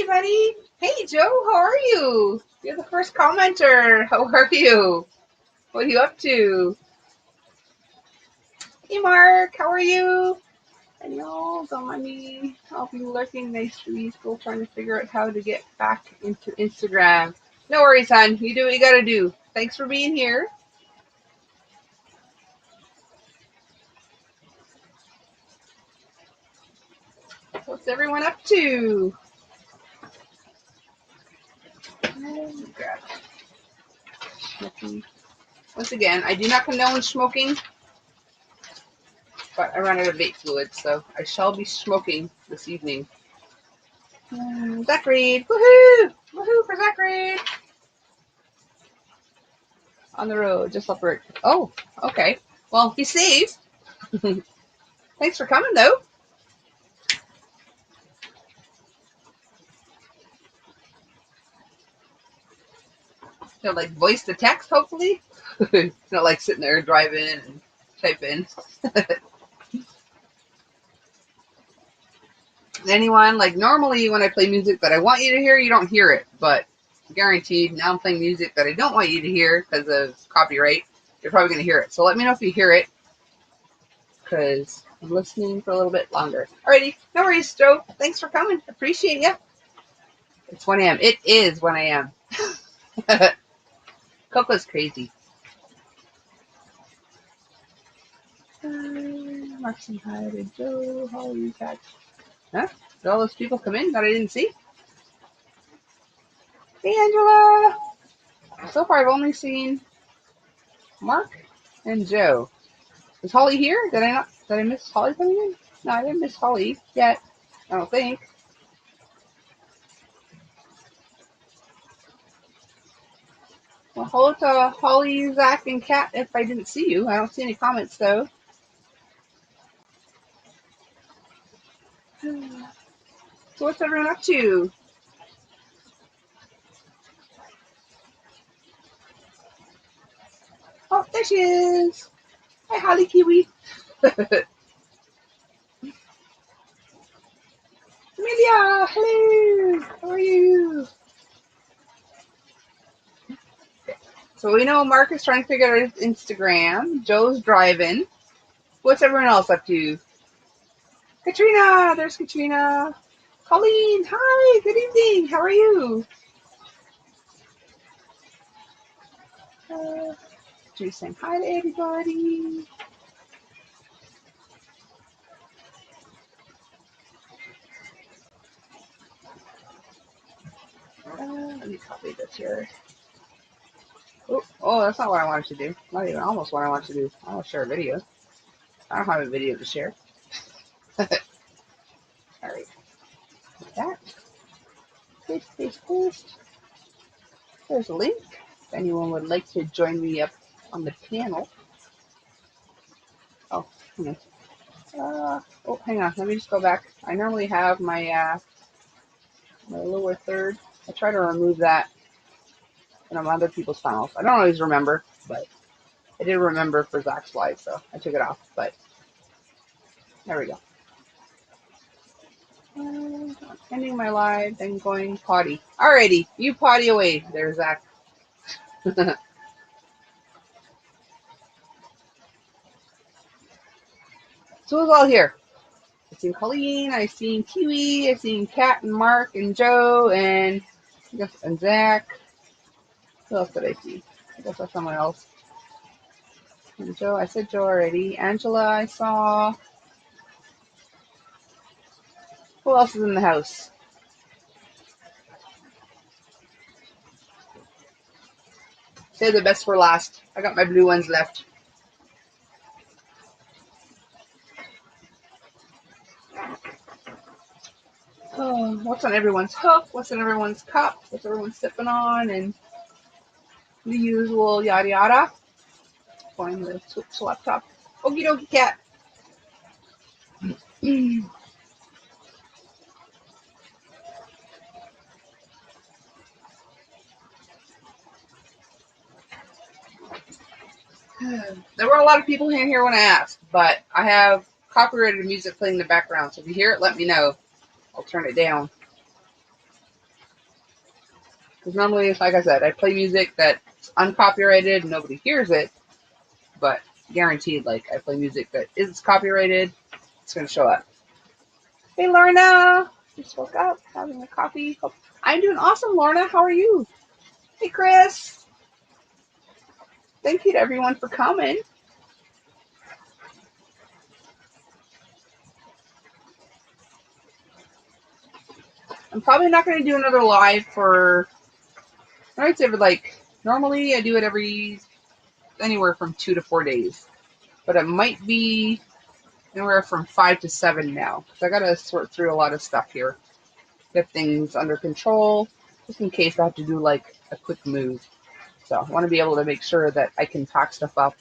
buddy. Hey, Joe, how are you? You're the first commenter. How are you? What are you up to? Hey, Mark, how are you? And y'all, don't mind me. I'll be lurking nicely, still trying to figure out how to get back into Instagram. No worries, hon. You do what you gotta do. Thanks for being here. What's everyone up to? Smoking. Once again, I do not condone smoking, but I ran out of vape fluid, so I shall be smoking this evening. Zach Reed. Woohoo! Woohoo for Zach Reed! On the road, just upward. Oh, okay. Well, be safe. Thanks for coming, though. You'll like voice to text, hopefully. Not like sitting there driving and typing. Anyone, like normally when I play music that I want you to hear, you don't hear it. But guaranteed, now I'm playing music that I don't want you to hear because of copyright. You're probably going to hear it. So let me know if you hear it, because I'm listening for a little bit longer. Alrighty, no worries, Joe. Thanks for coming. Appreciate you. It's 1 a.m. It is 1 a.m. Coco's crazy. Marcy, hi to Joe. How are you, Cat? Huh? Did all those people come in that I didn't see? Hey, Angela. So far, I've only seen Mark and Joe. Is Holly here? Did I miss Holly coming in? No, I didn't miss Holly yet. I don't think. Well, hello to Holly, Zach, and Kat if I didn't see you. I don't see any comments, though. So what's everyone up to? Oh, there she is. Hi, Holly Kiwi. Amelia, hello. How are you? So we know Mark is trying to figure out his Instagram. Joe's driving. What's everyone else up to? Katrina, there's Katrina. Colleen, hi, good evening. How are you? Just saying hi to everybody. Let me copy this here. Oh, that's not what I wanted to do. Not even almost what I wanted to do. I want to share a video. I don't have a video to share. All right. Like that. Paste, paste, paste. There's a link. If anyone would like to join me up on the panel. Oh, hang on. Hang on. Let me just go back. I normally have my my lower third. I try to remove that from other people's panels. I don't always remember, but I did remember for Zach's slide, so I took it off. But there we go. Ending my live, then going potty. Alrighty, you potty away there, Zach. So who's all here? I've seen Colleen, I've seen Kiwi, I've seen Kat and Mark and Joe and Zach. Who else did I see? I guess that's someone else. And Joe, I said Joe already. Angela, I saw. Who else is in the house? Save the best for last. I got my blue ones left. Oh, what's on everyone's hook? What's in everyone's cup? What's everyone sipping on? And the usual yada yada. Going to switch laptop. Okie dokie, cat. There were a lot of people in here when I asked, but I have copyrighted music playing in the background. So if you hear it, let me know. I'll turn it down. Because normally, like I said, I play music that's uncopyrighted, nobody hears it, but guaranteed, like, I play music that is copyrighted, it's going to show up. Hey, Lorna! Just woke up, having a coffee. I'm doing awesome, Lorna. How are you? Hey, Chris! Thank you to everyone for coming. I'm probably not going to do another live for, I'd say, like, normally I do it anywhere from 2 to 4 days. But it might be anywhere from 5 to 7 now. So I got to sort through a lot of stuff here. Get things under control, just in case I have to do, like, a quick move. So I want to be able to make sure that I can pack stuff up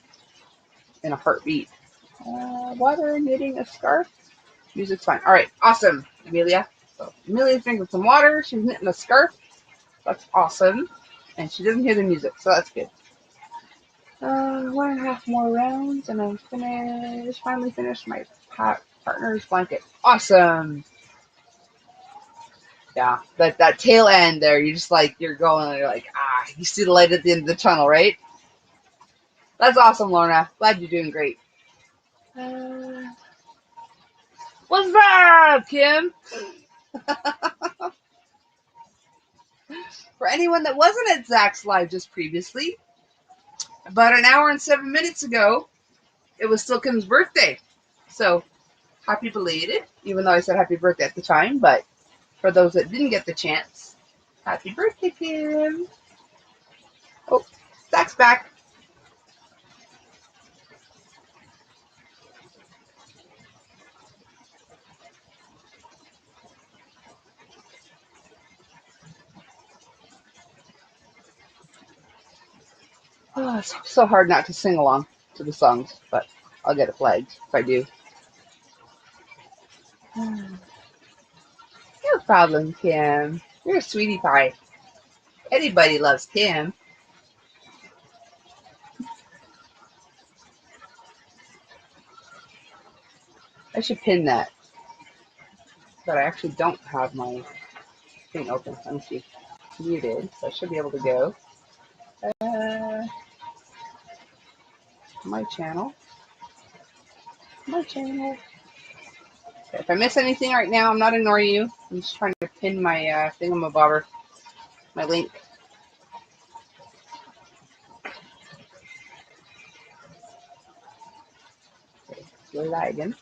in a heartbeat. Water, knitting a scarf. Music's fine. All right, awesome, Amelia. So Amelia's drinking some water. She's knitting a scarf. That's awesome. And she doesn't hear the music, so that's good. 1.5 more rounds, and I'm finished. Finally finished my partner's blanket. Awesome. Yeah, that tail end there, you just like, you're going, you're like, you see the light at the end of the tunnel, right? That's awesome, Lorna. Glad you're doing great. What's up, Kim? For anyone that wasn't at Zach's live just previously, about an hour and 7 minutes ago, it was still Kim's birthday. So, happy belated, even though I said happy birthday at the time, but for those that didn't get the chance, happy birthday, Kim. Oh, Zach's back. Oh, it's so hard not to sing along to the songs, but I'll get it flagged if I do. No problem, Kim. You're a sweetie pie. Anybody loves Kim. I should pin that, but I actually don't have my thing open. Let me see. Muted, so I should be able to go. My channel. My channel. Okay, if I miss anything right now, I'm not ignoring you. I'm just trying to pin my thingamabobber, my link. Okay, you're lagging.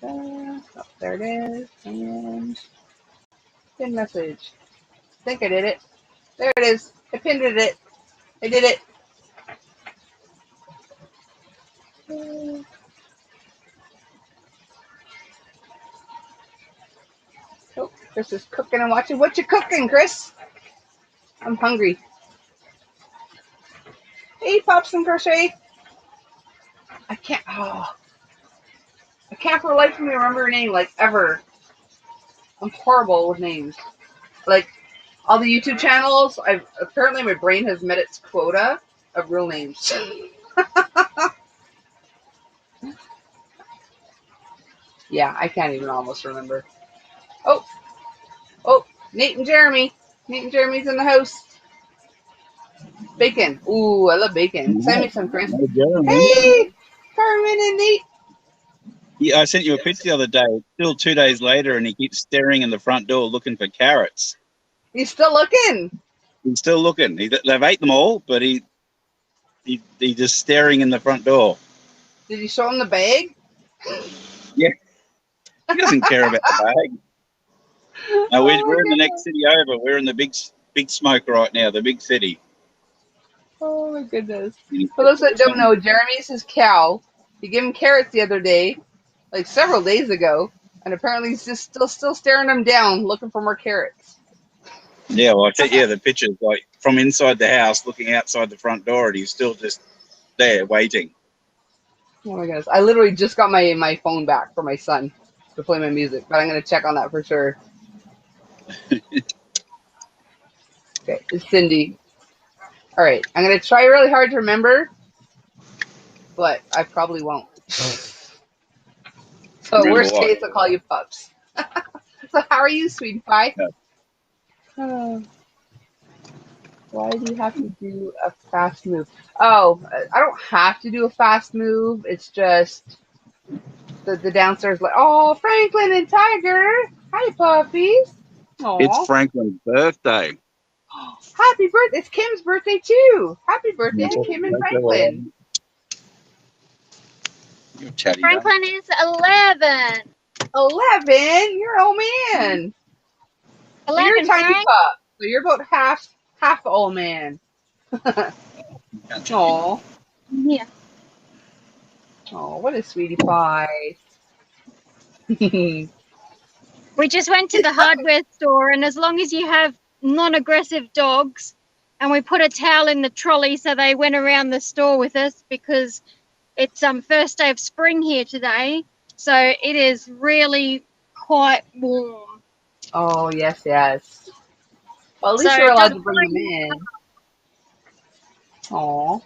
Oh, there it is. And pin message. I think I did it. There it is. I pinned it. I did it. Oh, Chris is cooking and watching. What you cooking, Chris? I'm hungry. Hey, Pops and Crochet. I can't for the life of me remember her name, like, ever. I'm horrible with names. Like, all the YouTube channels, apparently my brain has met its quota of real names. Yeah, I can't even almost remember. Oh, Nate and Jeremy. Nate and Jeremy's in the house. Bacon. Ooh, I love bacon. Send me some, Chris. Hey, Carmen and Nate. Yeah, I sent you a picture the other day. Still 2 days later, and he keeps staring in the front door looking for carrots. He's still looking. He's still looking. They've ate them all, but he's just staring in the front door. Did you show him the bag? Yeah, he doesn't care about the bag. No, we're in the next city over. We're in the big smoke right now, the big city. Oh my goodness. For those that don't know, Jeremy's his cow. He gave him carrots the other day, like several days ago, and apparently he's just still staring them down, looking for more carrots. Yeah, well, the picture's like from inside the house, looking outside the front door, and he's still just there waiting. Oh my goodness. I literally just got my phone back for my son to play my music, but I'm going to check on that for sure. Okay, it's Cindy. All right, I'm going to try really hard to remember, but I probably won't. So worst case, I'll call you Pups. So how are you, sweetie pie? Yeah. Why do you have to do a fast move? Oh, I don't have to do a fast move. It's just the downstairs like, oh, Franklin and Tiger. Hi, puppies. It's Aw. Franklin's birthday. Happy birthday. It's Kim's birthday, too. Happy birthday to Kim and Franklin. You're chatty, Franklin is 11. 11? You're an old man. So 11, you're a tiny Frank. pup. So you're about half old man. Aw. Yeah. Oh, what a sweetie pie. We just went to the hardware store, and as long as you have non-aggressive dogs, and we put a towel in the trolley so they went around the store with us because it's first day of spring here today, so it is really quite warm. Oh, yes, yes. Well, at least So you're allowed to dogs bring them in. Aw.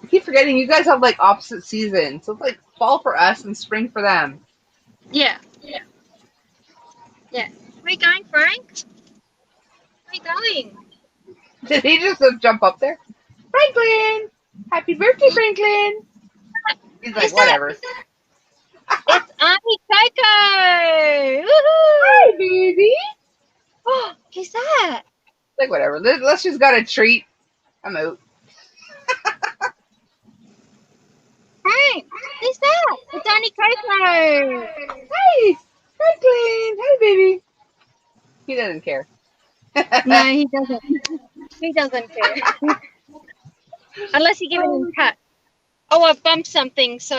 I keep forgetting you guys have like opposite seasons. So it's like fall for us and spring for them. Yeah. Where are you going, Frank? Where are you going? Did he just jump up there? Franklin! Happy birthday, Franklin! He's like, whatever. It's Auntie Coco! Woohoo! Hi, baby! Oh, who's that? Like, whatever. Let's just got a treat. I'm out. Frank, who's that? It's Auntie Coco! Hi! Franklin! Hi, baby! He doesn't care. No, he doesn't. He doesn't care. Unless you're giving him cut. Oh, I bumped something, so...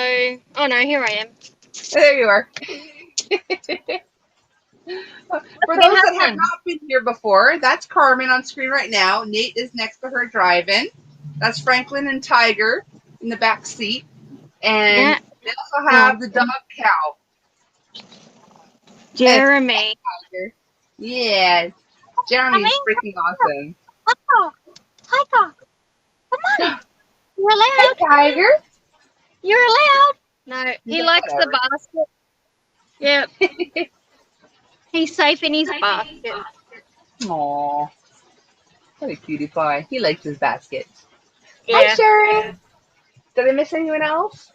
Oh, no, here I am. There you are. For those that have not been here before, that's Carmen on screen right now. Nate is next to her driving. That's Franklin and Tiger in the back seat. And they also have the dog cow. Jeremy. Tiger. Yeah. Jeremy's freaking awesome. Oh, Tiger. Come on. You're allowed. Hey, Tiger. You're allowed. No, he likes whatever. the basket. Yep. He's safe in his basket. Aw. What a cutie pie. He likes his basket. Yeah. Hi, Sharon. Did I miss anyone else?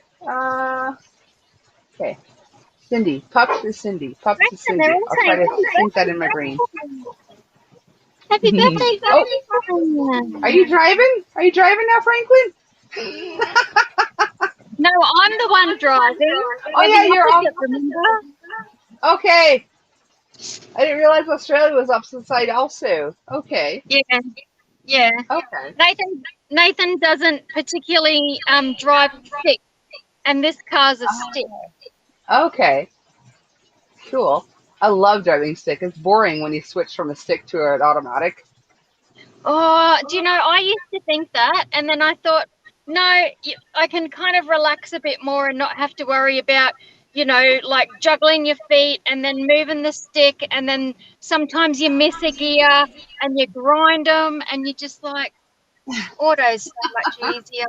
Okay. Cindy. Pups is Cindy. Pups is Cindy. I'll try to think that in my brain. Happy birthday, Oh. Are you driving? Are you driving now, Franklin? No, I'm the one driving. Oh, yeah, you're on. Remember? Okay. I didn't realize Australia was opposite side also. Okay. Yeah. Okay. Nathan doesn't particularly drive stick, and this car's a stick. Okay. Cool. I love driving stick. It's boring when you switch from a stick to an automatic. Oh, do you know, I used to think that, and then I thought, no, I can kind of relax a bit more and not have to worry about, you know, like juggling your feet and then moving the stick, and then sometimes you miss a gear and you grind them, and you just like, auto's so much easier.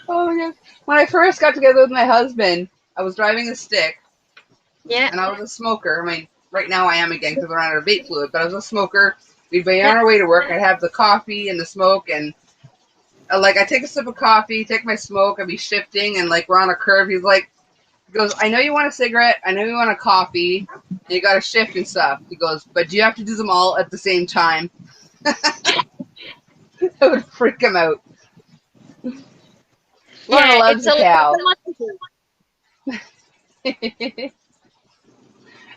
Oh my god. When I first got together with my husband, I was driving a stick. Yeah. And I was a smoker. I mean, right now I am again because we're out of vape fluid, but I was a smoker. We'd be on our way to work. I'd have the coffee and the smoke, and like I take a sip of coffee, take my smoke, I'd be shifting, and like we're on a curve. He goes, I know you want a cigarette, I know you want a coffee, and you got to shift and stuff. He goes, but you have to do them all at the same time. That would freak him out. Lorna loves a cow.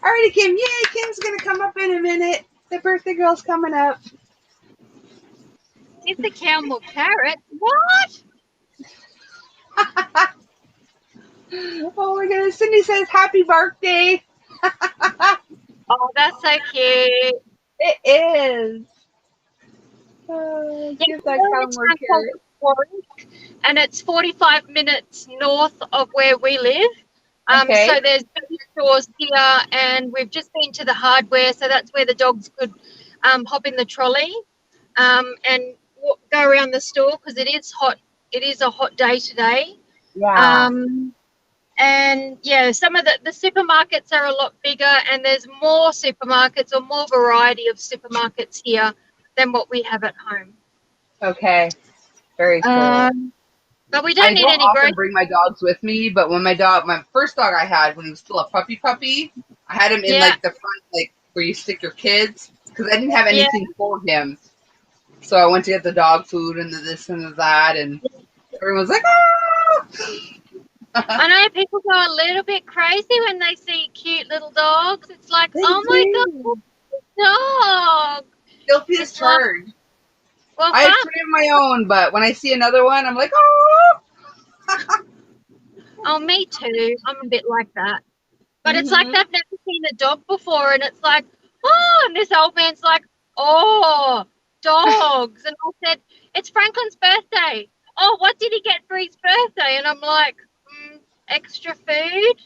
Alrighty, Kim. Yay, Kim's gonna come up in a minute. The birthday girl's coming up. It's the camel carrot. What? Oh my goodness. Cindy says happy birthday. Oh, that's so cute. It is. Give that cow more carrot. And it's 45 minutes north of where we live. Okay. So there's big stores here, and we've just been to the hardware, so that's where the dogs could hop in the trolley and go around the store because it is hot. It is a hot day today. Yeah. And yeah, some of the supermarkets are a lot bigger, and there's more supermarkets or more variety of supermarkets here than what we have at home. Okay. Very cool. But we I don't need don't any often groceries. bring my dogs with me, but when my first dog I had when he was still a puppy, I had him in Yeah. like the front, like where you stick your kids, because I didn't have Yeah. anything for him. So I went to get the dog food and the this and the that, and everyone's like, "Oh!" I know people go a little bit crazy when they see cute little dogs. It's like, They oh my do. god, dog. Guilty as It's like, charged. well, I have 3 of my own, but when I see another one, I'm like, "Oh!" oh, me too. I'm a bit like that. But it's like Mhm. they've never seen a dog before, and it's like, oh, and this old man's like, oh, dogs. And I said, it's Franklin's birthday. Oh, what did he get for his birthday? And I'm like, extra food?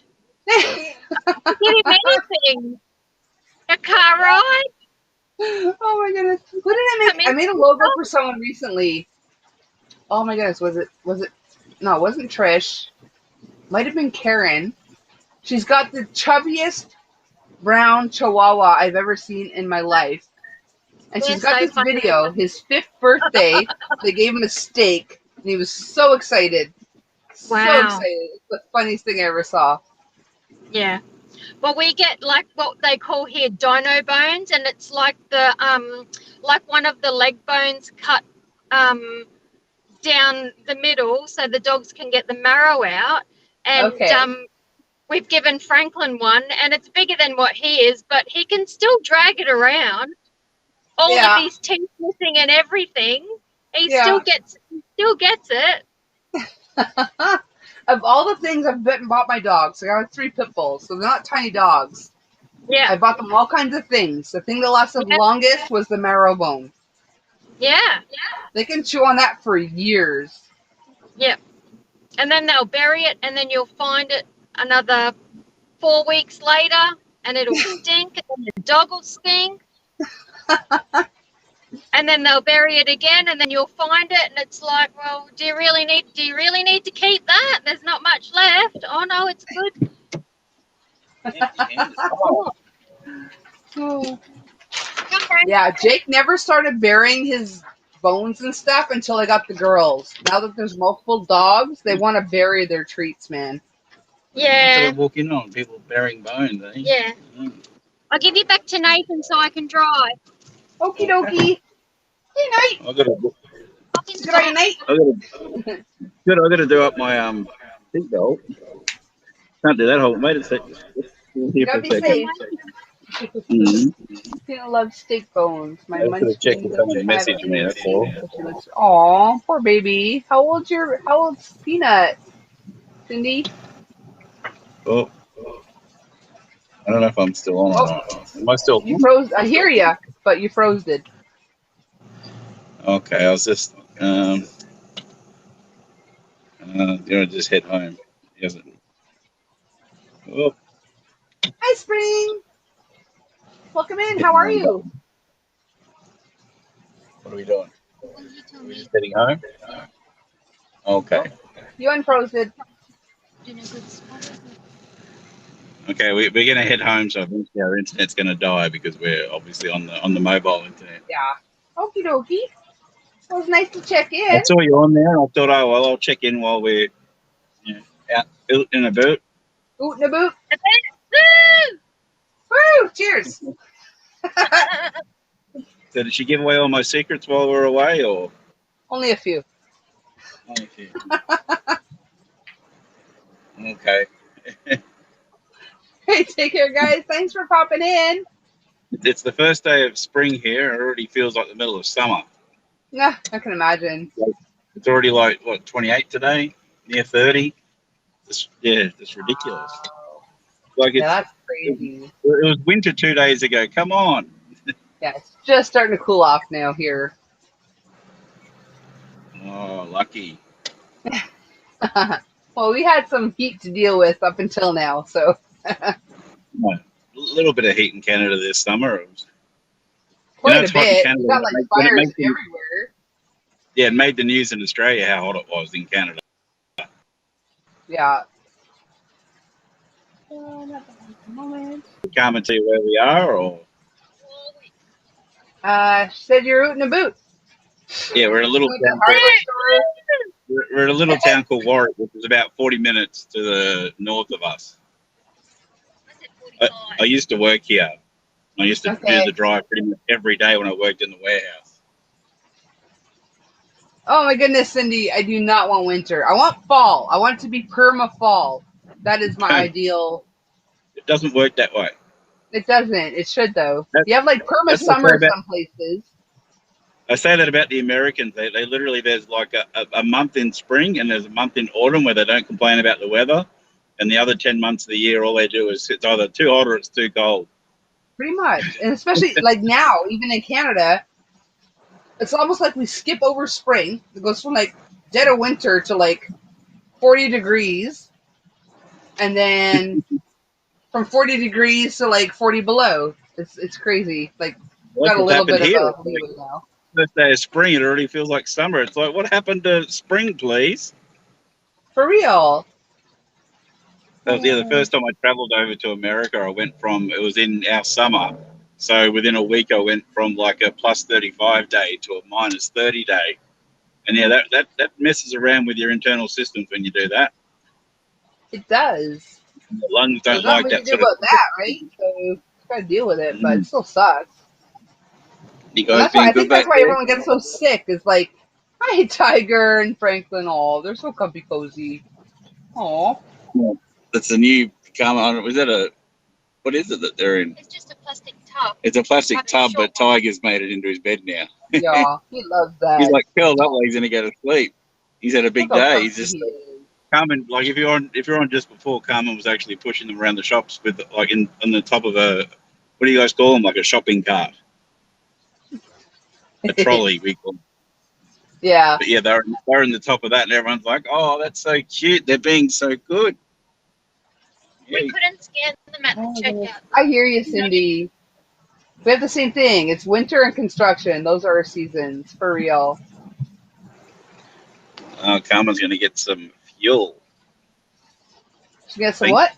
Give him anything. A car ride? Oh my goodness! What did I Come make? in. I made a logo for someone recently. Oh my goodness! Was it? No, it wasn't Trish. Might have been Karen. She's got the chubbiest brown chihuahua I've ever seen in my life. And They're she's got so this funny. video, his 5th birthday. They gave him a steak, and he was so excited. So Wow. excited. It's the funniest thing I ever saw. Yeah. Well, we get like what they call here dino bones, and it's like like one of the leg bones cut down the middle so the dogs can get the marrow out. And Okay. we've given Franklin one, and it's bigger than what he is, but he can still drag it around. All of Yeah. his teeth missing and everything. He Yeah. still gets it. Of all the things I've bought my dogs, I got 3 pit bulls, so they're not tiny dogs. Yeah. I bought them all kinds of things. The thing that lasted longest was the marrow bone. Yeah. They can chew on that for years. Yeah. And then they'll bury it, and then you'll find it another 4 weeks later, and it'll stink, and then the dog will stink. And then they'll bury it again, and then you'll find it, and it's like, well, do you really need to keep that? There's not much left. Oh no, it's good. Oh. Yeah, Jake never started burying his bones and stuff until I got the girls. Now that there's multiple dogs, they want to bury their treats, man. Yeah. Walk in on people burying bones, eh? Yeah. I'll give you back to Nathan so I can dry. Okie dokie. Hey, Night. I got to. Good night, Night. I got to do up my seatbelt. Can't do that whole mate. It's here for Gotta a be second. safe. Mm-hmm. Tina loves steak bones. My I have to check munchkin if someone doesn't have messaged me. any That's all. steak. Aw, poor baby. How old's Peanut? Cindy? Oh, I don't know if I'm still on or not. Am I still You on? froze. I hear ya, but you froze it. Okay, I was just gonna just head home. He hasn't. Oh, Hi, Spring. Welcome in. How are you? what are we doing? Are we just heading home? Okay. You unfroze it. Okay, we're gonna head home, so eventually our internet's gonna die because we're obviously on the mobile internet. Yeah. Okie dokie. It was nice to check I in. saw you on there, and I thought, oh well, I'll check in while we're out in a boot. Oot and a boot. Woo! Cheers. So did she give away all my secrets while we're away, or? Only a few. Okay. Okay. Hey, take care, guys. Thanks for popping in. It's the first day of spring here. It already feels like the middle of summer. Nah, I can imagine. It's already like, what, 28 today? Near 30? It's ridiculous. Like Yeah, that's crazy. it was winter 2 days ago. Come on. Yeah, it's just starting to cool off now here. Oh, lucky. Well, we had some heat to deal with up until now, so. A little bit of heat in Canada this summer. Quite it's a hot in bit. Canada, We got like when it fires makes the- everywhere. Yeah, it made the news in Australia how hot it was in Canada. Yeah. Come and see where we are, or She said you're rooting a boot. Yeah, we're in a little Went to the town called, hardware store. we're in a little town called Warwick, which is about 40 minutes to the north of us. I used to work here. I used to do the Okay. drive pretty much every day when I worked in the warehouse. Oh my goodness, Cindy, I do not want winter. I want fall. I want it to be perma fall. That is my ideal. It doesn't work that way. It doesn't. It should though. That, You have like perma that's what I say summer about. some places. I say that about the Americans. They literally, there's like a month in spring and there's a month in autumn where they don't complain about the weather, and the other 10 months of the year, all they do is it's either too hot or it's too cold. Pretty much. And especially like now, even in Canada, it's almost like we skip over spring. It goes from like dead of winter to like 40 degrees. And then from 40 degrees to like 40 below. It's crazy. Like, Well, got that's a what's little happened bit of here. a leeway now. First day of spring, it already feels like summer. It's like, what happened to spring, please? For real. Yeah, the first time I traveled over to America, I went from, it was in our summer. So within a week, I went from like a plus 35 day to a minus 30 day. And yeah, that messes around with your internal systems when you do that. It does. The lungs There's don't not like much that to do sort of. about that, right? So you gotta deal with it, but it still sucks. You And guys that's why been I good think that's back why there? everyone gets so sick. Is like, hi Tiger and Franklin. Oh, they're so comfy cozy. Oh, Yeah. That's a new Karma. Was that a, what is it that they're in? It's just a plastic tub. It's a plastic But tub, it's but short. Tiger's made it into his bed now. yeah, he loves He's that. like curled up like he's gonna go to sleep. He's had a big Look how day. comfy He's just he is. Carmen, like if you're on just before, Carmen was actually pushing them around the shops with like on the top of a, what do you guys call them, like a shopping cart, a trolley we call them. Yeah. But yeah, they're in the top of that, and everyone's like, oh, that's so cute. They're being so good. Yeah, We couldn't scan them at the checkout. I hear you, Cindy. We have the same thing. It's winter and construction. Those are our seasons for real. Carmen's gonna get some fuel. She gets some what?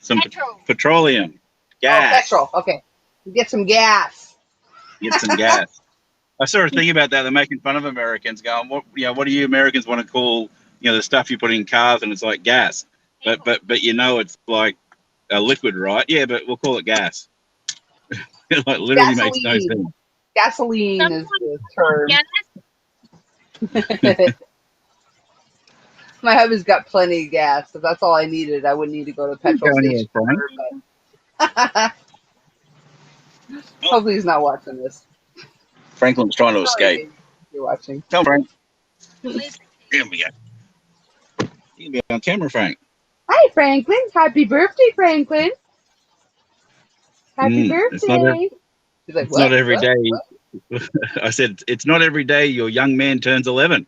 Some Petrol. petroleum, gas. Oh, petrol. Okay. Get some gas. Get some gas. I saw a thing about that. They're making fun of Americans, going, "What? What do you Americans want to call the stuff you put in cars?" And it's like gas, but it's like a liquid, right? Yeah, but we'll call it gas. It like literally makes no Gasoline. sense. Gasoline is the term. Gas. My hubby's got plenty of gas. If that's all I needed, I wouldn't need to go to the petrol station. Hopefully he's not watching this. Franklin's trying to escape. You're watching. Come, Frank. Here we go. You can be on camera, Frank. Hi, Franklin. Happy birthday, Franklin. Happy birthday. He's like, it's not every day. I said, it's not every day your young man turns 11.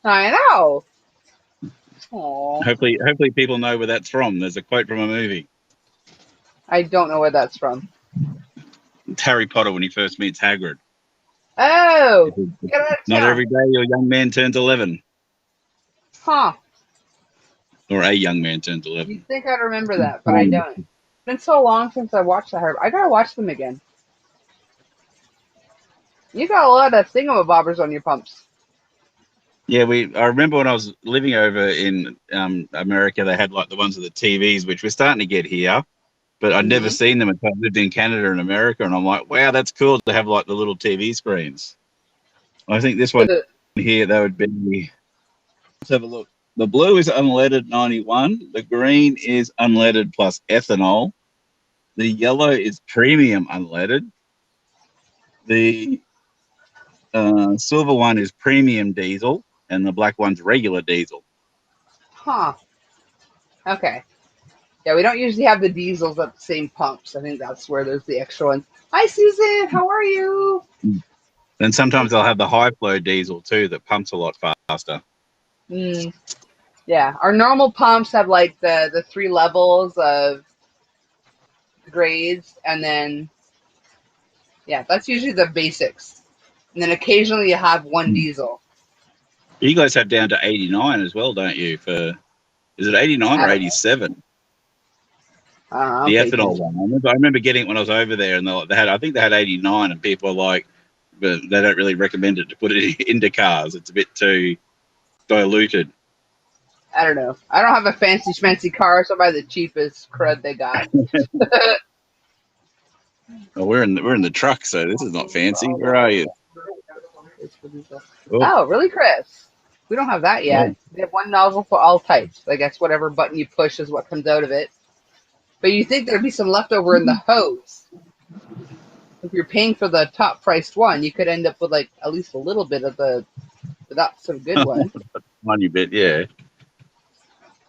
I know. Aww. Hopefully people know where that's from. There's a quote from a movie. I don't know where that's from. It's Harry Potter when he first meets Hagrid. Oh. Not every day your young man turns 11. Huh. Or a young man turns 11. You'd think I'd remember that, but I don't. It's been so long since I watched the Harry. I gotta watch them again. You got a lot of thingamabobbers on your pumps. Yeah, I remember when I was living over in America, they had like the ones with the TVs, which we're starting to get here, but I'd never seen them until I lived in Canada and America, and I'm like, wow, that's cool to have like the little TV screens. I think this one here, that would be, let's have a look. The blue is unleaded 91, the green is unleaded plus ethanol, the yellow is premium unleaded, the silver one is premium diesel, and the black one's regular diesel. Huh. Okay. Yeah, we don't usually have the diesels at the same pumps. I think that's where there's the extra ones. Hi, Susan. How are you? And sometimes they'll have the high flow diesel too that pumps a lot faster. Yeah, our normal pumps have like the 3 levels of grades, and then yeah, that's usually the basics. And then occasionally you have one diesel. You guys have down to 89 as well, don't you? Is it 89 or 87? I don't know. The I'm ethanol patient. one. I remember getting it when I was over there, and they had, I think they had 89, and people were like, but they don't really recommend it to put it into cars. It's a bit too diluted. I don't know. I don't have a fancy car, so I buy the cheapest crud they got. Well, we're in the truck, so this is not fancy. Where are you? Oh, really, Chris? We don't have that Yeah. yet. We have one nozzle for all types. I guess whatever button you push is what comes out of it. But you think there'd be some leftover in the hose. If you're paying for the top priced one, you could end up with like at least a little bit of the not so good one. Money bit, yeah.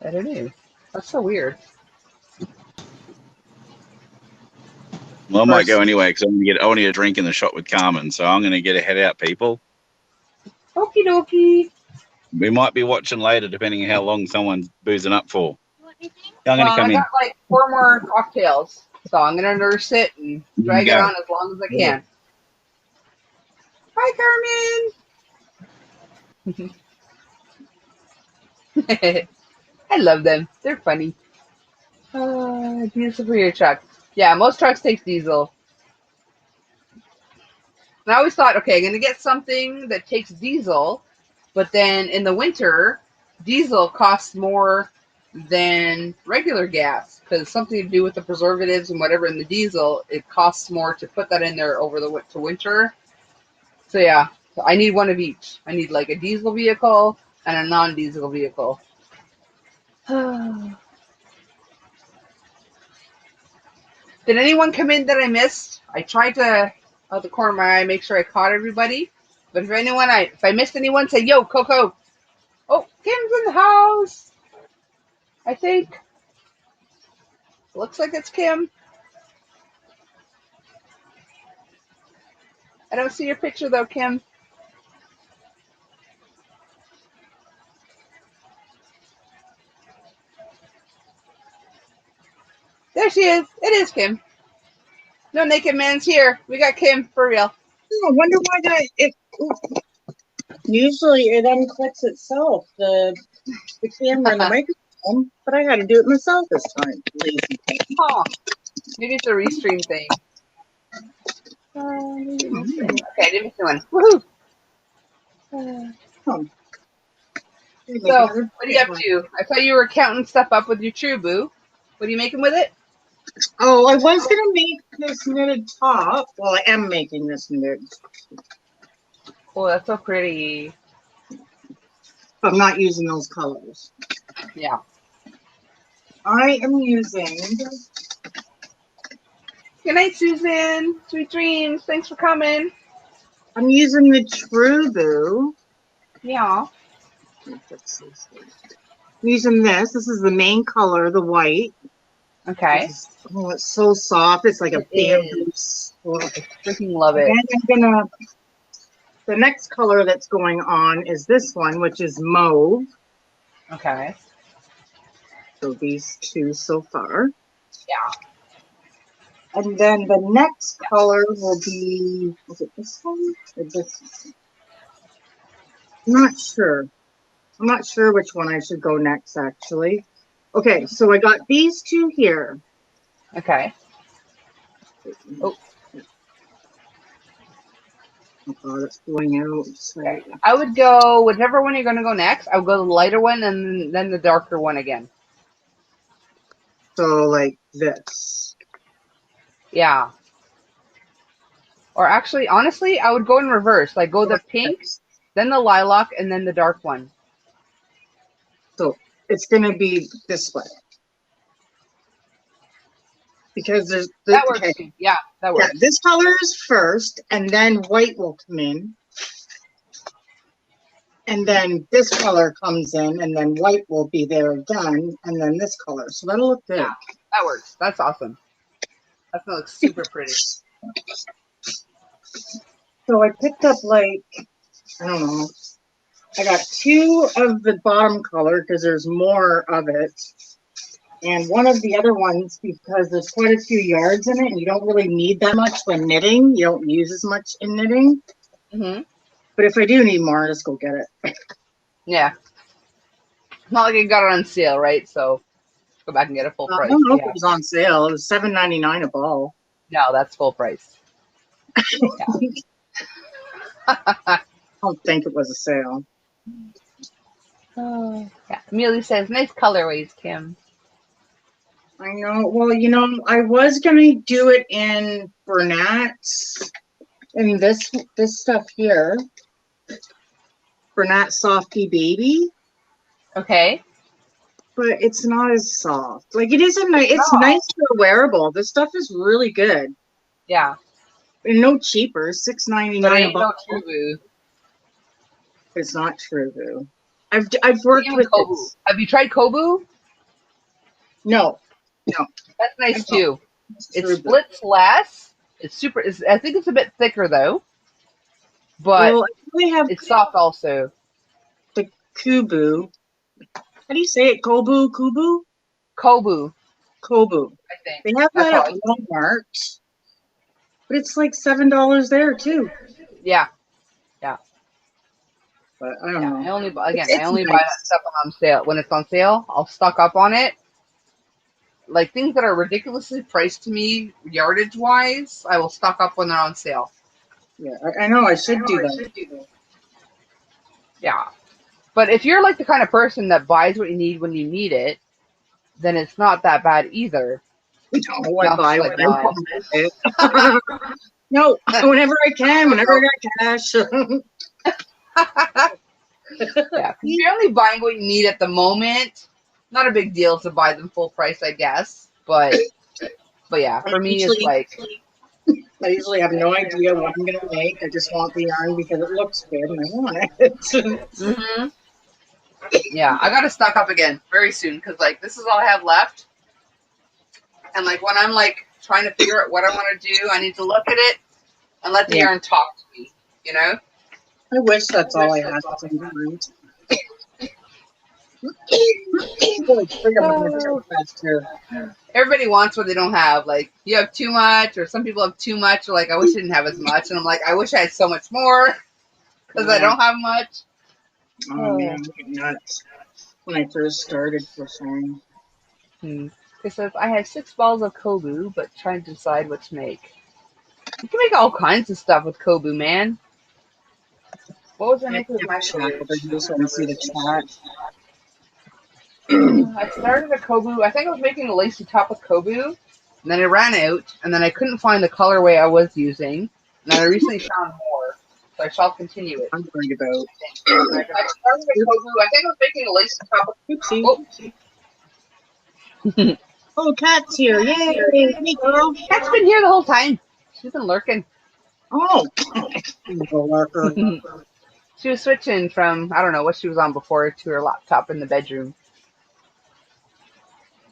I don't know. That's so weird. Well, I might go anyway because I want to get a drink in the shop with Carmen, so I'm going to get a head out, people. Okie dokie. We might be watching later, depending on how long someone's boozing up for. I'm going to come I in. got like 4 more cocktails, so I'm gonna nurse it and drag it on as long as I can. Hi, Carmen. I love them. They're funny. Diesel for your truck. Yeah, most trucks take diesel. And I always thought, okay, I'm gonna get something that takes diesel, but then in the winter, diesel costs more than regular gas because something to do with the preservatives and whatever in the diesel, it costs more to put that in there over the winter. So yeah, so I need one of each. I need like a diesel vehicle and a non-diesel vehicle. Did anyone come in that I missed? I tried to, out the corner of my eye, make sure I caught everybody. But if I missed anyone, say, yo, Coco. Oh, Kim's in the house. I think. Looks like it's Kim. I don't see your picture though, Kim. There she is. It is Kim. No naked man's here. We got Kim for real. I wonder why usually it unclicks itself, the camera and the microphone, but I got to do it myself this time. Lazy. Oh, maybe it's a restream thing. Okay, I didn't miss one. Woohoo! So, what are you up to? I thought you were counting stuff up with your True Boo. What are you making with it? Oh, I was going to make this knitted top. Well, I am making this knitted. Oh, that's so pretty. I'm not using those colors. Yeah. I am using... Good night, Susan. Sweet dreams. Thanks for coming. I'm using the True Boo. Yeah. I'm using this. This is the main color, the white. Okay. It's so soft. It's like a bamboo. I freaking love it. And I'm the next color that's going on is this one, which is mauve. Okay. So these two so far. Yeah. And then the next color will be, is it this one or this one? I'm not sure. I'm not sure which one I should go next, actually. Okay, so I got these two here. Okay. Oh. Oh God, it's going out. Okay. I would go, whichever one you're going to go next, I would go the lighter one and then the darker one again. So like this. Yeah. Or actually, honestly, I would go in reverse. Like go the pink, then the lilac, and then the dark one. So it's going to be this way. Because there's... That works. Okay. Yeah, that works. Yeah, this color is first, and then white will come in. And then this color comes in, and then white will be there again, and then this color. So that'll look good. Yeah, that works. That's awesome. That's gonna look super pretty. So I picked up like, I don't know. I got 2 of the bottom color because there's more of it. And one of the other ones because there's quite a few yards in it, and you don't really need that much when knitting. You don't use as much in knitting. Mm-hmm. But if I do need more, I'll just go get it. Yeah. Not like I got it on sale, right? So Go back and get a full I price. don't know if Yeah. it was on sale. It was $7.99 a ball. No, that's full price. I don't think it was a sale. Oh, yeah. Amelia says, nice colorways, Kim. I know. Well, you know, I was gonna do it in Bernat's, and this stuff here, Bernat Softy Baby, Okay. but it's not as soft. Like it isn't. It's No. nice for wearable. This stuff is really good, Yeah. and no cheaper. But $6.99 it a ain't no bottle. True Boo. It's not True. I've worked with Kobu. this. Have you tried Kobu? No. That's nice I too. It True. splits less. It's super. I think it's a bit thicker though, but Well, I really have it's soft also. the Kubu. How do you say it? Kobu? Kubu? Kobu, Kobu. I think. They have That's that how at Walmart, but it's like $7 there too. Yeah. But I don't Yeah. know. I only buy It's that nice. stuff on sale. When it's on sale, I'll stock up on it. Like things that are ridiculously priced to me, yardage wise, I will stock up when they're on sale. Yeah, I know. I should do that. Yeah. But if you're like the kind of person that buys what you need when you need it, then it's not that bad either. No, I No, buy like, what I want it. No, whenever I can, whenever I got cash. Yeah, 'cause if you're only buying what you need at the moment, not a big deal to buy them full price, I guess. But yeah, for me, it's like, I usually have no idea what I'm gonna make. I just want the yarn because it looks good and I want it. Yeah, I gotta stock up again very soon because like this is all I have left, and like when I'm like trying to figure out what I want to do, I need to look at it and let the yarn talk to me. You know? I wish that's all I had sometimes. Everybody wants what they don't have. Like you have too much, or some people have too much. Or like I wish I didn't have as much, and I'm like I wish I had so much more because I don't have much. Oh man, I'm getting nuts. When I first started crocheting. It says I have 6 balls of Kobu, but trying to decide what to make. You can make all kinds of stuff with Kobu, man. What was I making with my chat? I just want to see the chat. I started a Kobu. I think I was making a lacy top with Kobu, and then I ran out, and then I couldn't find the colorway I was using, and then I recently found more, so I shall continue it. I'm worried about. I started a Kobu. I think I was making a lacy top with. Oopsie. Oh, Kat's here! Yay! Hey, girl. Kat's been here the whole time. She's been lurking. Oh, lurker. She was switching from, I don't know what she was on before, to her laptop in the bedroom.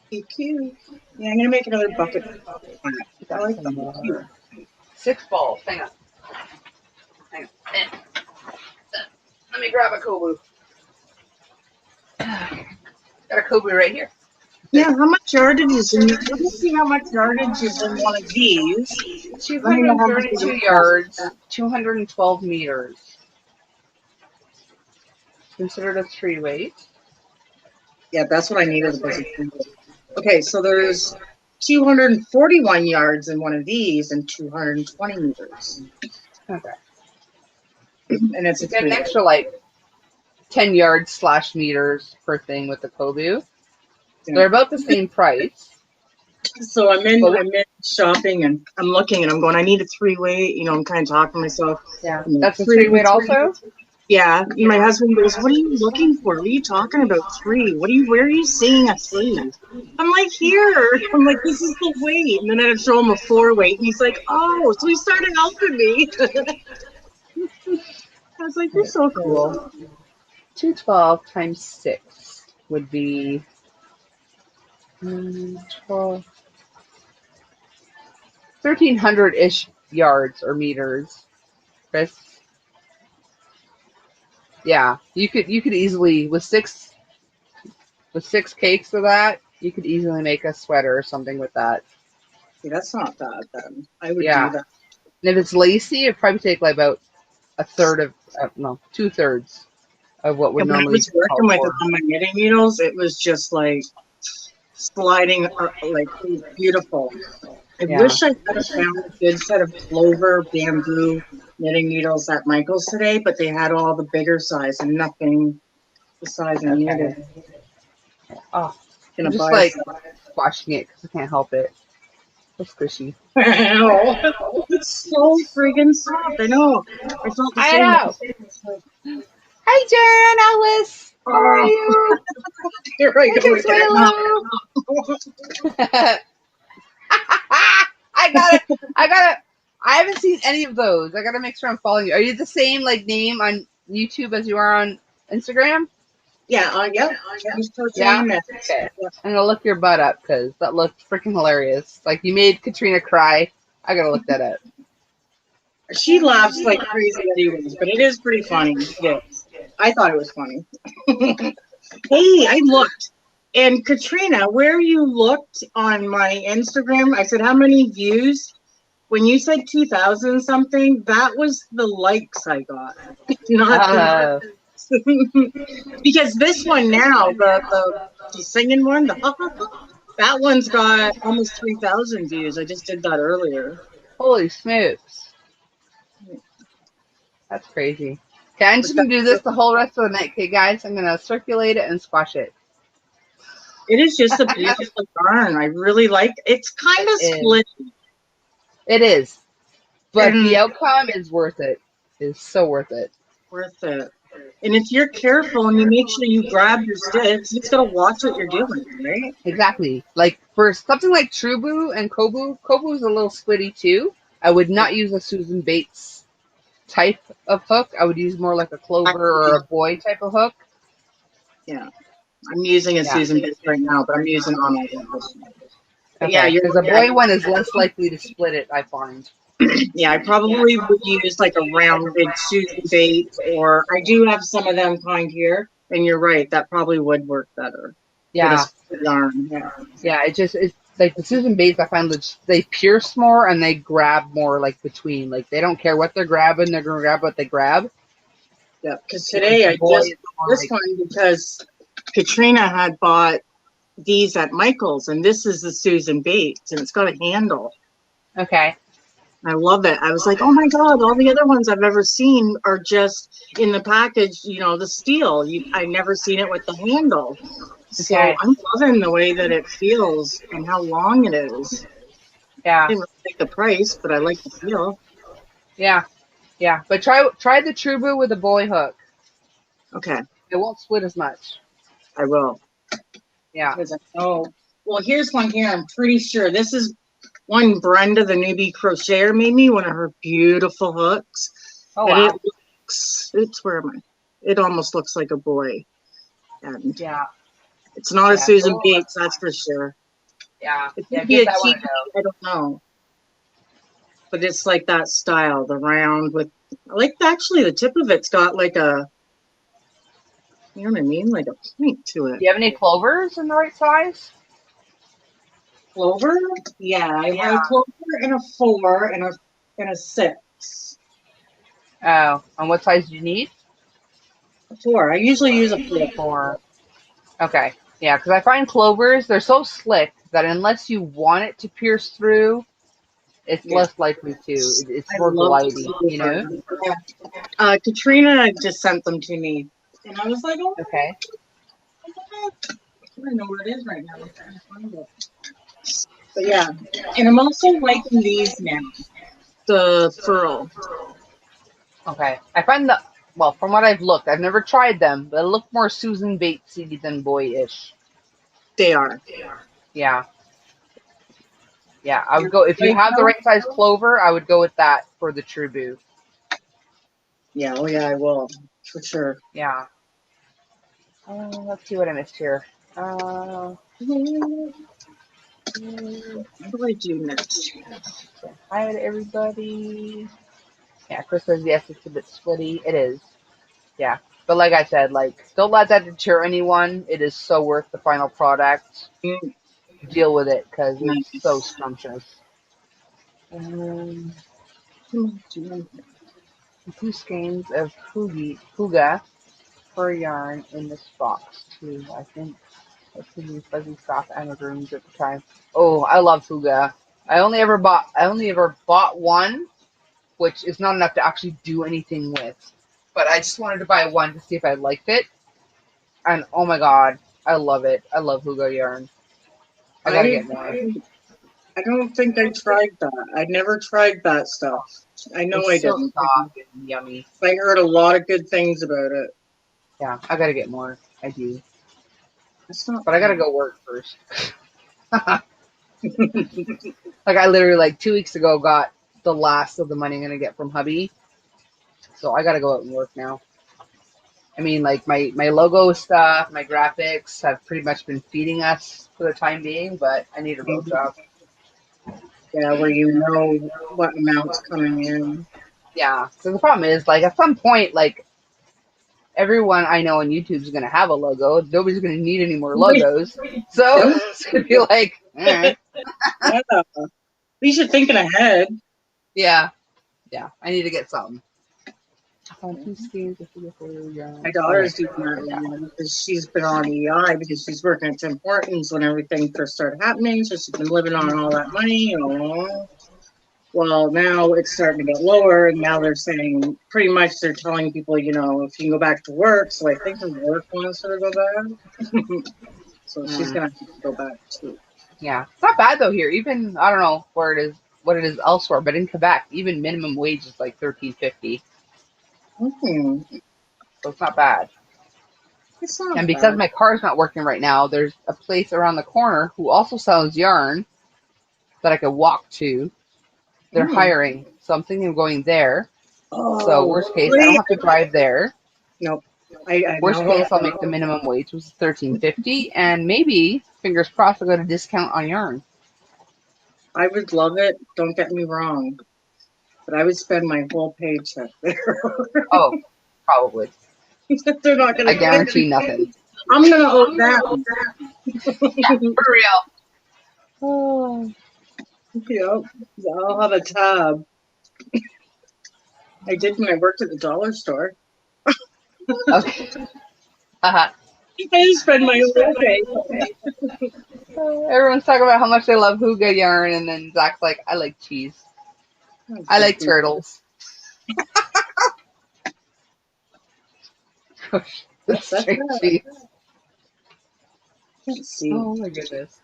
Cute. Yeah, I'm gonna make another bucket. I like them. 6 balls. Hang on. Let me grab a Kobu. Got a Kobu right here. Yeah, how much yardage is in? Let me see how much yardage is in one of these. 232 yards, 212 meters. Considered a 3-weight. Yeah, that's what I needed. Okay, so there's 241 yards in one of these and 220 meters. Okay. And it's you get an extra like 10 yards / meters per thing with the Kobu. Yeah. They're about the same price. So I'm in shopping and I'm looking and I'm going, I need a 3-weight. You know, I'm kind of talking to myself. Yeah, that's a 3-weight also? Yeah. My husband goes, what are you looking for? What are you talking about 3? Where are you seeing a 3? I'm like, here. I'm like, this is the weight. And then I show him a 4-weight and he's like, oh, so he started helping me. I was like, you're so cool. 212 times 6 would be 1,300-ish yards or meters, Chris. Yeah, you could easily with six cakes of that, you could easily make a sweater or something with that. Yeah, that's not bad then. I would do that. And if it's lacy, it'd probably take like about 2/3 of what would normally. When I was working with it on my knitting needles, it was just like sliding, like it was beautiful. I Yeah. wish I could have found a good set of clover bamboo knitting needles at Michael's today, but they had all the bigger size and nothing the size I needed. Oh, Gonna I'm just buy like some. squashing it because I can't help it. It's squishy. I know. It's so friggin' soft. I know. I felt the I same. know. Hi, Jen, Alice. How are Oh, you? here I Hi, go again. Consuelo. I got it. I haven't seen any of those. I gotta make sure I'm following you. Are you the same like name on YouTube as you are on Instagram? Yeah, yep. Yeah. Yeah. Okay. I'm gonna look your butt up because that looked freaking hilarious. Like you made Katrina cry. I gotta look that up. She laughs like crazy anyways, but it is pretty funny. It is. I thought it was funny. Hey, I looked. And Katrina, where you looked on my Instagram, I said, how many views? When you said 2,000 something, that was the likes I got, not the because this one now, the singing one, that one's got almost 3,000 views. I just did that earlier. Holy smokes. That's crazy. Okay, I'm just gonna do this the whole rest of the night, okay, guys? I'm gonna circulate it and squash it. It is just a beautiful yarn. I really like it. It's kind of split. It is. But And the outcome is worth it. It's so worth it. worth it. And if you're careful and you make sure you grab your sticks, you just gotta watch what you're doing, right? Exactly. Like for something like Trubu and Kobu is a little splitty too. I would not use a Susan Bates type of hook. I would use more like a Clover or a Boy type of hook. Yeah. I'm using a Susan Bates right now, but I'm using on my Okay. yeah, Because a Boy one is less likely to split it, I find. Yeah, I probably would use like a rounded Susan Bates, or I do have some of them kind here, and you're right, that probably would work better. Yeah. For the yarn. Yeah. Yeah, it's like the Susan Bates, I find that they pierce more and they grab more like between. Like they don't care what they're grabbing, they're gonna grab what they grab. Yeah, because today I just this one because Katrina had bought these at Michael's, and this is the Susan Bates, and it's got a handle. Okay. I love it. I was like, oh my God, all the other ones I've ever seen are just in the package, you know, the steel. I never seen it with the handle. So I'm loving the way that it feels and how long it is. Yeah. I didn't really like the price, but I like the feel. Yeah. Yeah. But try the Trubu with a Boy hook. Okay. It won't split as much. I will. Yeah. Oh, well, here's one here. I'm pretty sure this is one Brenda, the newbie crocheter, made me one of her beautiful hooks. Oh, and wow. it looks, where am I? It almost looks like a boy. And yeah. It's not a Susan Bates, that's for sure. Yeah. It could be a TV, I don't know. But it's like that style, the round with, I like actually the tip of it's got like a, you know what I mean? Like a point to it. Do you have any clovers in the right size? Clover? Yeah, I have a clover and a 4 and a 6. Oh, and what size do you need? A 4. I usually use a 4. Okay. Yeah, because I find clovers, they're so slick that unless you want it to pierce through, it's less likely to. It's more glidey, you know? Yeah. Katrina just sent them to me. And I was like, oh, okay. I don't know where it is right now. I'm trying to find it. But yeah. And I'm also liking these now. The furl. Okay. I find that, well, from what I've looked, I've never tried them, but they look more Susan Batesy than Boy-ish. They are. Yeah. Yeah, I would go, if you have the right size clover, I would go with that for the Trubu. Yeah, oh yeah, I will. For sure. Yeah. Let's see what I missed here. What do I do next? Hi to everybody. Yeah, Chris says yes, it's a bit splitty. It is. Yeah. But like I said, like, don't let that deter anyone. It is so worth the final product. Deal with it because it's so scrumptious. 2 skeins of Huga for yarn in this box too, I think. Let's see, fuzzy soft amigurumis at the time. Oh, I love Fuga. I only ever bought one, which is not enough to actually do anything with. But I just wanted to buy one to see if I liked it. And oh my god, I love it. I love Fuga yarn. I gotta get more. I don't think I tried that. I never tried that stuff. I know It's I so didn't. soft and yummy. I heard a lot of good things about it. Yeah, I gotta get more. I do. That's not But I gotta go work first. Like I literally like 2 weeks ago got the last of the money I'm gonna get from hubby. So I gotta go out and work now. I mean, like my logo stuff, my graphics have pretty much been feeding us for the time being, but I need a real job. Yeah, where you know what amount's coming in. Yeah. So the problem is, like, at some point, like, everyone I know on YouTube is gonna have a logo. Nobody's gonna need any more logos. So Nope. it's gonna be like, all right. Yeah. At least you're thinking ahead. Yeah. Yeah. I need to get something. I found 2 schemes of Fuga for yarn. My daughter's doing that right now because she's been on EI because she's working at Tim Hortons when everything first started happening. So she's been living on all that money. Well, now it's starting to get lower, and now they're saying pretty much they're telling people, you know, if you can go back to work. So I think her work wants her to go back. So she's gonna have to go back too. Yeah, it's not bad though here. Even I don't know where it is, what it is elsewhere, but in Quebec, even minimum wage is like $13.50, Hmm. so it's not bad. It's not And because bad. my car's not working right now, there's a place around the corner who also sells yarn that I could walk to. They're hiring, so I'm thinking of going there. So Oh, worst case, I don't really? have to drive there. Nope. I Worst know. case, I'll make the minimum wage, which is $13.50, and maybe fingers crossed, I'll get a discount on yarn. I would love it. Don't get me wrong, but I would spend my whole paycheck there. Oh, probably. They're not gonna. I guarantee nothing. I'm gonna owe them. Yeah, for real. Oh, yep. I'll have a tab. I did when I worked at the dollar store. Okay. Uh-huh. I spend my whole pay. Everyone's talking about how much they love Huga yarn, and then Zach's like, I like cheese. I like turtles. That's Straight right. cheese. Let's see. Oh my goodness.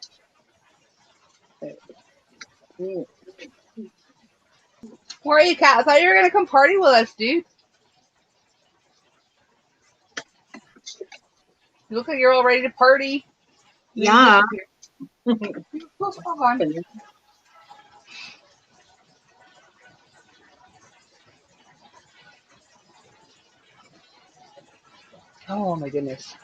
Where are you, Kat? I thought you were going to come party with us, dude. You look like you're all ready to party. Yeah. What's going on? Oh my goodness.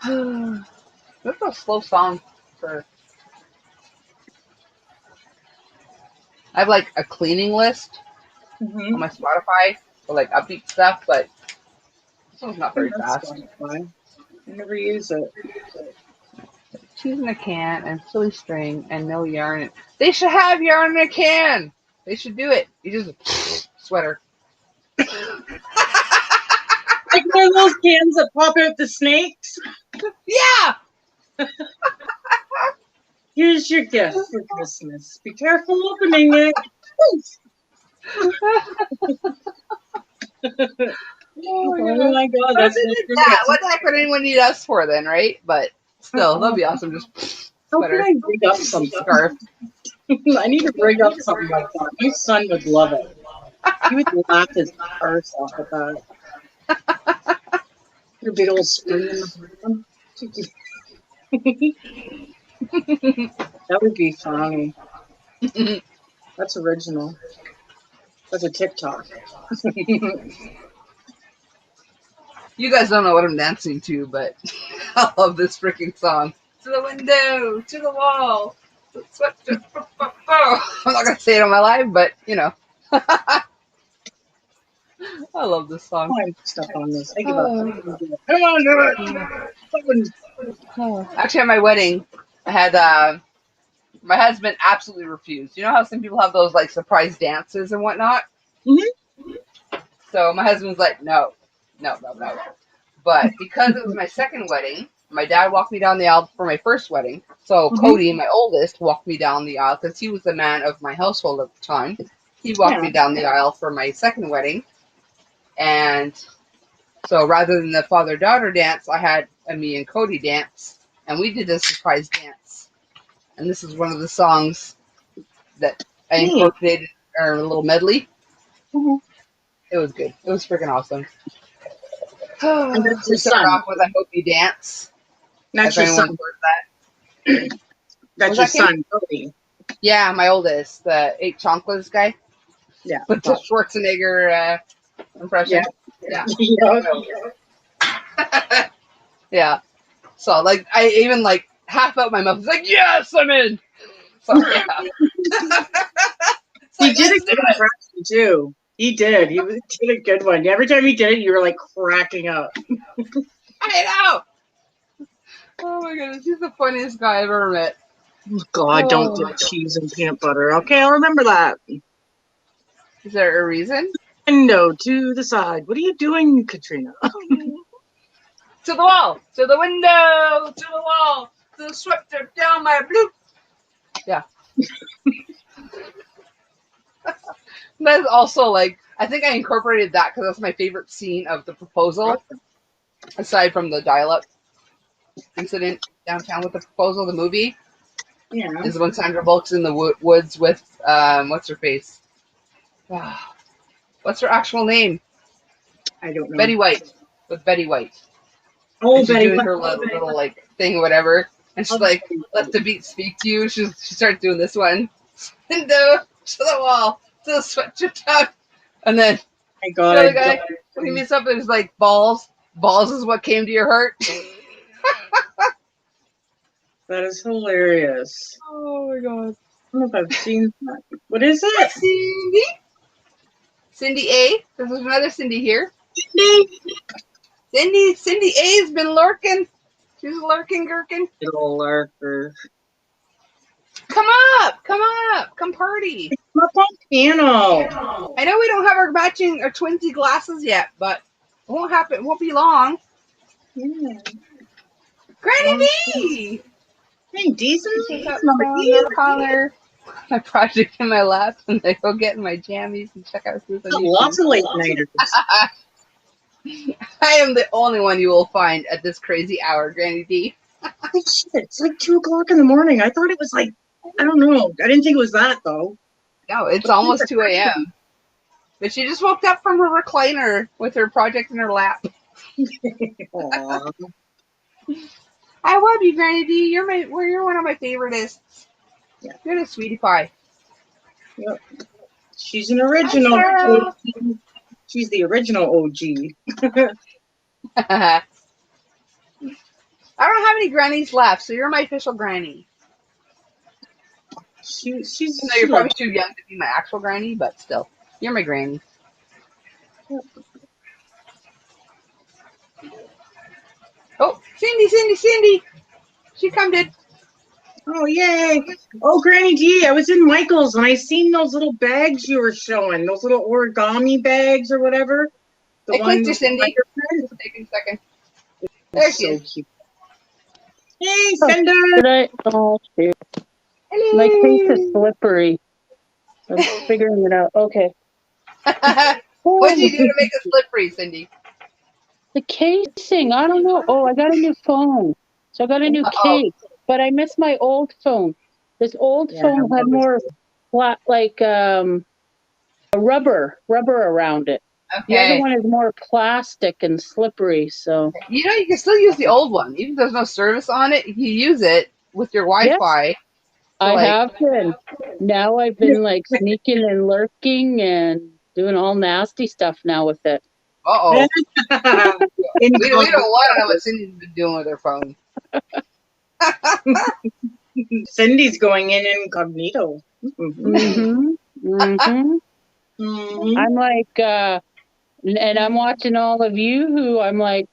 That's a slow song for. I have like a cleaning list on my Spotify for like upbeat stuff, but this one's not very fast. I never use it. Cheese in a can and silly string and no yarn. They should have yarn in a can. They should do it. You just sweater. Like one of those cans that pop out the snakes. Yeah. Here's your gift for Christmas. Be careful opening it. Oh my god, That's that's what the heck would anyone need us for then, right? But still, that'd be awesome. Just how can sweater, I dig up some scarf. I need to bring up something like that. My son would love it. He would laugh his arse off at that. Put a big old spring in the bottom. That would be funny. That's original. That's a TikTok. You guys don't know what I'm dancing to, but I love this freaking song. To the window, to the wall. I'm not gonna say it on my live, but you know. I love this song. I'm stuck on this. I give up. Come on, do it. Actually, at my wedding, I had my husband absolutely refused. You know how some people have those like surprise dances and whatnot? Mm-hmm. So my husband's like, no. But because it was my second wedding, My dad walked me down the aisle for my first wedding. So Cody, my oldest, walked me down the aisle because he was the man of my household at the time. He walked me down the aisle for my second wedding. And so rather than the father-daughter dance, I had me and Cody dance. And we did a surprise dance. And this is one of the songs that I incorporated, or a little medley. It was good. It was freaking awesome. We started off with I Hope You Dance. That's your son. That. That's your son, Cody. Yeah, my oldest, the 8 Chonklers guy. Yeah. With the Schwarzenegger impression. Yeah. Yeah. So, like, I even, like, half out my mouth was like, yes, I'm in. So, yeah. He did a good impression, too. He did. He did a good one. Every time he did it, you were, like, cracking up. I know. Oh, my goodness. He's the funniest guy I've ever met. God, don't do cheese and peanut butter. Okay, I'll remember that. Is there a reason? Window to the side. What are you doing, Katrina? To the wall. To the window. To the wall. To the sweater down my blue. Yeah. That's also, like, I think I incorporated that because that's my favorite scene of the proposal. Aside from the dial-up incident downtown with the proposal, the movie. Yeah. Is when Sandra Bullock's in the woods with, what's her face? What's her actual name? I don't know. Betty White. With Betty White. Oh, and she's Betty doing White. her little like thing or whatever. And she's like, let the beat speak to you. She starts doing this one. Window to the wall. To the sweater down. And then the other guy, when he meets up, it's like, balls. Balls is what came to your heart. That is hilarious. Oh my god. I don't know if I've seen that. What is it? Cindy. Cindy A. There's another Cindy here. Cindy A's been lurking. She's lurking, gherkin. Little lurker. Come up, come party. Come up on piano. I know we don't have our matching or twinsy glasses yet, but it won't happen. It won't be long. Yeah. Granny D. Hey, decent. Collar. My project in my lap, and I go get in my jammies and check out Susan. Lots of late nighters. I am the only one you will find at this crazy hour, Granny D. Holy shit, it's like 2 o'clock in the morning. I thought it was like, I don't know. I didn't think it was that, though. No, it's almost 2 a.m. But she just woke up from her recliner with her project in her lap. I love you, Granny D. You're one of my favorites. Yeah. You're the sweetie pie. Yep. She's an original. Hi, she's the original OG. I don't have any grannies left, so you're my official granny. She's no, you're probably too young to be my actual granny, but still, you're my granny. Yep. Oh, Cindy! She come did. Oh, yay. Oh, Granny D, I was in Michael's and I seen those little bags you were showing, those little origami bags or whatever. I clicked you, Cindy. Just take a second. There she is. Cute. Hey, Cinder. Oh, shoot. Hello. My face is slippery. I'm figuring it out. Okay. What did you do to make it slippery, Cindy? The casing. I don't know. Oh, I got a new phone. So I got a new case. But I miss my old phone. This old phone had more flat, like a rubber around it. Okay. The other one is more plastic and slippery. So you know, you can still use the old one, even if there's no service on it. You use it with your Wi-Fi. Yes, I have been. Now I've been like sneaking and lurking and doing all nasty stuff now with it. We don't want to know what Cindy's been doing with her phone. Cindy's going in incognito. I'm like, and I'm watching all of you who I'm like,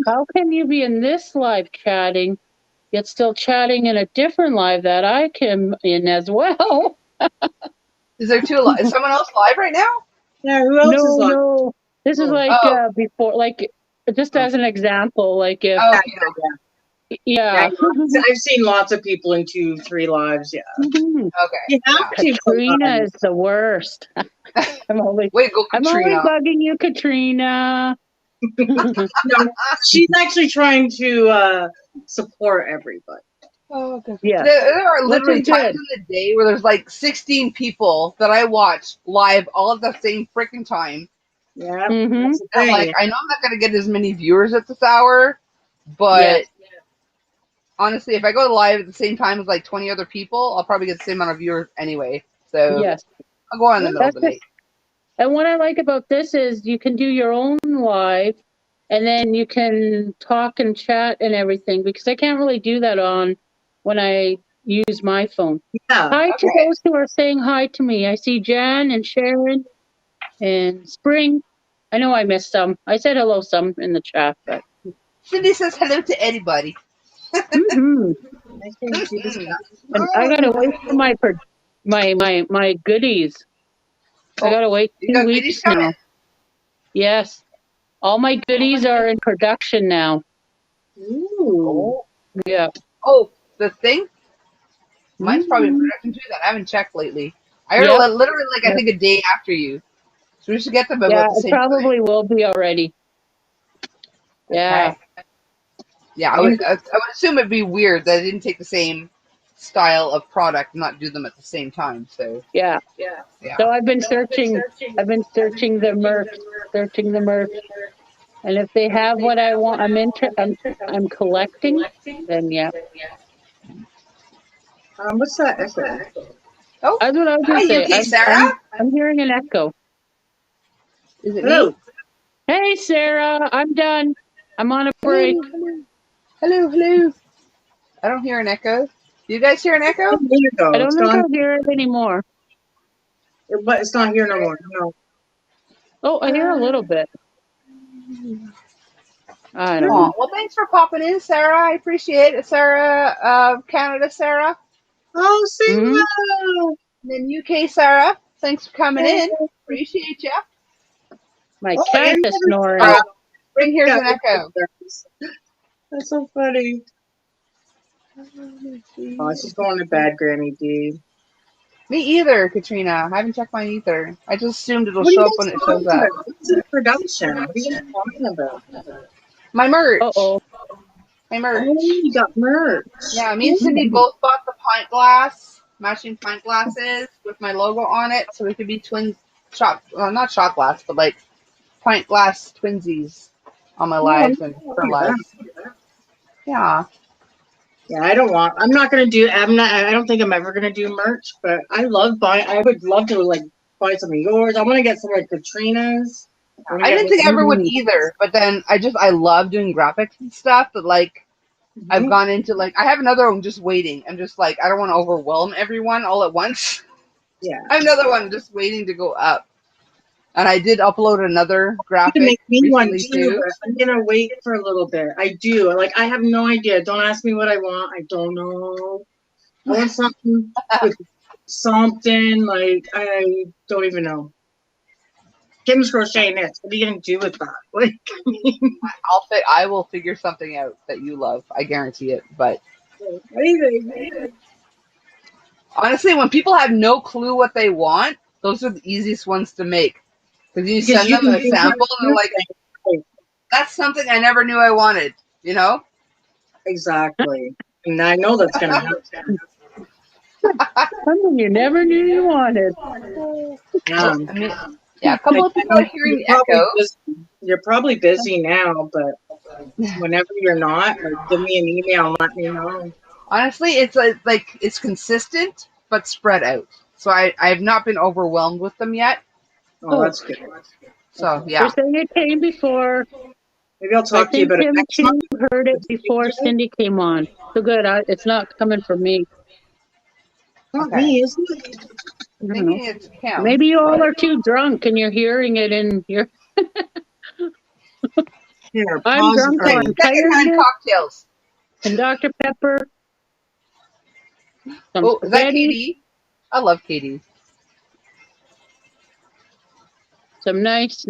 how can you be in this live chatting, yet still chatting in a different live that I can in as well? Is there two? Is someone else live right now? Yeah, who else is live? No. This is like before, like just as an example, like if Oh, yeah. I've seen lots of people in 2, 3 lives. Yeah, Mhm. okay. you have Yeah. to. Katrina is the worst. I'm only Way to go, I'm only Katrina. bugging you, Katrina. No, she's actually trying to support everybody. Oh, okay. Yeah. There are Which literally is times good. in the day where there's like 16 people that I watch live all at the same freaking time. Yeah, Mhm. that's the And thing. like, I know I'm not going to get as many viewers at this hour, but honestly, if I go live at the same time as like 20 other people, I'll probably get the same amount of viewers anyway. So Yes. I'll go on in the middle of That's the it. night. And what I like about this is you can do your own live and then you can talk and chat and everything because I can't really do that on when I use my phone. Yeah, Hi to Okay. those who are saying hi to me. I see Jan and Sharon and Spring. I know I missed some. I said hello some in the chat, but Cindy says hello to anybody. mhm. I think she was. And I gotta wait for my goodies. I gotta wait You 2 got weeks goodies coming? now. Yes. All my goodies are in production now. Ooh. Yeah. Oh, the thing? Mine's probably in Mhm. production too that I haven't checked lately. I heard Yep. literally like I think a day after you. So we should get them Yeah, about the it same time. probably will be already. Yeah. Okay. Yeah, I would assume it'd be weird that I didn't take the same style of product and not do them at the same time. So Yeah. yeah. So I've been searching the merch, searching the merch. And if they have what I want, I'm collecting, then yeah. What's that echo? Oh, That's what I was hi gonna say. UK Sarah. I'm hearing an echo. Is it Hello. me? Hey Sarah, I'm done. I'm on a break. Hello. I don't hear an echo. Do you guys hear an echo? A minute ago. I don't It's think gone, I'll hear it anymore. but it's not here no more. No. Oh, I hear a little bit. I don't Oh, know. well, thanks for popping in, Sarah. I appreciate it, Sarah. Canada, Sarah. Oh, say Mhm. hello. And then UK, Sarah. Thanks for coming in. Appreciate you. My Oh, cat and is snoring. Oh, Spring here's yeah, an echo. that's so funny. Oh, she's going to bed, Granny D. Me either, Katrina. I haven't checked mine either. I just assumed it'll What are show you up guys when it shows talking up. about? What's in production? What are you guys talking about? My merch. Uh-oh. My merch. Oh, you got merch. Yeah, me and Cindy both bought the pint glass, matching pint glasses with my logo on it, so we could be twins. Not shot glass, but like pint glass twinsies on my lives and her lives. Yeah. Yeah, I'm not gonna do. I don't think I'm ever gonna do merch, but I love buying. I would love to like buy some of yours. I want to get some like Katrina's. I didn't think I ever would either, but then I love doing graphics and stuff, but like I've gone into like I have another one just waiting. I'm just like I don't want to overwhelm everyone all at once. Yeah. I have another one just waiting to go up. And I did upload another You graphic can make me one recently too, too. but I'm gonna wait for a little bit. I do. Like I have no idea. Don't ask me what I want. I don't know. I want something with something like I don't even know. Kim's crocheting knits. What are you gonna do with that? Like, I mean, I will figure something out that you love. I guarantee it. But anything. honestly, when people have no clue what they want, those are the easiest ones to make. Because you Because send you them can a do sample and they're like, that's something I never knew I wanted, you know? exactly. And I know that's gonna happen. Something you never knew you wanted. I mean, yeah, a couple of people are hearing the echo. You're probably busy now, but whenever you're not, like, give me an email and let me know. Honestly, it's like it's consistent but spread out. So I have not been overwhelmed with them yet. Oh, that's good. So They're yeah. saying it came before. Maybe I'll I talk to you think about it Kim next too month. heard it before Cindy came on. So good. It's not coming from me. Not Okay. me, isn't it? I don't know. Thinking it's Kim. Maybe you all but- are too drunk and you're hearing it in your. Here, I'm pause. drunk on Secondhand tiredness cocktails. and Dr. Pepper. Some Oh, is that spaghetti. Katie? I love Katie. Some nice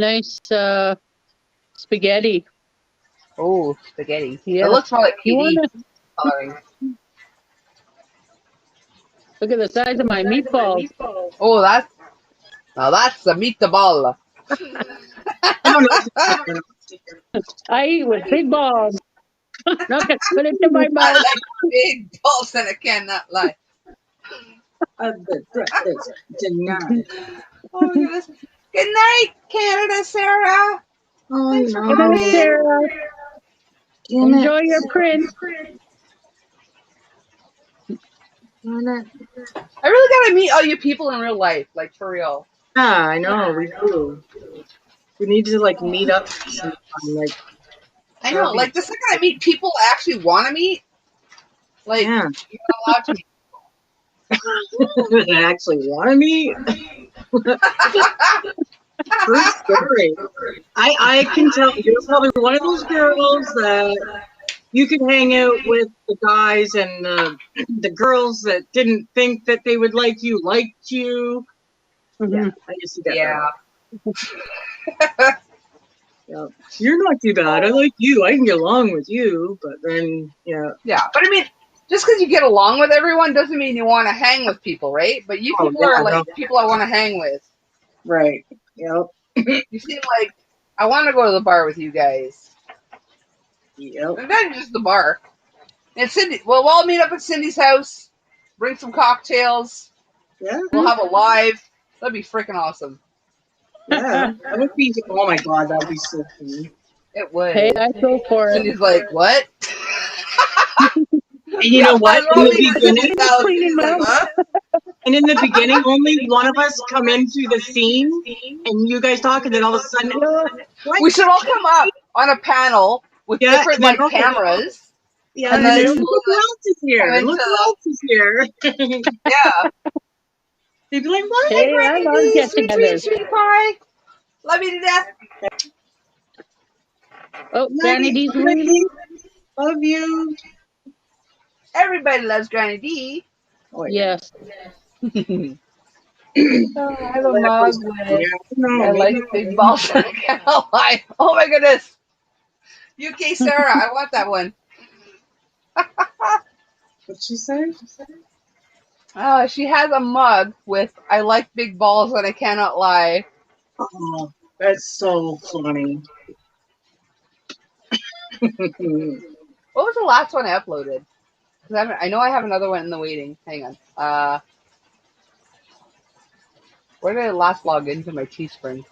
spaghetti. Oh, spaghetti. Yeah. It looks more like You PD wanna coloring. look at the size of my meatballs? Oh, that's the meatball. I eat with big balls. Not gonna put it in my I mouth. like big balls and I cannot lie. Of the breakfast tonight. Oh my goodness. Good night, Canada, Sarah. Oh Thanks for Good night, coming. no. Sarah. Damn it. Enjoy your print. Damn it. I really gotta meet all you people in real life, like for real. Yeah, I know, we do. We need to like meet up sometime. Like, I know, like the second I meet people I actually want to meet, like yeah. you're not allowed to meet. I actually want to meet. True story. I can tell you're probably one of those girls that you could hang out with the guys and the girls that didn't think that they would like you liked you. Yeah, I used to get that. Yeah. You're not too bad. I like you. I can get along with you, but then yeah. Yeah, but I mean, just because you get along with everyone doesn't mean you want to hang with people, right? But you people are like people I want to hang with. Right. Yep. You seem like I want to go to the bar with you guys. Yep. And not just the bar. And Cindy, well, we'll all meet up at Cindy's house. Bring some cocktails. Yeah. We'll have a live. That'd be freaking awesome. Yeah. That would be. Oh my god, that would be so cool. It would. Hey, I go for it. Cindy's like, what? And you know what? In the beginning, huh? and in the beginning, only one of us come into the scene, and you guys talk, and then all of a sudden, what? We should all come up on a panel with different like cameras. Yeah, and then look who else is here. Look who else is here. Yeah. They'd be like, what? Hey, I love get-togethers. Sweet pie. Love you to death. Oh, Granny D's reading. Love you. Everybody loves Granny D. Oh, yes. I have a mug with I like big balls. I cannot lie. Oh my goodness. UK Sarah, I want that one. What'd she say? She has a mug with I like big balls and I cannot lie. Oh, that's so funny. What was the last one I uploaded? I know I have another one in the waiting. Hang on. Where did I last log into my Teespring?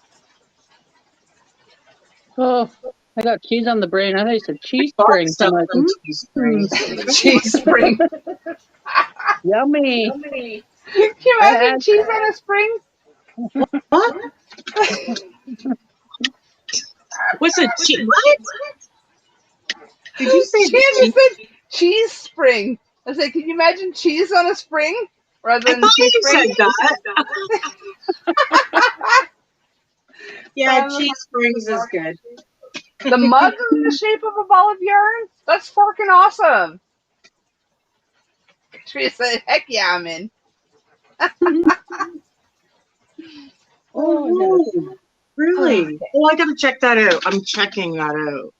Oh, I got cheese on the brain. I thought you said cheese spring. So like, Cheese spring. Yummy. Can you imagine cheese on a spring? What? What's a cheese? What? Did you say She said cheese spring. I was like, can you imagine cheese on a spring rather than cheese spring? Said that. Yeah, cheese springs is good. The mug is in the shape of a ball of yarn? That's freaking awesome. Katrina said, heck yeah, I'm in. Oh, really? Oh, I gotta check that out. I'm checking that out.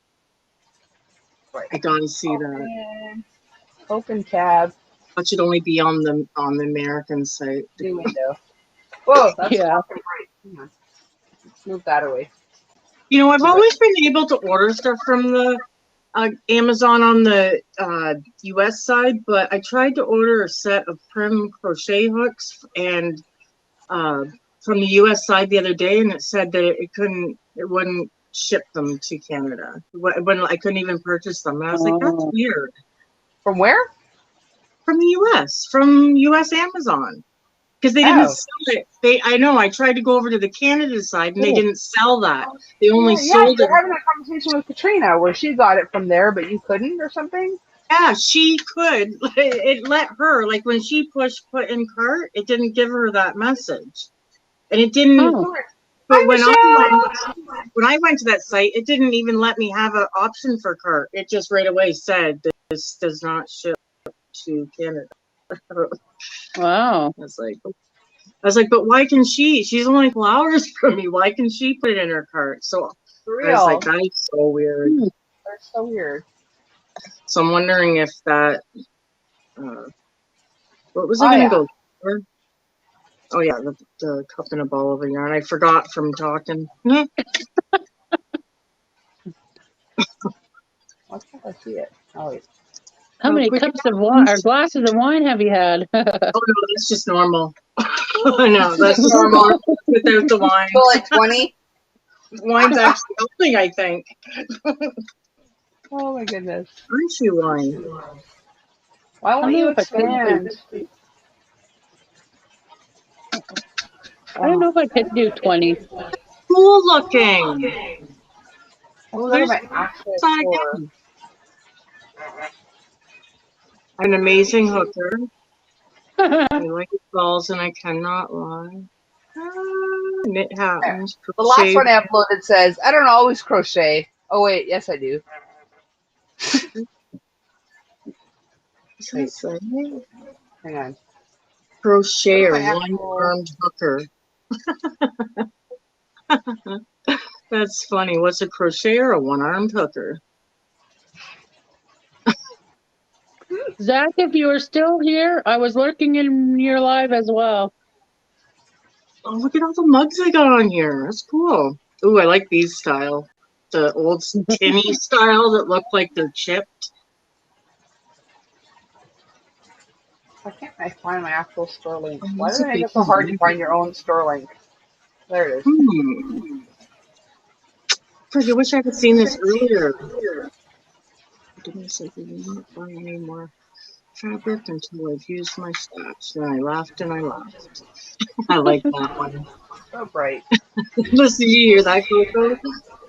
Right. I gotta see that. Open tab. That should only be on the American site. New window. Whoa, that's Yeah. fucking bright. Let's move that away. You know, I've always been able to order stuff from the Amazon on the US side, but I tried to order a set of Prim crochet hooks and from the US side the other day, and it said that it wouldn't ship them to Canada. When I couldn't even purchase them. And I was like, that's weird. From where? From the US, from US Amazon. Because they didn't sell it. I know, I tried to go over to the Canada side and they didn't sell that. They only sold it. You're having a conversation with Katrina where she got it from there, but you couldn't or something? Yeah, she could. It let her, like when she put in cart, it didn't give her that message. And it didn't. But when I went to that site, it didn't even let me have an option for cart. It just right away said this does not ship to Canada. Wow. I was like, but why can she? She's only a couple hours from me. Why can she put it in her cart? So For I was real. like, that is so weird. It's so weird. So I'm wondering if that, what was Oh, I going to yeah. go for? Oh, yeah, the cup and a ball of yarn. I forgot from talking. Why can't I see it? Oh, wait. How many quick cups of wine or glasses of wine have you had? Oh, no, that's just normal. No, that's just normal without the wine. So like 20? Wine's actually helping, I think. Oh my goodness. Aren't you wine? Why won't you expand? I don't know if I could do 20. Cool looking. Oh, There's my actual that score. again. An amazing hooker. I like balls and I cannot lie. Knit happens. The last one I uploaded says, I don't always crochet. Oh, wait. Yes, I do. Wait. Hang on. Crochet or one-armed hooker. That's funny. What's a crochet or a one-armed hooker? Zach, if you are still here, I was lurking in your live as well. Oh, look at all the mugs I got on here. That's cool. Ooh, I like these style. The old tinny style that look like they're chipped. Why can't I find my actual store link? Oh, Why that's do a I big make it so hard to one. find your own store link? There it is. I wish I had seen this earlier. Goodness, I did not buy any more fabric until I've used my stash. Then I laughed and I laughed. I like that one. So bright. Listen, you hear that, Coco?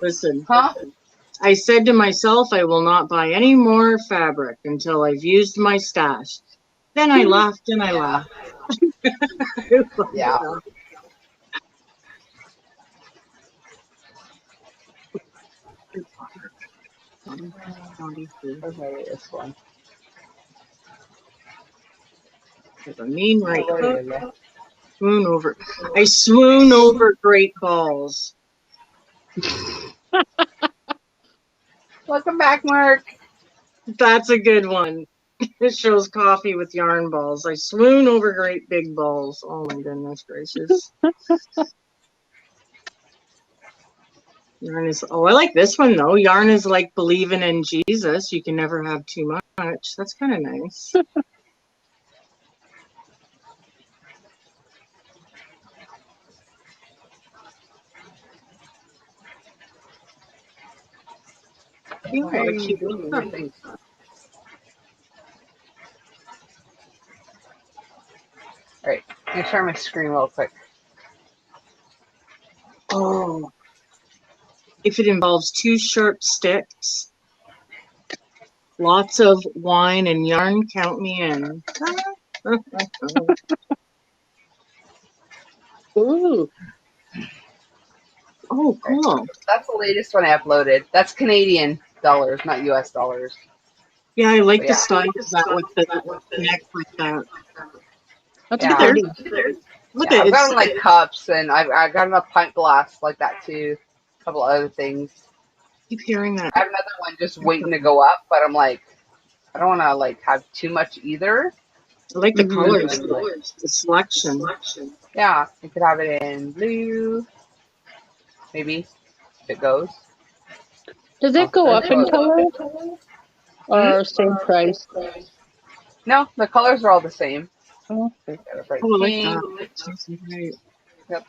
Listen. Huh? I said to myself, I will not buy any more fabric until I've used my stash. Then I laughed and I laughed. Yeah. Where's my latest one? There's a mean right Oh, there hook. you go. Swoon over. I swoon over great balls. Welcome back, Mark. That's a good one. It shows coffee with yarn balls. I swoon over great big balls. Oh my goodness gracious. Yarn is, oh, I like this one though. Yarn is like believing in Jesus. You can never have too much. That's kind of nice. Why are you doing your thing? Alright, let me share my screen real quick. Oh, if it involves 2 sharp sticks, lots of wine and yarn, count me in. Ooh. Oh, cool. That's the latest one I uploaded. That's Canadian dollars, not US dollars. Yeah, I like But the yeah. style of that with the neck like that. That's Yeah. pretty. Look Yeah, at I've it. got like cups, and I've got a pint glass like that too. A couple other things. Keep hearing that. I have another one just waiting to go up, but I'm like, I don't want to like have too much either. I like the Mhm. colors, the selection. Yeah, you could have it in blue, maybe if it goes. Does it go up in color or same price? No, the colors are all the same. Oh, Got a bright Oh, I like pink, that. yep,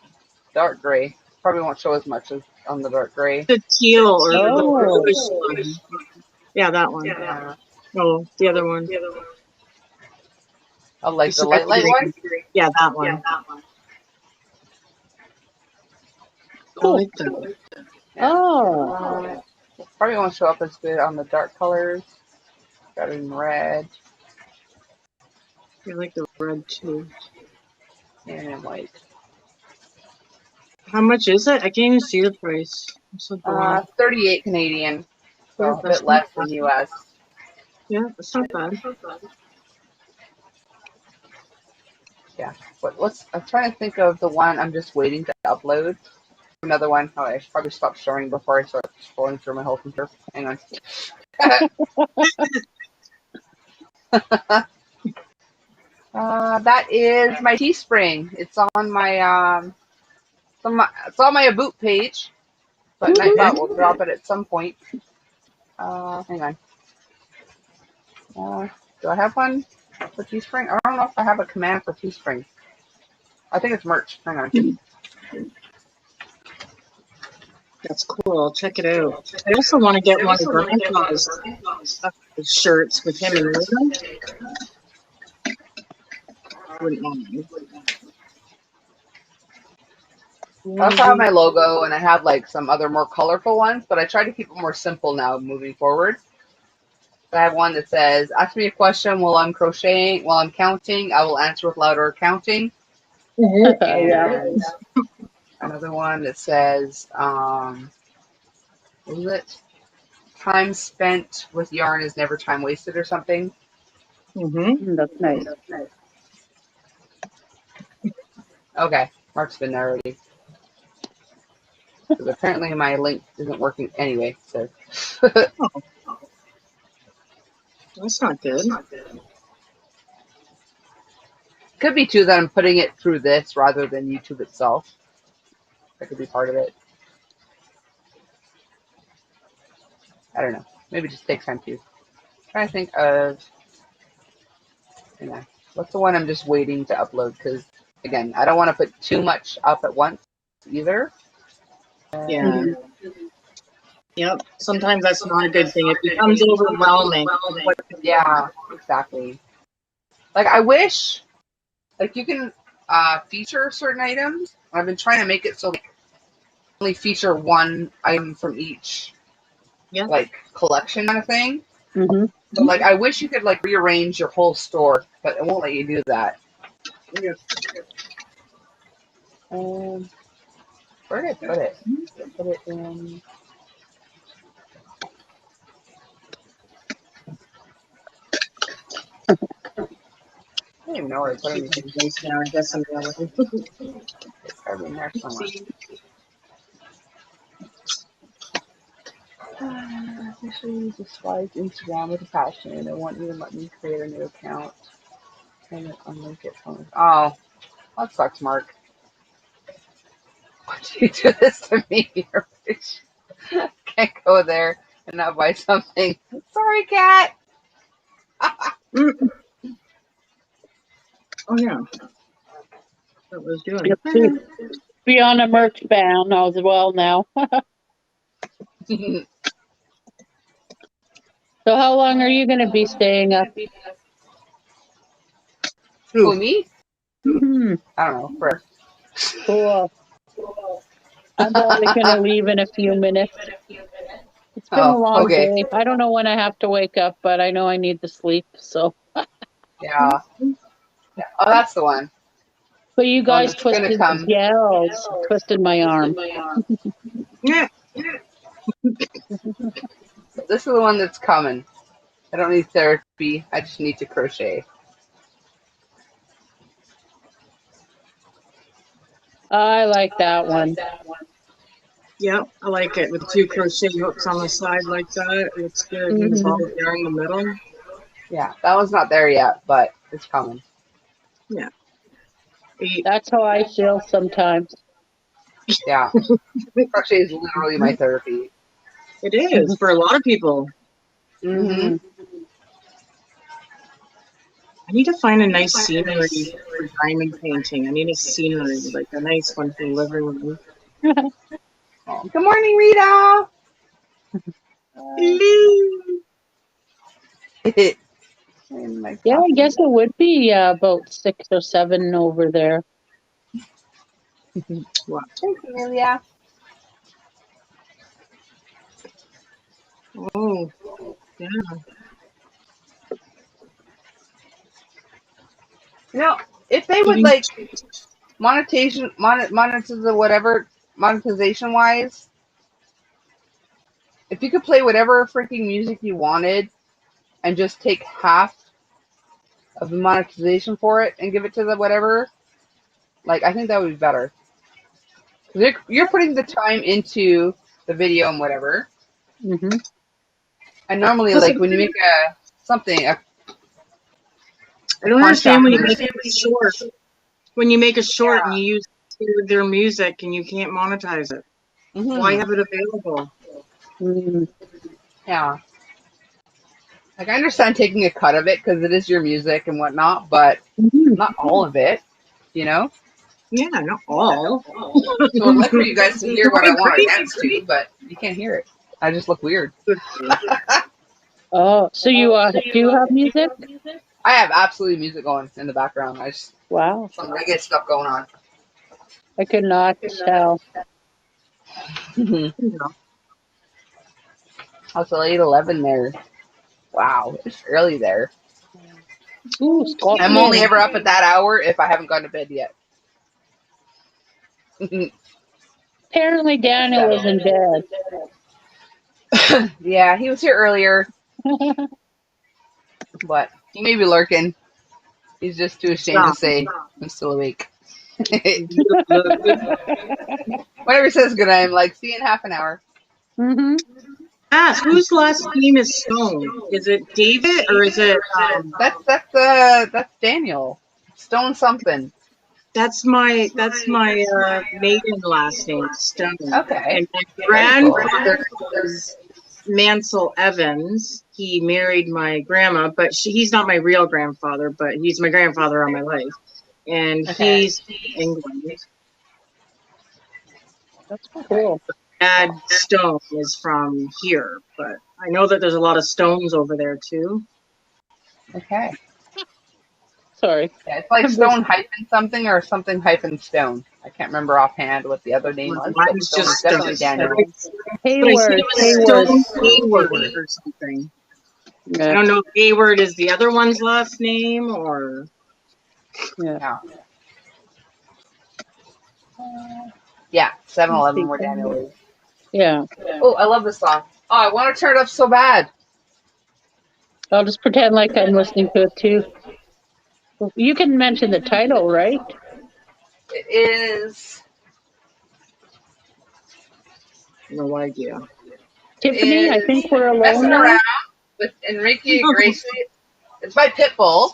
dark gray. Probably won't show as much as on the dark gray. The teal or the Oh. bluish one. Yeah, that one. Yeah. Oh, the other one. I like the You light said one. Yeah, that one. Cool. I like that. Yeah. Oh. Probably won't show up as good on the dark colors. Got it in red I like the red too. and in white. How much is it? I can't even see the price. I'm so blind. 38 Canadian, so Yeah, a bit less than US. Yeah, that's not bad. Yeah, but I'm trying to think of the one I'm just waiting to upload. another one. Oh, I should probably stop showing before I start scrolling through my whole computer. Hang on. That is my Teespring. It's on my it's on my About page, but Nightbot will drop it at some point. Hang on. Do I have one for Teespring? I don't know if I have a command for Teespring. I think it's merch. Hang on. That's cool. I'll check it out. I also want to get one of Grandpa's shirts with him and Rita. Wouldn't mind. I also have my logo, and I have like some other more colorful ones, but I try to keep it more simple now moving forward. I have one that says, "Ask me a question while I'm crocheting, while I'm counting. I will answer with louder counting." And another one that says, what was it? "Time spent with yarn is never time wasted," or something. That's nice. Okay. Mark's been there already. Because apparently my link isn't working anyway. So. That's not good. Could be too that I'm putting it through this rather than YouTube itself. That could be part of it. I don't know. Maybe it just takes time too. I'm trying to think of, what's the one I'm just waiting to upload? Because again, I don't want to put too much up at once either. Yeah. Yep. Sometimes that's not a good thing. It becomes overwhelming. Yeah, exactly. Like I wish, like you can feature certain items. I've been trying to make it so like, only feature one item from each like collection kind of thing. But like I wish you could like rearrange your whole store, but it won't let you do that. Yeah. Where did I put it? Put it in. I don't even know where I put anything. Now, I guess I'm going. It's probably in there somewhere. Officially despise Instagram with a passion, and they won't even let me create a new account. And then unlink it from. Oh, that sucks, Mark. Why do you do this to me? Can't go there and not buy something. Sorry, cat. Oh yeah. That was doing. Be on a merch ban as well now. So how long are you going to be staying up? Who, me? I don't know. For cool. I'm probably going to leave in a few minutes. It's been a long day. I don't know when I have to wake up, but I know I need to sleep. So. Yeah. Oh, that's the one. But you guys twisted gels, twisted my arm. Yeah. This is the one that's coming. I don't need therapy. I just need to crochet. I like that one. Yep, I like it with 2 crochet hooks on the side like that. It's good. And the ball there in the middle. Yeah, that one's not there yet, but it's coming. Yeah. That's how I feel sometimes. Yeah. Crochet is literally my therapy. It is for a lot of people. Mm-hmm. I need to find a nice scenery for diamond painting. I need a scenery, like a nice one for the living room. Good morning, Rita. Yeah, I guess it would be about 6 or 7 over there. Wow. Thanks, Amelia. Oh, yeah. You know, if they would like monetization wise, if you could play whatever freaking music you wanted and just take half of the monetization for it and give it to the whatever, like I think that would be better. You're putting the time into the video and whatever. Mm-hmm. And normally, Listen, like when you make a I don't understand when you contract make a short. When you make a short Yeah. and you use their music and you can't monetize it, why have it available? Mm-hmm. Yeah. Like I understand taking a cut of it because it is your music and whatnot, but not all of it, you know? Yeah, not all. So I'd like for you guys to hear what I I want to agree. dance to, but you can't hear it. I just look weird. Oh, so you do you have music? I have absolutely music going in the background. I just Wow, some reggae stuff going on. I could not tell. How's the 8:11 there? Wow, it's early there. Ooh, I'm only Scotland. ever up at that hour if I haven't gone to bed yet. Apparently Daniel was in bed. Yeah, he was here earlier, but he may be lurking. He's just too ashamed to Stop. say I'm still awake. Whenever he says good night, I'm like, see you in half an hour. Mm-hmm. Ask whose last name is Stone? Is it David or is it? That's Daniel. Stone something. That's my maiden last name, Stone. Okay. And my Very cool. grandfather is Mansell Evans. He married my grandma, but he's not my real grandfather, but he's my grandfather all my life. And Okay. he's England. That's cool. Dad Stone is from here, but I know that there's a lot of Stones over there too. Okay. Sorry. Yeah, it's like Stone hyphen something or something hyphen Stone. I can't remember offhand what the other name was, but Mine's Stone just is definitely Daniel. But I see Hayward. it was Stone Hayward or something. I Yeah. don't know if Hayward is the other one's last name or. Yeah. Yeah, 7-Eleven where Daniel is. Yeah. Oh, I love this song. Oh, I want to turn it up so bad. I'll just pretend like I'm listening to it too. You can mention the title, right? It is. No idea. Tiffany, I think we're alone Messing now. Around with Enrique Iglesias. It's by Pitbull.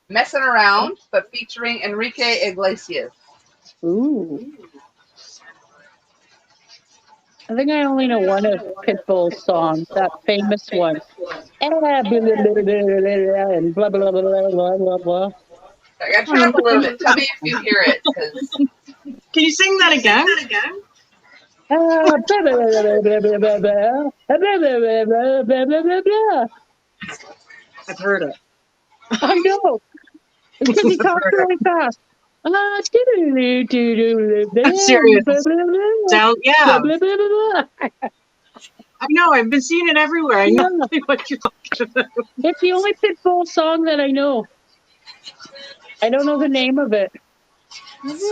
Messing Around, but featuring Enrique Iglesias. Ooh. I think I only know one of Pitbull's songs, that famous one. And blah, blah, blah, blah, blah, blah, blah. I gotta turn up a little bit. Tell me if you hear it. Can you sing that again? I've heard it. I know. It's because he talks really fast. I'm serious. Sound, yeah. I know. I've been seeing it everywhere. I know what you're talking about. It's the only Pitbull song that I know. I don't know the name of it. There's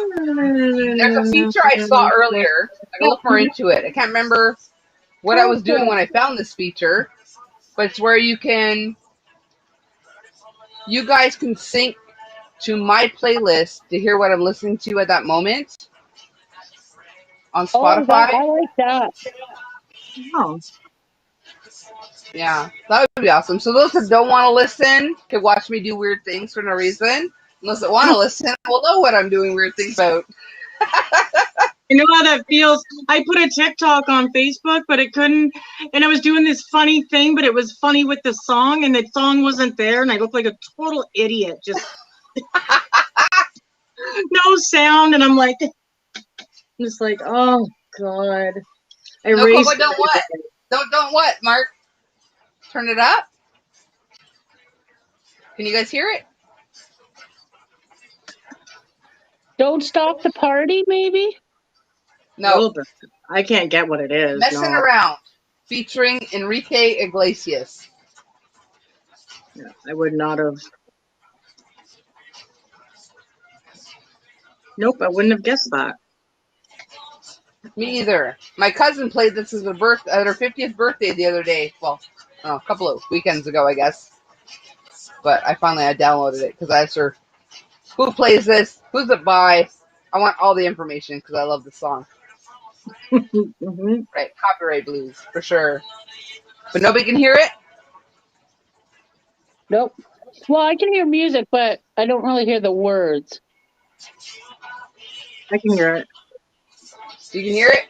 a feature I saw earlier. I can look more into it. I can't remember what I was doing when I found this feature, but it's where you guys can sync to my playlist to hear what I'm listening to at that moment on Spotify. I like that. Oh. Yeah, that would be awesome. So those that don't want to listen can watch me do weird things for no reason. Those that want to listen will know what I'm doing weird things about. You know how that feels? I put a TikTok on Facebook, but it couldn't. And I was doing this funny thing, but it was funny with the song, and the song wasn't there, and I looked like a total idiot. Just no sound, and I'm just like, oh God. I No, erased Coco, don't what? Don't what, Mark? Turn it up. Can you guys hear it? Don't Stop the Party, maybe? No. I can't get what it is. Messing Around, featuring Enrique Iglesias. Yeah, I would not have. Nope, I wouldn't have guessed that. Me either. My cousin played this as her 50th birthday the other day. Well, a couple of weekends ago, I guess. But I downloaded it because I asked her, who plays this? Who's it by? I want all the information because I love the song. Mhm. Right, copyright blues for sure. But nobody can hear it. Nope. Well, I can hear music, but I don't really hear the words. I can hear it. You can hear it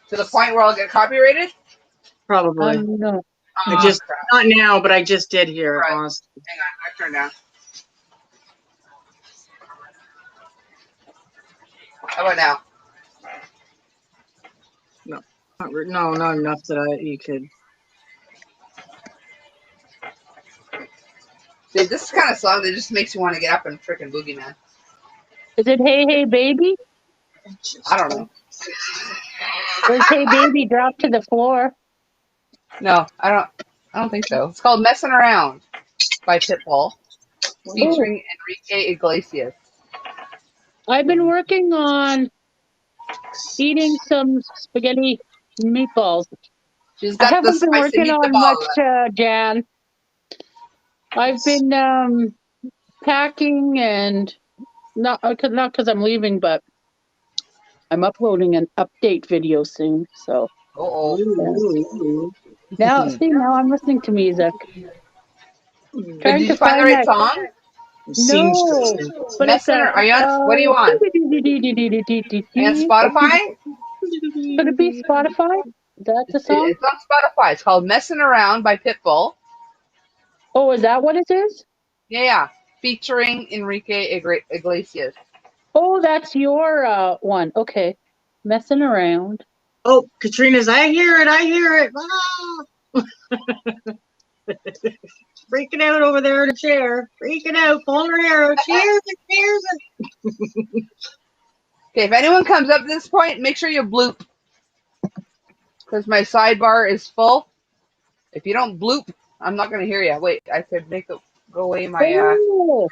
to the point where I'll get copyrighted. Probably. No. I Oh, just crap. not now, but I just did hear it. Right. Honestly. Hang on, I turned down. How about now? No, not enough that you could. Dude, this is the kind of song that just makes you want to get up and freaking boogie, man. Is it Hey Hey Baby? I don't know. Does Hey Baby drop to the floor? No, I don't think so. It's called "Messing Around" by Pitbull, featuring Enrique Iglesias. I've been working on eating some spaghetti meatballs. She's I got the haven't been spicy working on meatball. much, Jan. I've been packing and not because I'm leaving, but I'm uploading an update video soon. So Oh, now I'm listening to music. but Trying did to you find the find right that. song? No, but it's Messing. Are you on? What are you on? Are you on Spotify? Could it be Spotify? Is that the song? It's on Spotify. It's called "Messing Around" by Pitbull. Oh, is that what it is? Yeah, featuring Enrique Iglesias. Oh, that's your one. Okay. Messing around. Oh, Katrina's. I hear it. I hear it. Ah! Freaking out over there in a chair. Freaking out, pulling her hair out. Cheers it, cheers it. Okay, if anyone comes up to this point, make sure you bloop. Because my sidebar is full. If you don't bloop, I'm not going to hear you. Wait, I could make it go away my... Oh,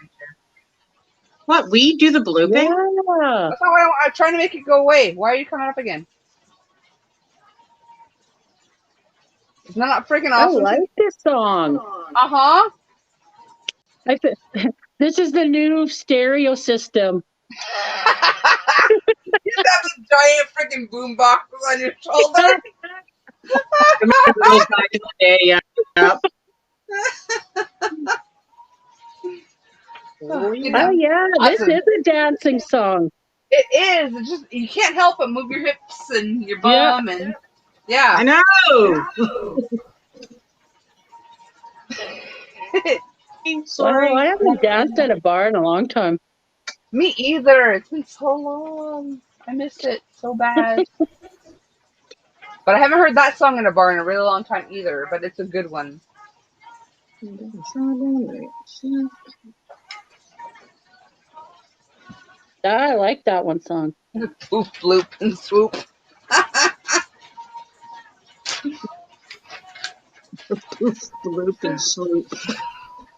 What, we do the blooping? yeah. That's not what I'm trying to make it go away. Why are you coming up again? Isn't that not freaking I awesome? like this song. Uh-huh. This is the new stereo system. You have a giant freaking boombox on your shoulder. Remember those back in the day, yeah. Oh, yeah. This is a dancing song. It is. It's just, you can't help but move your hips and your bum and... Yeah. I know. Sorry. Oh, I haven't danced at a bar in a long time. Me either. It's been so long. I miss it so bad. But I haven't heard that song in a bar in a really long time either, but it's a good one. I like that one song. Poof, bloop, and swoop. Bloop and swoop.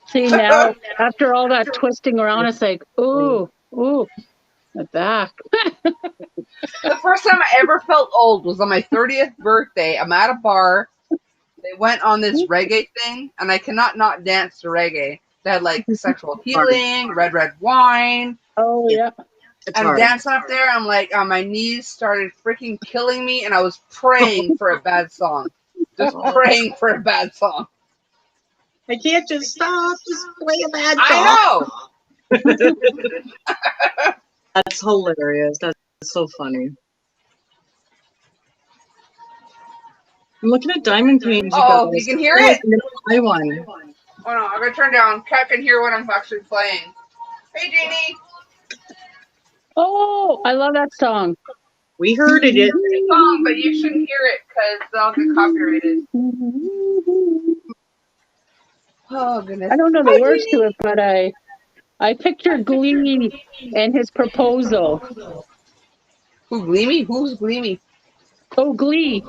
See, now, after all that twisting around, it's like, ooh, my back. The first time I ever felt old was on my 30th birthday. I'm at a bar. They went on this reggae thing, and I cannot not dance to reggae. They had like sexual healing, red wine. Oh, yeah. I'm dancing up there. I'm like, my knees started freaking killing me, and I was praying for a bad song. Just praying for a bad song. I can't just stop. Just play a bad song. I know. That's hilarious. That's so funny. I'm looking at diamond paintings. Oh, you can hear it? I one. Oh no, I'm gonna turn down. Cat can hear what I'm actually playing. Hey, Jeannie. Oh, I love that song. We heard it. It's a song, but you shouldn't hear it because they'll get copyrighted. Oh goodness. I don't know the words to it, but I pictured Glee and his proposal. Who, Gleamy? Who's Gleamy? Oh, Glee.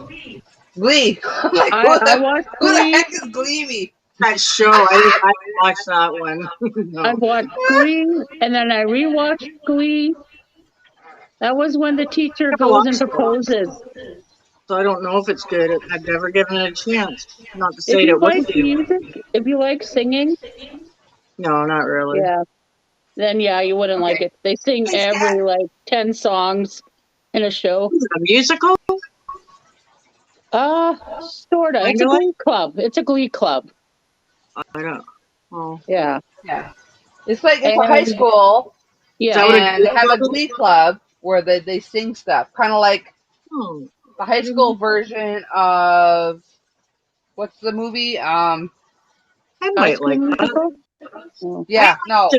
Glee. Like, I watched who the Glee. heck is Gleamy? That show. I watched that one. No. I watched Glee, and then I rewatched Glee. That was when the teacher goes and proposes. So I don't know if it's good. I've never given it a chance. Not to If say you it like wouldn't be. music, if you like singing, No, not really. yeah. then yeah, you wouldn't like Okay. it. They sing Thanks, Dad. every like 10 songs in a show. Is it a musical? Sorta. It's a Kinda like? glee club. It's a glee club. I don't. Oh. Yeah. Yeah. It's like it's a high And school Is that yeah. what a and they glee have a club is? glee club where they sing stuff. Kind of like Oh. the high school version of what's the movie? I High might School like that. Musical? Oh. Yeah, no,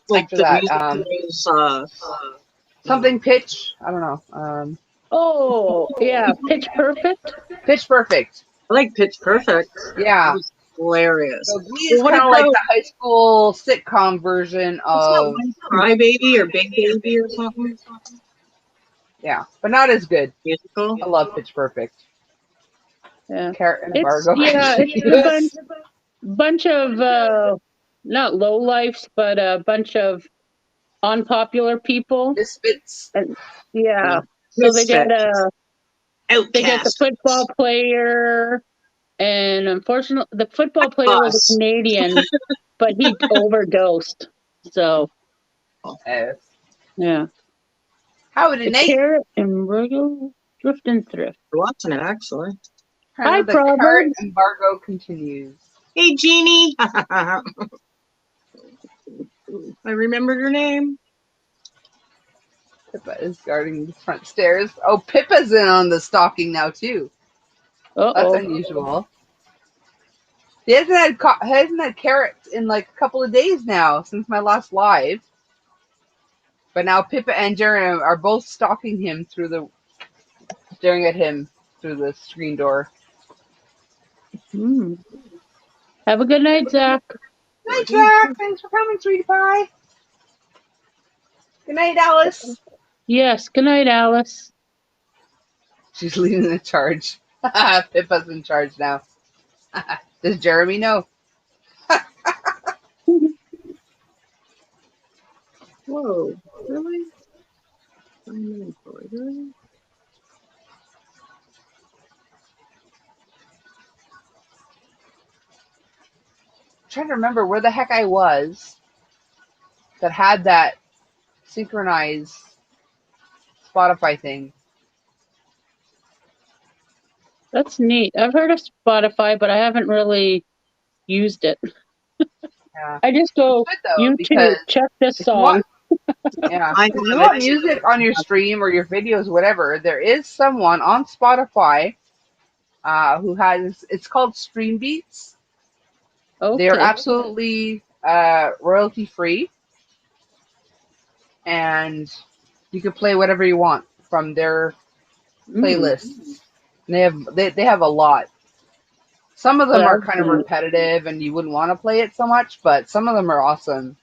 Like after the that, musicals, something Pitch. I don't know. Oh, yeah. Pitch Perfect? Pitch Perfect. I like Pitch Perfect. That Yeah. was hilarious. So Glee Well, is what kind of like about, the high school sitcom version what's that of one, Crybaby or Big Baby or something? yeah, but not as good. Musical? I love Pitch Perfect. Yeah. Carrot and It's, Bargo. yeah, it's a bunch of, not lowlifes, but a bunch of unpopular people. Misfits. And, yeah. So they get Misfit. they get the Outcast. football player, and unfortunately, the football player was a Boss. Canadian, but he overdosed. So yeah, Howdy, the Nate. Carrot and Bargo Drift and Thrift. We're watching it, actually. Hi, The Carrot Proverbs. embargo continues. Hey, Jeannie. I remembered her name. Pippa is guarding the front stairs. Oh, Pippa's in on the stalking now too. That's Uh-oh. unusual. He hasn't had Carrot in like a couple of days now since my last live. But now Pippa and Jeremy are both stalking him staring at him through the screen door. Have a good night, Zach. Night, Jack. Thanks for coming, sweetie pie. Good night, Alice. Yes, good night, Alice. She's leading the charge. Pippa's in charge now. Does Jeremy know? Whoa. Really? Really? I'm trying to remember where the heck I was that had that synchronized Spotify thing. That's neat. I've heard of Spotify, but I haven't really used it. Yeah. I just go It's good, though, YouTube, because check this if you song. want, yeah, I if you have want it. music on your stream or your videos, whatever, there is someone on Spotify who has, it's called Stream Beats. They are Okay. absolutely royalty free, and you can play whatever you want from their playlists. And they have a lot. Some of them are kind of repetitive, and you wouldn't want to play it so much, but some of them are awesome.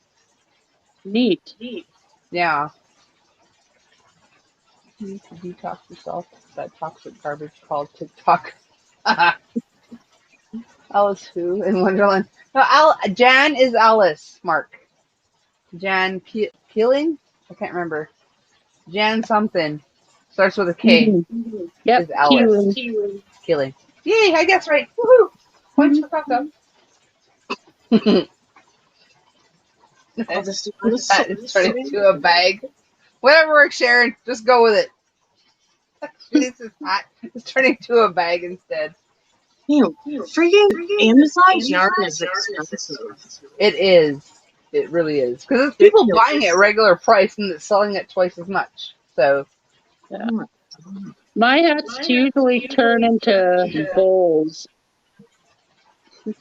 Neat. Yeah. You need to detox yourself. That toxic garbage called TikTok. Alice who in Wonderland? No, Jan is Alice. Mark. Jan Peeling? I can't remember. Jan something. Starts with a K. Yep. Is Alice. Keeling. Yay! I guess right. Woohoo! Points for Coco. I'll just That is turning into a bag. Whatever works, Sharon. Just go with it. This is hot. It's turning into a bag instead. Freaking Amazon's yarn is expensive. It is. It really is. Because there's people buying it at regular price and it's selling it twice as much. So. Yeah. My hats usually turn into bowls.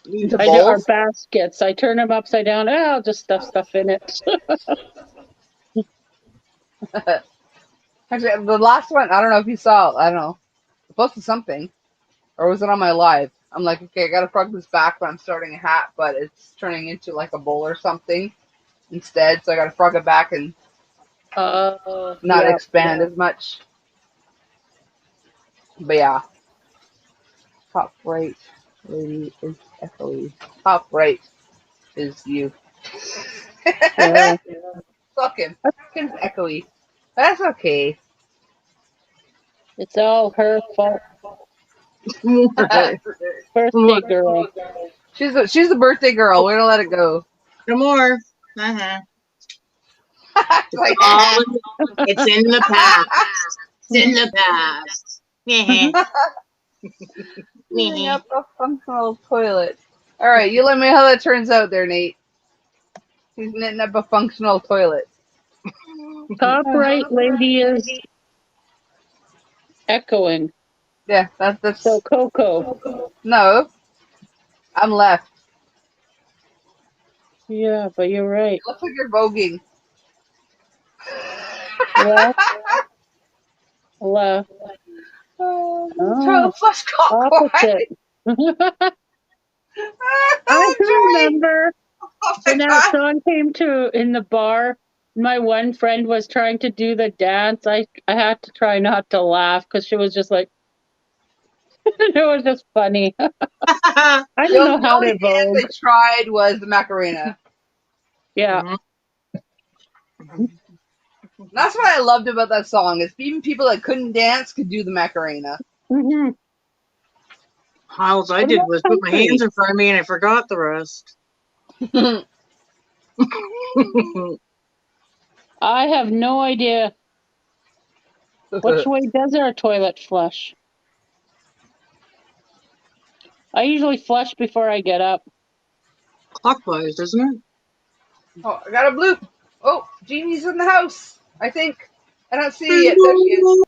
Into Or bowls? baskets. I turn them upside down. I'll just stuff stuff in it. Actually, the last one, I don't know if you saw, I don't know. I posted something. Or was it on my live? I'm like, okay, I gotta plug this back when I'm starting a hat, but it's turning into like a bowl or something instead, so I gotta frog it back and not expand as much. But yeah. Top right lady is echoey. Top right is you. Fuck him. Kim's echoey. That's okay. It's all her fault. Birthday girl. She's the birthday girl. We're gonna let it go. No more. Like, It's in the past. It's in the past. cleaning up a functional toilet. All right, you let me know how that turns out there, Nate. He's knitting up a functional toilet. Top right lady is echoing. Yeah, that's So Coco. no. I'm left. Yeah, but you're right. It looks like you're voguing. Left. Left. Total flush clockwise. Opposite. I I'm trying. remember Oh when my that god. song came to in the bar. My one friend was trying to do the dance. I had to try not to laugh because she was just like, it was just funny. I The don't know how only to dance vogue. I tried was the Macarena. Yeah. That's what I loved about that song. Is even people that couldn't dance could do the Macarena. Mm-hmm. All I did was put my hands in front of me and I forgot the rest. I have no idea which way does our toilet flush. I usually flush before I get up. Clockwise, isn't it? Oh, I got a bloop. Oh, Jeannie's in the house. I think. I don't see it. There she is.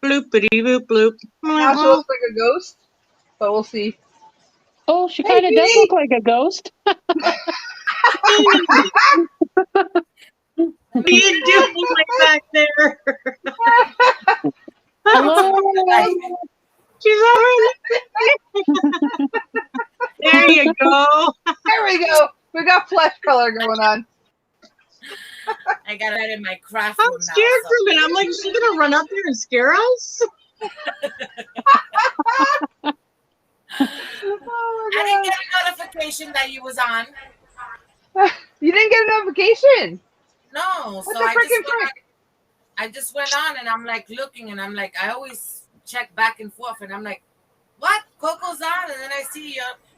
Bloopity boop bloop. Now she looks like a ghost, but we'll see. Oh, she Hey, kind of does Jeannie! look like a ghost. What are you doing like back there? Hello. She's over there. There you go. There we go. We got flesh color going on. I got it in my craft I'm room now. scared for a minute. I'm like, is she gonna run up there and scare us? Oh I didn't my get a notification that you was on. god. You didn't get a notification. No, What so the I freaking frick? I just went on and I'm like looking and I'm like, I always check back and forth and I'm like, what? Coco's on, and then I see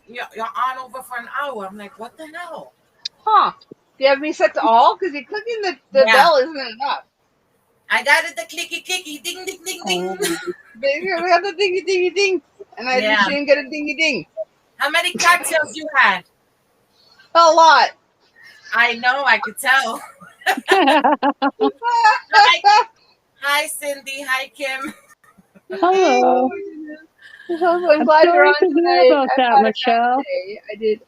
you're on over for an hour. I'm like, what the hell? Huh. Do you have me set to all? Because you're clicking the Yeah. bell isn't enough. I got it, the clicky clicky ding ding ding ding. Baby, we got the dingy dingy ding. And I Yeah. just didn't get a dingy ding. How many cocktails you had? A lot. I know, I could tell. Hi Cindy, hi Kim. Hello. So I'm glad you're sorry on to hear tonight. about I've that, had a Michelle. bad day. I did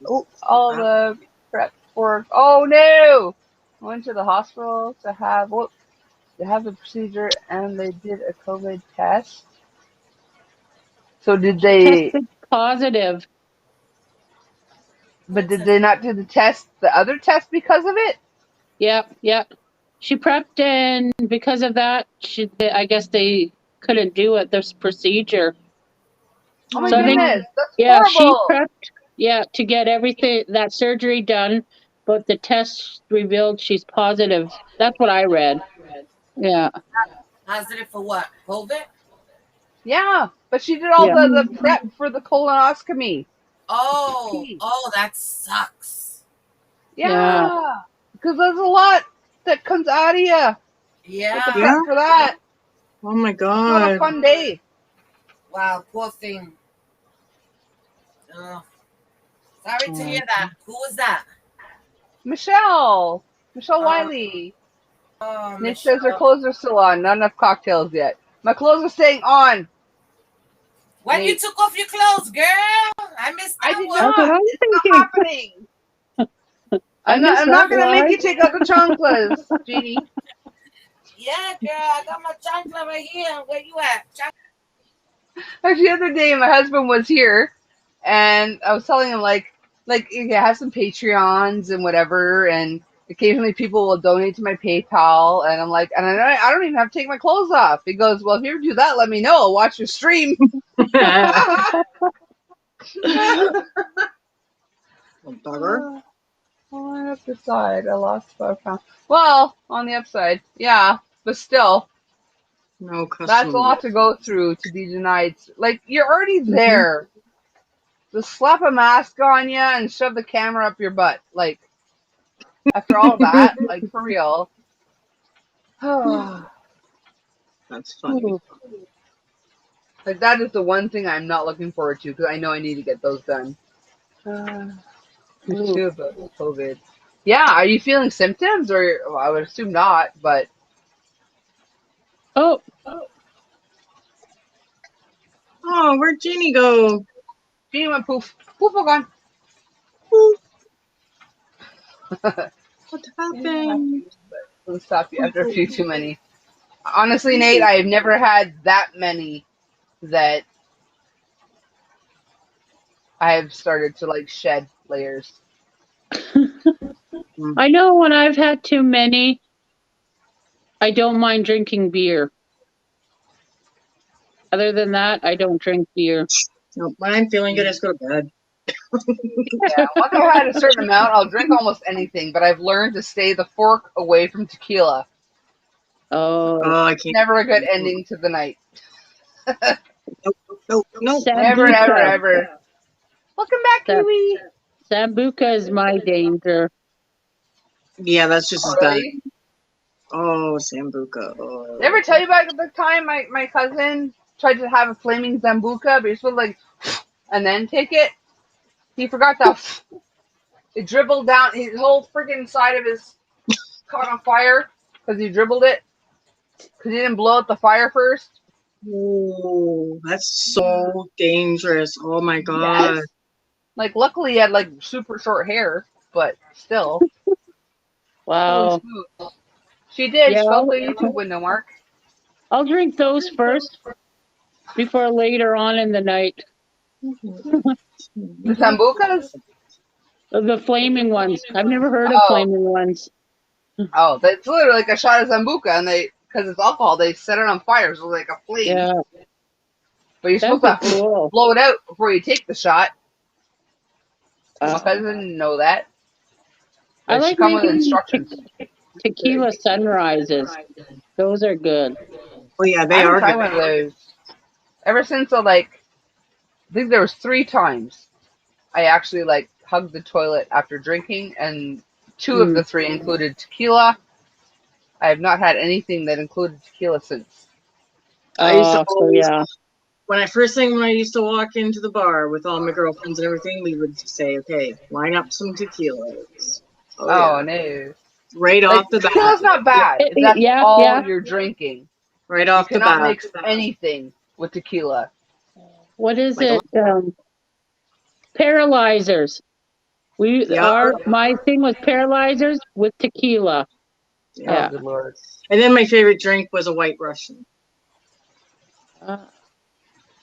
all the prep for. Oh no! I went to the hospital to have the procedure, and they did a COVID test. So did they? Tested positive. But did they not do the other test because of it? Yep. She prepped, and because of that, I guess they couldn't do it. This procedure. Oh my So I think, goodness, that's yeah, she horrible. prepped, to get everything that surgery done, but the test revealed she's positive. That's what I read. Yeah. Positive for what? COVID? Yeah, but she did all Yeah. the prep for the colonoscopy. Oh, that sucks. Yeah, because there's a lot that comes out of you with the Yeah. prep for that. Oh my It's not a god. fun day. Wow, poor thing. Ugh. Sorry to hear that. Who was that? Michelle Oh, Wiley. Oh, Nick says her Michelle. clothes are still on. Not enough cocktails yet. My clothes are staying on. When you Nate. took off your clothes, girl, I missed I that did one. That's what not. I'm It's not thinking. happening. I I'm missed not that gonna make one. you take out the chanclas, Jeannie. Yeah, girl, I got my chancla right here. Where you at? Actually, the other day my husband was here, and I was telling him like you have some Patreons and whatever, and occasionally people will donate to my PayPal, and I'm like, and I don't even have to take my clothes off. He goes, well, if you ever do that, let me know. I'll watch your stream. Bugger. On the upside, I lost 5 pounds. Well, on the upside, yeah, but still, No custom. that's a lot to go through to be denied. Like, you're already there. Just slap a mask on you and shove the camera up your butt. Like, After all that, like for real. Like That's funny. that is the one thing I'm not looking forward to because I know I need to get those done. Too about COVID. Yeah, are you feeling symptoms or well, I would assume not, but Oh, Oh, where'd Jeannie go? Jeannie went poof. Poof, all gone. What happened? It'll stop you after a few too many. Honestly, Nate, I've never had that many that I have started to like shed layers. I know when I've had too many, I don't mind drinking beer. Other than that, I don't drink beer. No, when I'm feeling good, I just go to bed. Yeah, once I've had a certain amount, I'll drink almost anything, but I've learned to stay the fork away from tequila. Oh, I can't. Never a good ending to the night. No. Never, Sambuca. ever, ever. Welcome back, Kiwi. Sambuca is my danger. Yeah, that's just as bad. Really? Oh, Sambuca. Oh. Did I ever tell you about the time my cousin tried to have a flaming Zambuca, but you're supposed to like, and then take it? He forgot that. It dribbled down, his whole freaking side of his caught on fire because he dribbled it. Because he didn't blow out the fire first. Oh, that's so dangerous. Oh my god. Yes. Like, luckily he had like super short hair, but still. Wow. She did. Yeah, She fell through a YouTube window, Mark. I'll drink those first before later on in the night. The Sambucas? The flaming ones. I've never heard of flaming ones. Oh, that's literally like a shot of Sambuca, and because it's alcohol, they set it on fire, so like a flame. Yeah. But you're supposed to blow it out before you take the shot. My cousin didn't know that. I like come with making instructions. tequila sunrises. Those are good. Oh yeah, they I haven't are tried good. one of those. Ever since I think there was 3 times I actually like hugged the toilet after drinking, and 2 of the 3 included tequila. I have not had anything that included tequila since. I used to always, yeah. when I used to walk into the bar with all my girlfriends and everything, we would say, okay, line up some tequilas. Oh, no. Right off the bat. Tequila's not bad. If that's all you're drinking. Right off the bat. You cannot mix anything with tequila. What is it? Paralyzers. My thing was paralyzers with tequila. Yeah. Oh, good Lord. And then my favorite drink was a White Russian.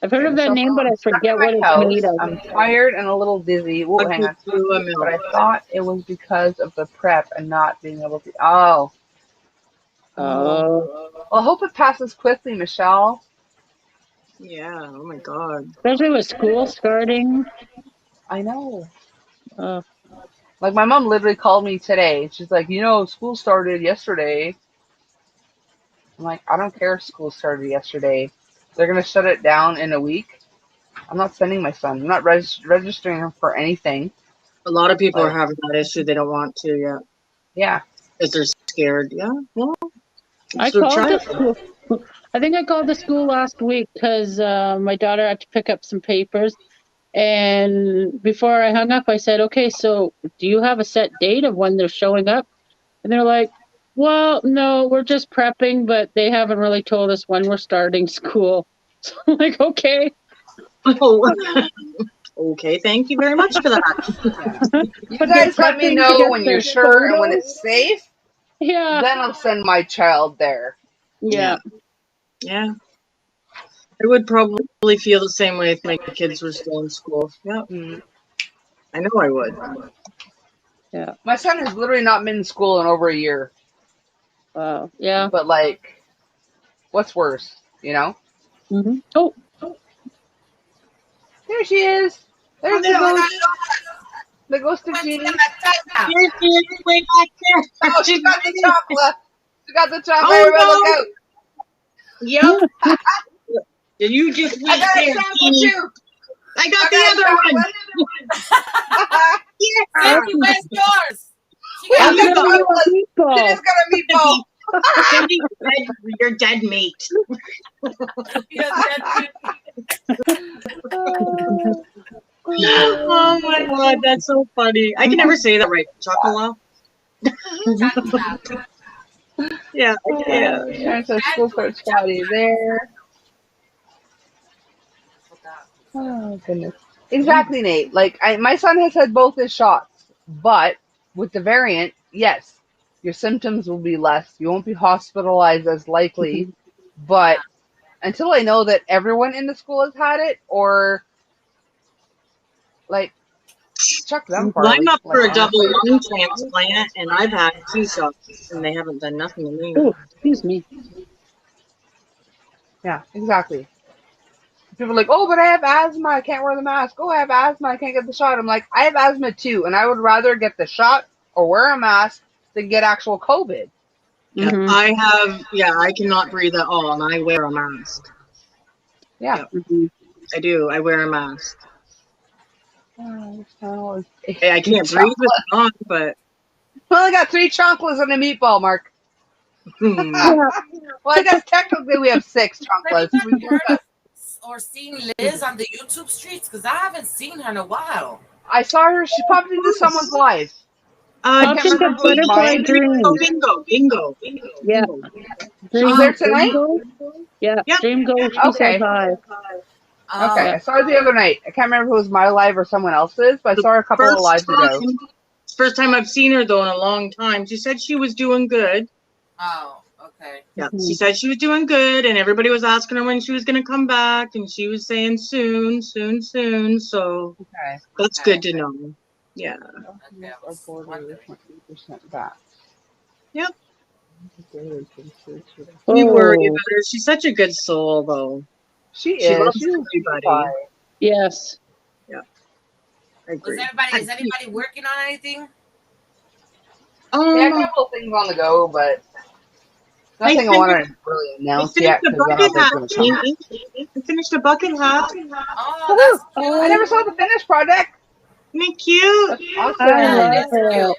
I've heard of that name, but I forget what it's made of. I'm tired and a little dizzy. Whoa, hang on. But I thought it was because of the prep and not being able to. Oh. Well, I hope it passes quickly, Michelle. Yeah. Oh my God. Especially with school starting. I know. Like my mom literally called me today. She's like, school started yesterday. I'm like, I don't care if school started yesterday. They're going to shut it down in a week. I'm not sending my son. I'm not registering him for anything. A lot of people are having that issue. They don't want to yet. Yeah. Because they're scared. Yeah. Well, I called the school. I think I called the school last week because my daughter had to pick up some papers. And before I hung up, I said, okay, so do you have a set date of when they're showing up? And they're like, well, no, we're just prepping, but they haven't really told us when we're starting school. So I'm like, okay. Okay, thank you very much for that. You guys let me know when you're sure and when it's safe. Yeah. Then I'll send my child there. Yeah. Yeah. I would probably feel the same way if my kids were still in school. Yeah. I know I would. Yeah. My son has literally not been in school in over a year. Wow. Yeah. But what's worse, Mm-hmm. Oh. There she is. There's the ghost. The ghost of Jeannie. Here she is, way back there. Oh, she got the chocolate. She got the chocolate. Everybody look out. Yep. Did you just I got a sample too. I got the other one. Yes. Where's yours? I'll Yeah, give you a she meatball. just got a meatball. Cindy, you're dead meat. You're dead. Oh my god, that's so funny. I can never say that right. Chocolate. Yeah, yeah. Sharon says school starts Friday there. Oh goodness. Exactly, Nate. Like my son has had both his shots, but with the variant, yes, your symptoms will be less. You won't be hospitalized as likely. But until I know that everyone in the school has had it, or like chuck them Well, farly. I'm up for Like a double honestly. lung transplant, and I've had 2 shots, and they haven't done nothing to me. Oh, excuse me. Yeah, exactly. People are like, oh, but I have asthma. I can't wear the mask. Oh, I have asthma. I can't get the shot. I'm like, I have asthma too, and I would rather get the shot or wear a mask than get actual COVID. Yeah, Mhm. I cannot breathe at all, and I wear a mask. Yeah. Mhm. I do. I wear a mask. Oh, I can't breathe with it on, but Well, I got 3 chocolates and a meatball, Mark. Yeah. Well, I guess technically we have 6 chocolates. Anybody heard of or seen Liz on the YouTube streets? Because I haven't seen her in a while. I saw her. She popped into someone's live. I Pop can't into remember who it was Butterfly mine. Bingo. Yeah. She was there tonight? Go. Yeah. Yep. Dream Go. She said Okay. hi. Okay, Yeah. I saw her the other night. I can't remember if it was my live or someone else's, but I saw her a couple of lives ago. First time I've seen her though in a long time. She said she was doing good. Oh, okay. Yeah, she said she was doing good, and everybody was asking her when she was going to come back, and she was saying soon. So Okay. that's good to know. Yeah. Okay, I was wondering. Back. Yep. Oh, We worry about her. She's such a good soul, though. she She is. loves She's everybody. Yes. I agree. Is anybody working on anything? Yeah, a couple of things on the go, but nothing I want to really announce yet because I don't think it's going to come. I finished a bucket hat. Oh, that's cute. I never saw the finished project. Isn't it cute? Awesome. I love That's it. cute.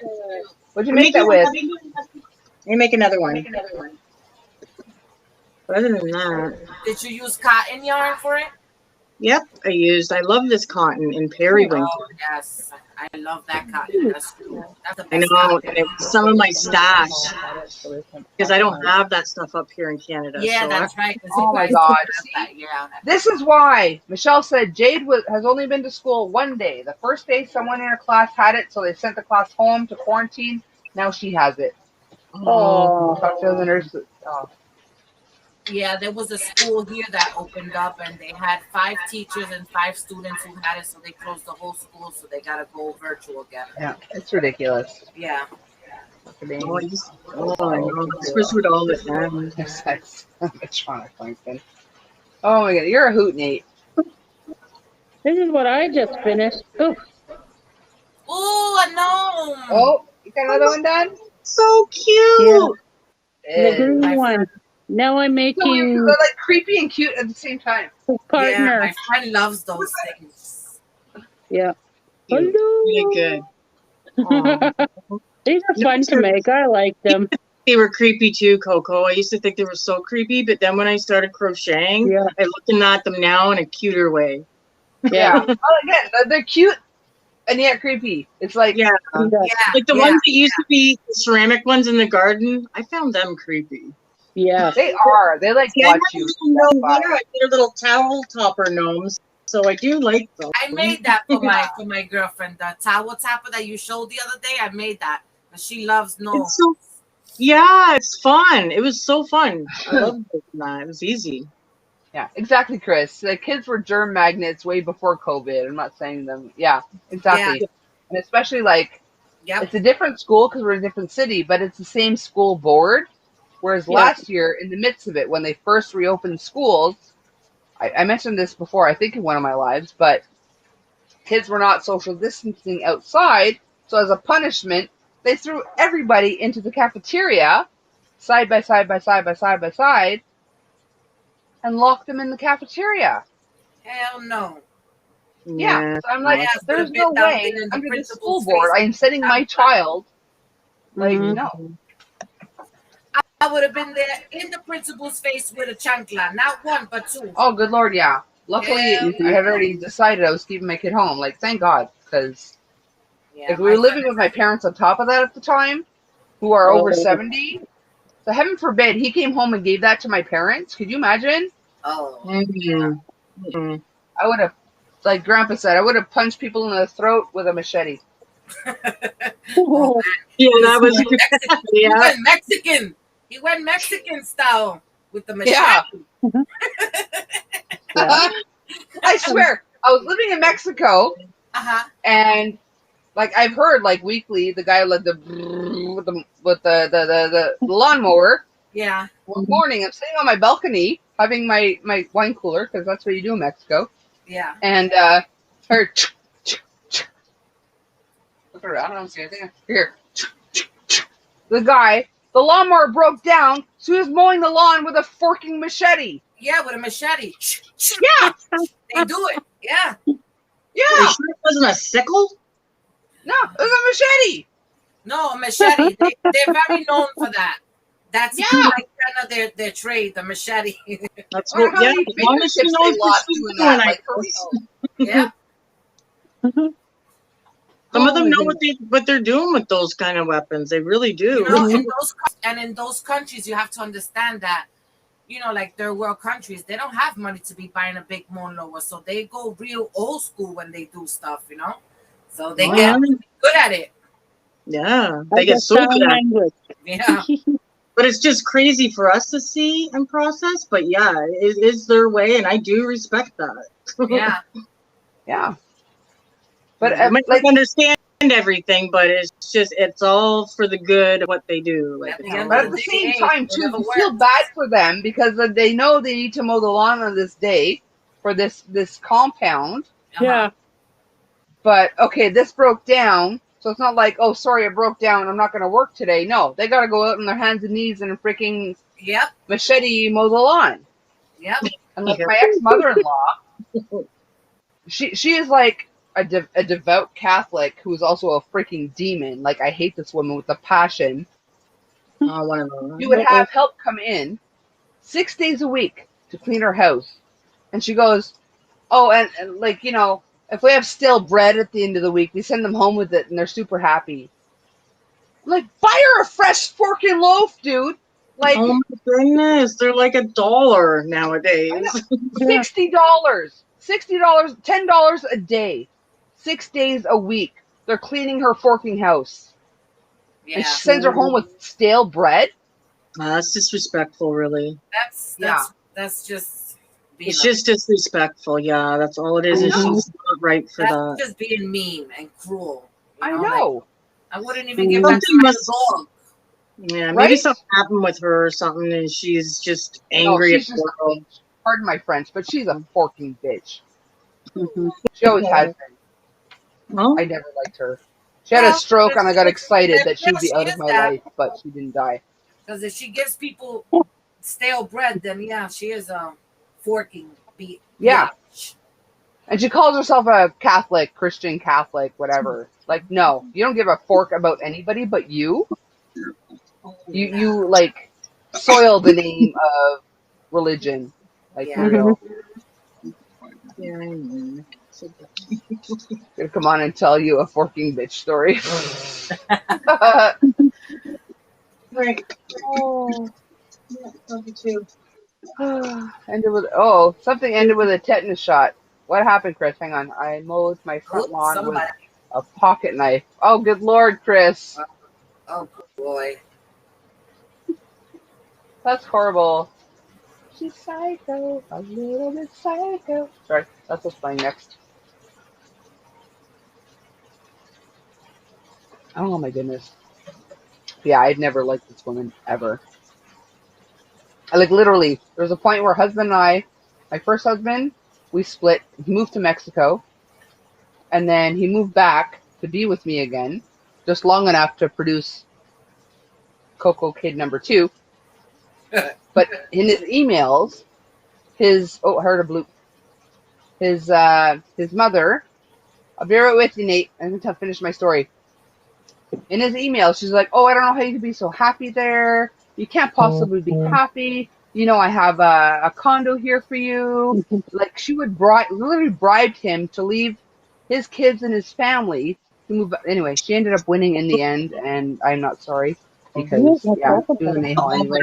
What'd you make that with? I make another one. But other than that, Did you use cotton yarn for it? yep, I love this cotton in periwinkle. Oh, yes. I love that cotton. That's true. That's the I best know, cotton. and it's some of my stash because I don't have that stuff up here in Canada. Yeah, so that's right. 'cause Oh you my guys God. have that, yeah. This is why Michelle said Jade has only been to school one day. The first day, someone in her class had it, so they sent the class home to quarantine. Now she has it. Oh. Talk to the nurse. Oh. Yeah, there was a school here that opened up, and they had 5 teachers and 5 students who had it, so they closed the whole school, so they got to go virtual again. Yeah, it's ridiculous. Yeah. I know. Especially with all this. Electronic Plankton. Oh my God, you're a hoot, Nate. This is what I just finished. Oh, Ooh, a gnome. Oh, you got another one done? So cute. the green one. Now I'm So weird 'cause making they're like creepy and cute at the same time. his Yeah, partner. my friend loves those things. Yeah. Cute. Really good. These are fun to make. I like them. They were creepy too, Coco. I used to think they were so creepy, but then when I started crocheting, Yeah. I'm looking at them now in a cuter way. Yeah. Well, again, they're cute and yet creepy. It's like, Yeah. Yeah, Like the yeah. ones that used to be ceramic ones in the garden, I found them creepy. Yeah. they are. They like Yeah, I watch have you. a little gnome here. I did a little towel topper gnomes, so I do like them. I made that for my girlfriend. The towel topper that you showed the other day, I made that. But she loves gnomes. It's so, yeah, it's fun. It was so fun. I loved that. It was easy. Yeah, exactly, Chris. The kids were germ magnets way before COVID. I'm not saying them. Yeah, exactly. Yeah. And especially like, Yep. it's a different school because we're in a different city, but it's the same school board. Whereas last year, in the midst of it, when they first reopened schools, I mentioned this before, I think in one of my lives, but kids were not social distancing outside. So as a punishment, they threw everybody into the cafeteria, side by side by side by side by side, and locked them in the cafeteria. Hell no. Yeah. So I'm like, Yeah, there's put a no bit down way there in the under the principal's school board face. I am setting my child Like, Mhm. no. I would have been there in the principal's face with a chancla, not one but two. Oh, good Lord, yeah. Luckily, Hell I had already decided I was keeping my kid home. Like, thank God, because yeah, if we were living with my parents on top of that at the time, who are over Oh. 70, so heaven forbid he came home and gave that to my parents. Could you imagine? Oh, Mhm. Mhm. I would have, like Grandpa said, I would have punched people in the throat with a machete. oh man. Yeah, He that was Mexican. He yeah. went Mexican. He went Mexican style with the machete. Yeah. Yeah. I swear, I was living in Mexico, Uh-huh. and like I've heard, like weekly, the guy with the lawnmower. Yeah. One morning, I'm sitting on my balcony having my wine cooler because that's what you do in Mexico, Yeah. and heard. Look around, I don't see anything. Here, the lawnmower broke down, so he was mowing the lawn with a forking machete. Yeah, with a machete. Yeah, They do it. Yeah. Are you yeah. sure it wasn't a sickle? No, it was a machete. No, a machete. They're very known for that. That's Yeah. like kind of their trade, the machete. That's I wonder what. how Yeah, many as long as she fingerships knows they what lost she's doing doing, that. I Like, for guess. real. Yeah. Some of Oh, them my know goodness. what they're doing with those kind of weapons. They really do. You know, in those countries, you have to understand that, you know, like third world countries, they don't have money to be buying a big mower, so they go real old school when they do stuff, you know. So they get good at it. Yeah, I they get got so sign good at it. language. Yeah. But it's just crazy for us to see and process. But yeah, it is their way, and I do respect that. Yeah. Yeah. But I might like, not understand everything, but it's all for the good of what they do. Like, At the end but of at the the day, same hey, time, too, whatever you feel works. bad for them because they know they need to mow the lawn on this day for this compound. Uh-huh. Yeah. But okay, this broke down, so it's not like, oh, sorry, it broke down, I'm not going to work today. No, they got to go out on their hands and knees and freaking Yep. machete mow the lawn. Yep. And like my ex-mother-in-law, she is like a devout Catholic who is also a freaking demon. Like, I hate this woman with a passion. one of them. You would have help come in 6 days a week to clean her house. And she goes, oh, and like, you know, if we have stale bread at the end of the week, we send them home with it and they're super happy. I'm like, buy her a fresh forking loaf, dude. Like, Oh my goodness, they're like $1 nowadays. $60. $60, $10 a day. 6 days a week. They're cleaning her forking house. Yeah. And she sends her home with stale bread. That's disrespectful, really. That's just being It's just disrespectful. Yeah, that's all it is. I It's know. just not right for that's that. just being mean and cruel. You I know? know. Like, I wouldn't even give that to Something my must- dog. Yeah, Right? maybe something happened with her or something, and she's just angry she's at just the world. pardon my French, but she's a forking bitch. Mhm. She always has been. Well, I never liked her. She had a stroke and I got excited that she'd be out of my life, but she didn't die. Because if she gives people stale bread, then yeah, she is a forking beat. Yeah. And she calls herself a Catholic, Christian Catholic, whatever. Like, no, you don't give a fork about anybody but you. You like soil the name of religion. Like, Yeah. for real. yeah, I know. Gonna come on and tell you a forking bitch story. Right. Oh. Yeah, love you too. Something ended with a tetanus shot. What happened, Chris? Hang on. I mowed my front lawn with a pocket knife. Oh, good Lord, Chris. Oh boy. That's horrible. She's psycho, a little bit psycho. Sorry, that's what's playing next. Oh my goodness. Yeah, I'd never liked this woman ever. Like, literally, there was a point where husband and I, my first husband, we split. He moved to Mexico, and then he moved back to be with me again, just long enough to produce Coco kid number 2. But in his emails, I heard a bloop. His mother, I'll be right with you, Nate. I'm going to finish my story. In his email, she's like, "Oh, I don't know how you can be so happy there. You can't possibly be happy. You know, I have a condo here for you." Like, she would literally bribed him to leave his kids and his family to move. Anyway, she ended up winning in the end, and I'm not sorry because she was an a-hole anyway.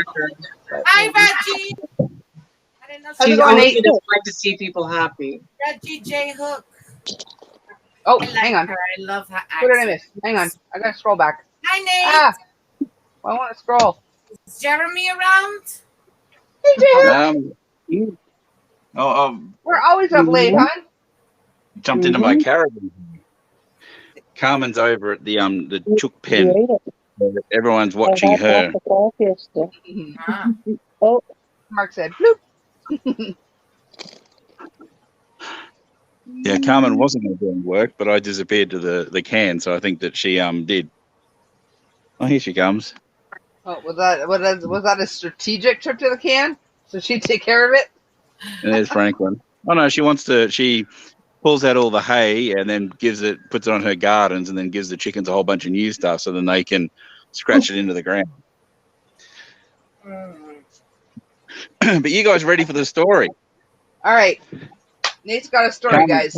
But, Hi, Reggie. I didn't know how's it She going, always Nate? just like to see people happy. Reggie J Hook. Oh, I like hang on. her. I love her What did I accent. miss? Hang on. I gotta scroll back. Hi, Nate. Ah, I want to scroll. Is Jeremy around? Hey, Jerry. We're always up late, hon. Jumped into my caravan. Carmen's over at the chook pen. Everyone's watching her. Ah. Oh, Mark said, "Bloop." Yeah, Carmen wasn't going to do any work, but I disappeared to the can, so I think that she did. Oh, here she comes. Oh, was that a strategic trip to the can? So she'd take care of it? And there's Franklin. Oh no, she pulls out all the hay and then puts it on her gardens and then gives the chickens a whole bunch of new stuff so then they can scratch it into the ground. But you guys ready for the story? All right. Nate's got a story, guys.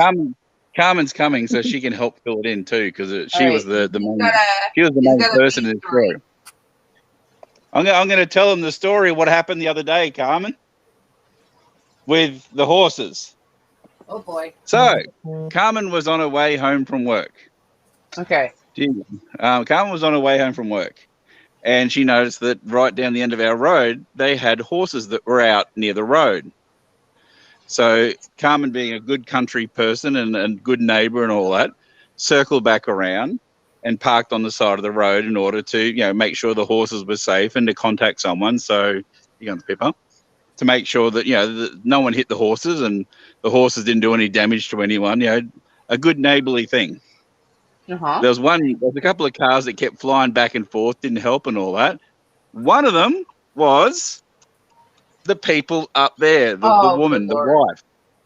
Carmen's coming so she can help fill it in too because she was the main got a person in big the story. I'm going to tell them the story of what happened the other day, Carmen, with the horses. Oh boy. So, Carmen was on her way home from work. Okay. Carmen was on her way home from work, and she noticed that right down the end of our road, they had horses that were out near the road. So, Carmen, being a good country person and good neighbour and all that, circled back around and parked on the side of the road in order to, make sure the horses were safe and to contact someone. So, you got the paper? To make sure that, no one hit the horses and the horses didn't do any damage to anyone, a good neighbourly thing. Uh-huh. There was a couple of cars that kept flying back and forth, didn't help and all that. One of them was the people up there, the woman, the wife.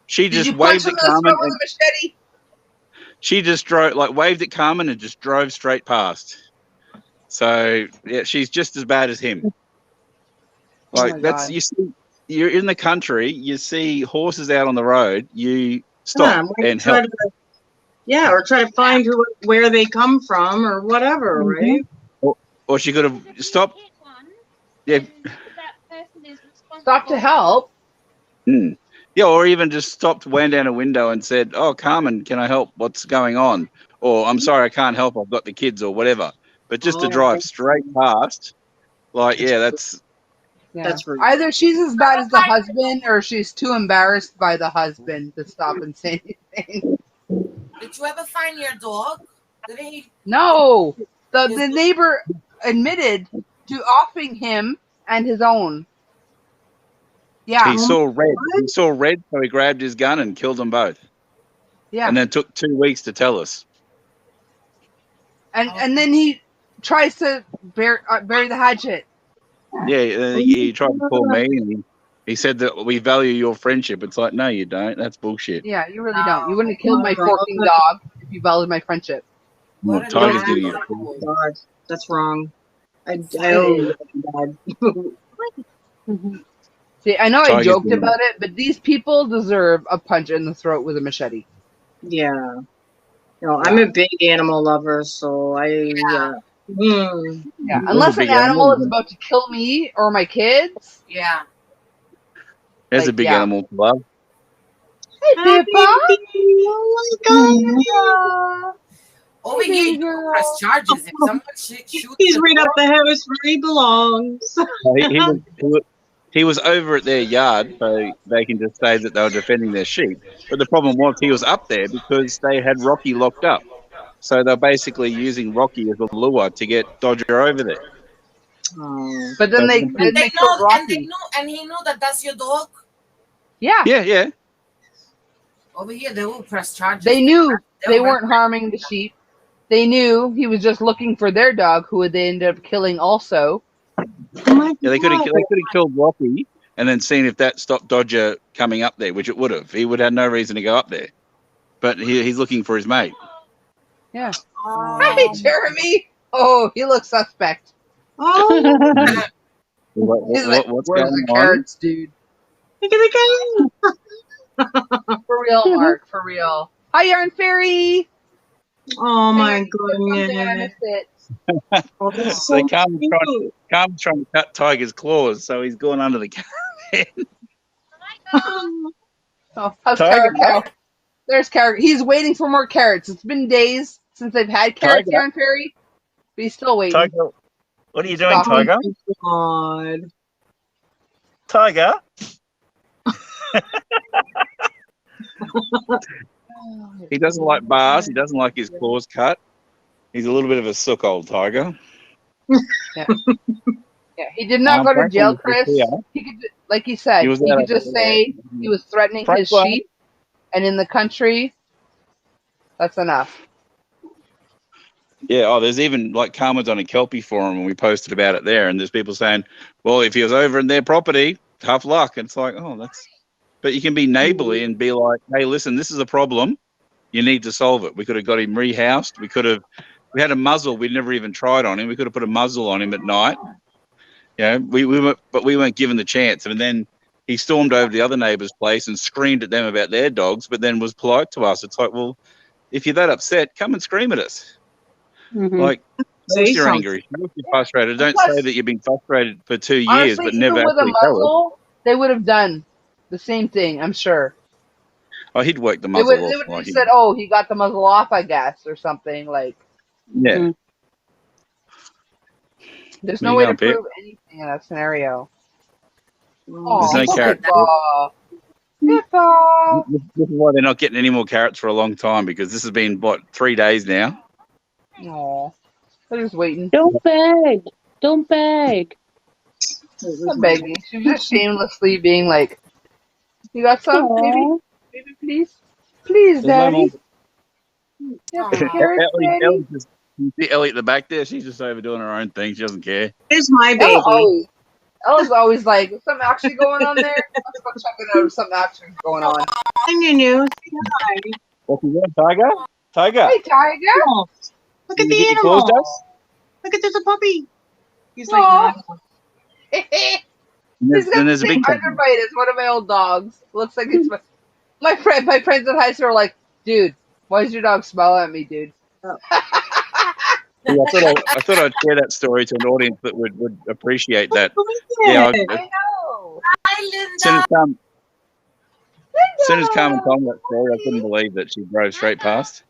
She just waved at Carmen. With a machete? She just waved at Carmen and just drove straight past. So, yeah, she's just as bad as him. You see, you're in the country, you see horses out on the road, you stop and help. Or try to find where they come from or whatever, right? Or she could have stopped. Yeah. Stop to help. Yeah, or even just stopped, went down a window and said, "Oh, Carmen, can I help? What's going on?" Or, "I'm sorry, I can't help. I've got the kids," or whatever. But just to drive straight past, that's rude. Either she's as bad as the husband or she's too embarrassed by the husband to stop and say anything. Did you ever find your dog? No. The neighbor admitted to offing him and his own. Yeah. He saw red. He saw red, so he grabbed his gun and killed them both. Yeah. And then took 2 weeks to tell us. And then he tries to bury the hatchet. Yeah, he tried to call me and he said that we value your friendship. It's like, no, you don't. That's bullshit. Yeah, you really don't. You wouldn't have killed my forking dog if you valued my friendship. Well, Tiger's giving you. Oh God, that's wrong. I owe you. See, I know I joked about it, but these people deserve a punch in the throat with a machete. Yeah. I'm a big animal lover, so unless an animal is about to kill me or my kids. Yeah. There's a big animal to love. Hey, Pippa. Oh my God. Over here, you can press charges if someone shoots. He's right up the house where he belongs. He was over at their yard, so they can just say that they were defending their sheep. But the problem was he was up there because they had Rocky locked up. So they're basically using Rocky as a lure to get Dodger over there. Oh. But then they killed Rocky. And he knew that that's your dog? Yeah. Yeah. Over here, they will press charges. They knew they weren't harming the sheep. They knew he was just looking for their dog, who they ended up killing also. Yeah, they could have killed Rocky and then seen if that stopped Dodger coming up there, which it would have. He would have no reason to go up there. But he's looking for his mate. Yeah. Hi, Jeremy. Oh, he looks suspect. Oh, He's like, What's where's going the on? carrots, dude? look at the For real, Mark. For real. Hi, Yarn Fairy. Oh Hi, my Yarn. Something I goodness. missed it. Oh, that's So so Carmen's cute. trying to cut Tiger's claws, so he's gone under the caravan. Oh, how's Tiger. Carrot Cow? There's Carrot. He's waiting for more carrots. It's been days since they've had carrots, Tiger. Yarn Fairy. But he's still waiting. Tiger, what are you doing, Stop. Tiger? Oh my God. Tiger? He doesn't like bars. He doesn't like his claws cut. He's a little bit of a sook, old Tiger. Yeah, he did not go to jail, Chris. Yeah. He could, like he said, He was he out could of just there. say he was threatening his Franklin. sheep, and in the country, that's enough. Yeah, there's even like Carmen's on a Kelpie forum and we posted about it there, and there's people saying, well, if he was over in their property, tough luck. And it's like, oh, that's, but you can be neighborly and be like, hey, listen, this is a problem. You need to solve it. We could have got him rehoused. We had a muzzle. We'd never even tried on him. We could have put a muzzle on him at night. Yeah, we weren't given the chance. And then he stormed over to the other neighbor's place and screamed at them about their dogs, but then was polite to us. It's like, well, if you're that upset, come and scream at us. Mhm. Like, Say show us you're something. angry. Show us you're frustrated. Don't Plus- say that you've been frustrated for 2 years, Honestly, but even never with a actually tell us. muzzle, they would have done the same thing. I'm sure. Oh, he'd work the They muzzle would off. have Like, just said, "Oh, he got the muzzle off, I guess," or something. Like, yeah. Mhm. there's There no you way go, to Pip. prove anything in that scenariyo. There's no Oh, carrot. Pippa. Pippa. This is why they're not getting any more carrots for a long time, because this has been, 3 days now? Aw. They're just waiting. Don't beg. Don't beg. Not begging. She's just shamelessly being like, "You got some? Maybe, Aw. maybe, please, please, There's no more. Daddy. You have some carrots, Daddy." You see Ellie at the back there? She's just over doing her own thing. She doesn't care. Here's my baby. Ella's always like, "Is something actually going on there? Let's go check it out if something actually is going on." Hi, Nunu. Say hi. What's he doing, Tiger? Tiger? Hey, Tiger. Oh, look at Did the you get your claws animal. done? Look at there's a puppy. He's Aw. like, He's Then got the there's a same big one. underbite as one of my old dogs. Looks like it's my friend. My friends in high school are like, "Dude, why does your dog smile at me, dude?" Yeah, I thought I'd share that story to an audience that would appreciate that. look Yeah, at it. I know. Hi, as soon as Carmen told me that story, I couldn't believe that she drove straight past.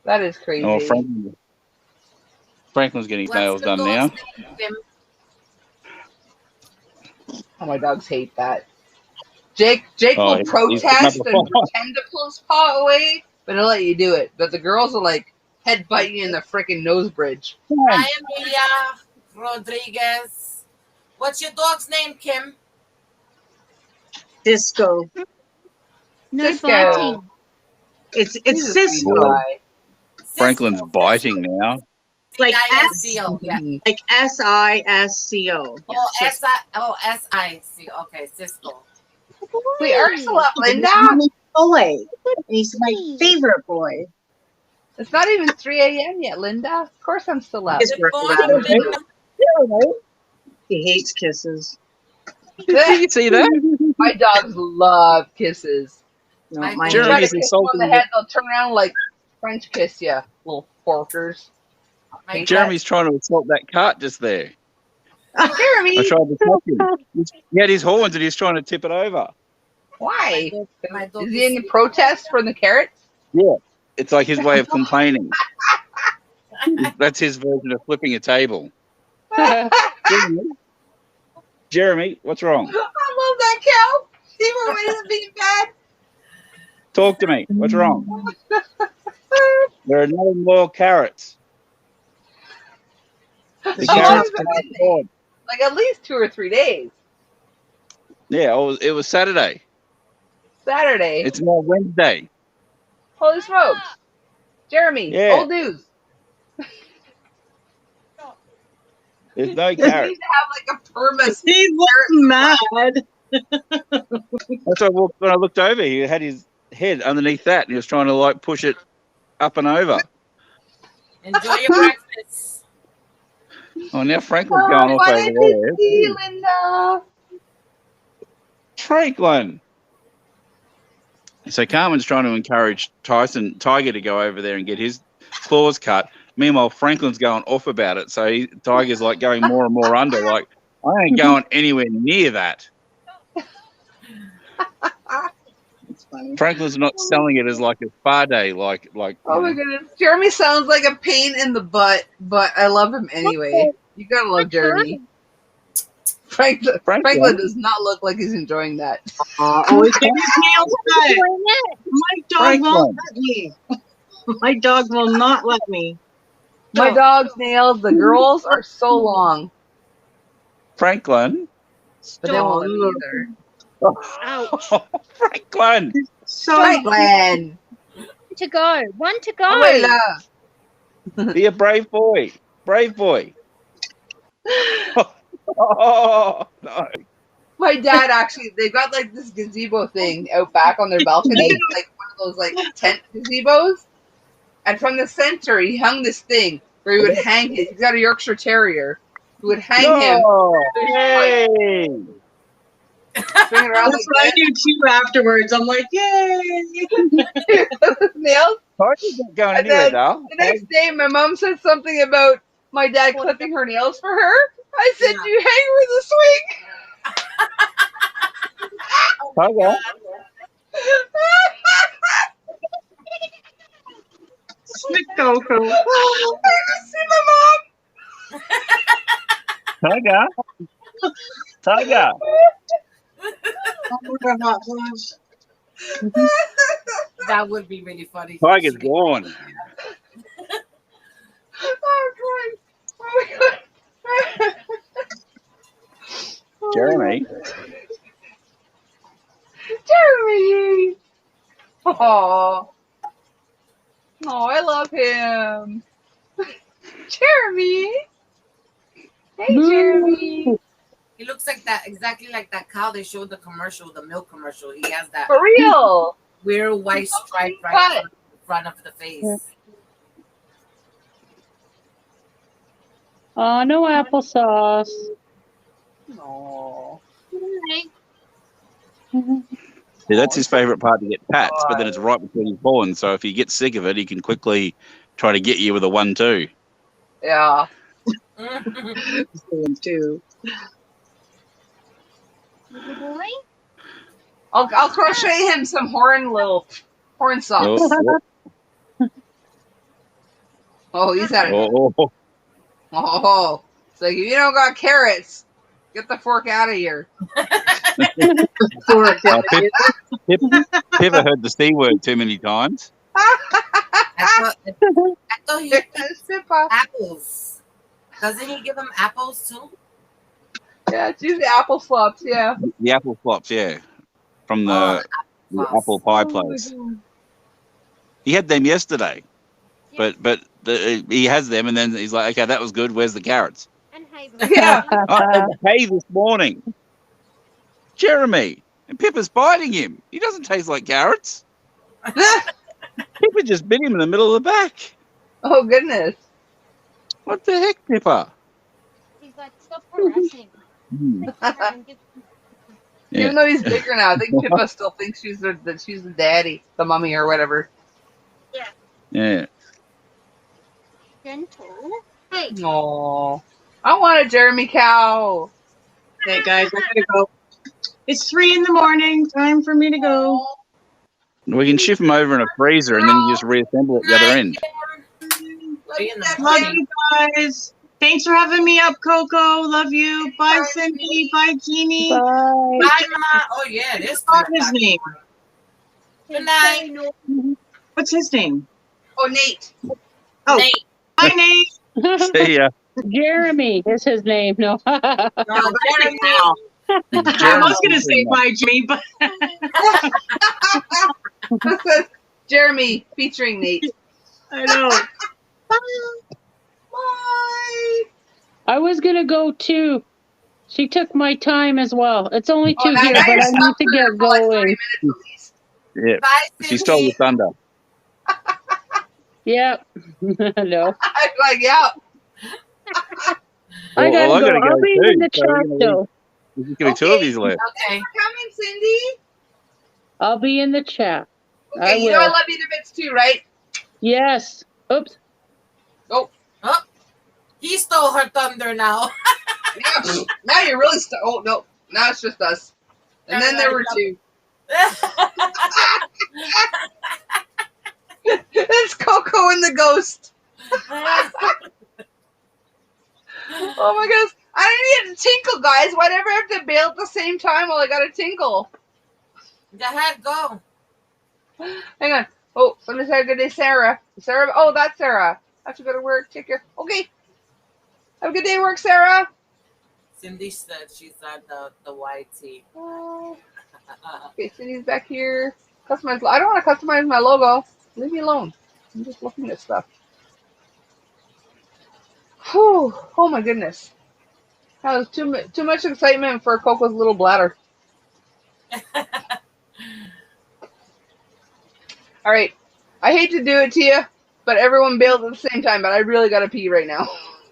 That is crazy. Oh, Franklin's getting his nails done now. Oh, my dogs hate that. Jake Oh, will he's protest number and five. pretend to pull his paw away, but he'll let you do it. But the girls will like head bite you in the freaking nose bridge. Hi, Amelia Rodriguez. What's your dog's name, Kim? Disco. No Cisco. biting. It's He's a sweet Cisco. guy. Franklin's biting now. Like S-I-S-C-O. Yeah. Like SISCO. Oh, S-I-C. Okay, Cisco. We are still up, Linda. Boy. He's my favorite boy. It's not even 3 a.m. yet, Linda. Of course I'm still up. His Good birthday. morning, Linda. He hates kisses. Did you see that? My dogs love kisses. No, My my You try to Jeremy's kiss them on the insulting head, they'll turn around and, like French kiss you, little forkers. My Jeremy's trying to assault that cart just there. Jeremy, I tried to touch him. He had his horns and he was trying to tip it over. why? My dog Is he in protest for the carrots? Yeah. It's like his way of complaining. That's his version of flipping a table. Jeremy, what's wrong? I love that cow. Even when it's being bad. Talk to me. What's wrong? There are no more carrots. The How long carrots has it are been? stored. Like at least 2 or 3 days. Yeah, it was Saturday. Saturday. It's now Wednesday. Holy smokes. Jeremy, Yeah. old news. There's no You need carrots. to have like a perma. He looks mad. That's why when I looked over, he had his head underneath that and he was trying to like push it up and over. Enjoy your breakfast. Oh, now Franklin's going off over there. Linda. Franklin. So Carmen's trying to encourage Tiger to go over there and get his claws cut. Meanwhile, Franklin's going off about it. So Tiger's like going more and more under. Like, I ain't going anywhere near that. It's funny. Franklin's not selling it as like a spa day. Like. Oh my goodness, Jeremy sounds like a pain in the butt, but I love him anyway. You gotta love Jeremy. Franklin does not look like he's enjoying that. Always get his nails cut. My dog won't let me. My dog will not let me. My dog's nails, the girls, are so long. Franklin. But they won't let me either. Ouch. Franklin. Franklin. To go. One to go. Abuela. Be a brave boy. Brave boy. Oh, no. My dad actually, they got like this gazebo thing out back on their balcony, like one of those like tent gazebos. And from the center, he hung this thing where he would hang his. He's got a Yorkshire Terrier. He would hang him. Hey. Swing it around. That's what I do too afterwards. I'm like, yay! Nails. Tiger's not going And anywhere, then though. the next day, my mom said something about my dad clipping her nails for her. I said, "Do you hang her with a swing?" Tiger. Sweet Coco. I just see my mom. Tiger. Tiger. That would be really funny. Tiger's gone. Oh, Christ. Oh, my God. Jeremy. Jeremy. Oh, I love him. Jeremy. Hey, Jeremy. He looks like that, exactly like that cow they showed the commercial, the milk commercial. He has that For real. weird white stripe right in front of the face. Oh, no applesauce. No. Yeah, that's his favourite part, to get pats, but then it's right between his paws. So if he gets sick of it, he can quickly try to get you with a 1-2. Yeah. Too. I'll crochet him some horn socks. Oh, he's at it. Oh, it's like, if you don't got carrots, get the fork out of here. Pippa heard the C word too many times. I thought he It's Pippa. apples. Doesn't he give him apples too? Yeah, it's usually apple flops, yeah. The apple flops, yeah, from the apple pie place. He had them yesterday, but he has them, and then he's like, okay, that was good. Where's the carrots? And hay. Yeah. Hay this morning. Jeremy, and Pippa's biting him. He doesn't taste like carrots. Pippa just bit him in the middle of the back. Oh, goodness. What the heck, Pippa? He's like, stop harassing. Even though he's bigger now, I think Pippa still thinks she's the daddy, the mummy or whatever. Yeah. Gentle. Hey. Oh, I want a Jeremy cow. Okay, guys, I gotta go. It's 3 a.m. Time for me to go. We can shift him over in a freezer, and then you just reassemble it at the other end. Love you guys. Thanks for having me up, Coco. Love you. Bye, Cindy. Bye, Jeannie. Bye. Bye, Mama. Oh, yeah, this What's his name? Good night. What's his name? Oh, Nate. Oh, Nate. Bye, Nate. See ya. Jeremy is his name. No. No, Jeremy. I was going to say bye, Jimmy, but Jeremy featuring Nate. I know. Bye. I was gonna go too. She took my time as well. It's only 2 now here, you're but I stuck need to for get like 30 going. minutes at least. Yeah. Bye, She stole the Cindy. thunder. Yep. No. like, yeah. I gotta I go. gotta go I'll be too. in the So we're chat gonna leave. though. There's gonna be two of you left. Okay. Coming, Cindy. I'll be in the chat. Okay, I you know I will. love you to bits too, right? Yes. Oops. Oh, Oh, he stole her thunder now. yeah. Now you're really oh no. Now it's just us. And then there were two. It's Coco and the ghost. Oh my goodness. I didn't get to tinkle, guys. Why'd I ever have to bail at the same time while I got to tinkle? Go ahead, go. Hang on. Oh, let me say good day, Sarah. Sarah. Oh, that's Sarah. I have to go to work. Take care. Okay. Have a good day at work, Sarah. Cindy said she's at the YT. Oh. Okay, Cindy's back here. Customize. I don't want to customize my logo. Leave me alone. I'm just looking at stuff. Whew. Oh my goodness. That was too much excitement for Coco's little bladder. All right. I hate to do it to you, but everyone bailed at the same time, but I really got to pee right now.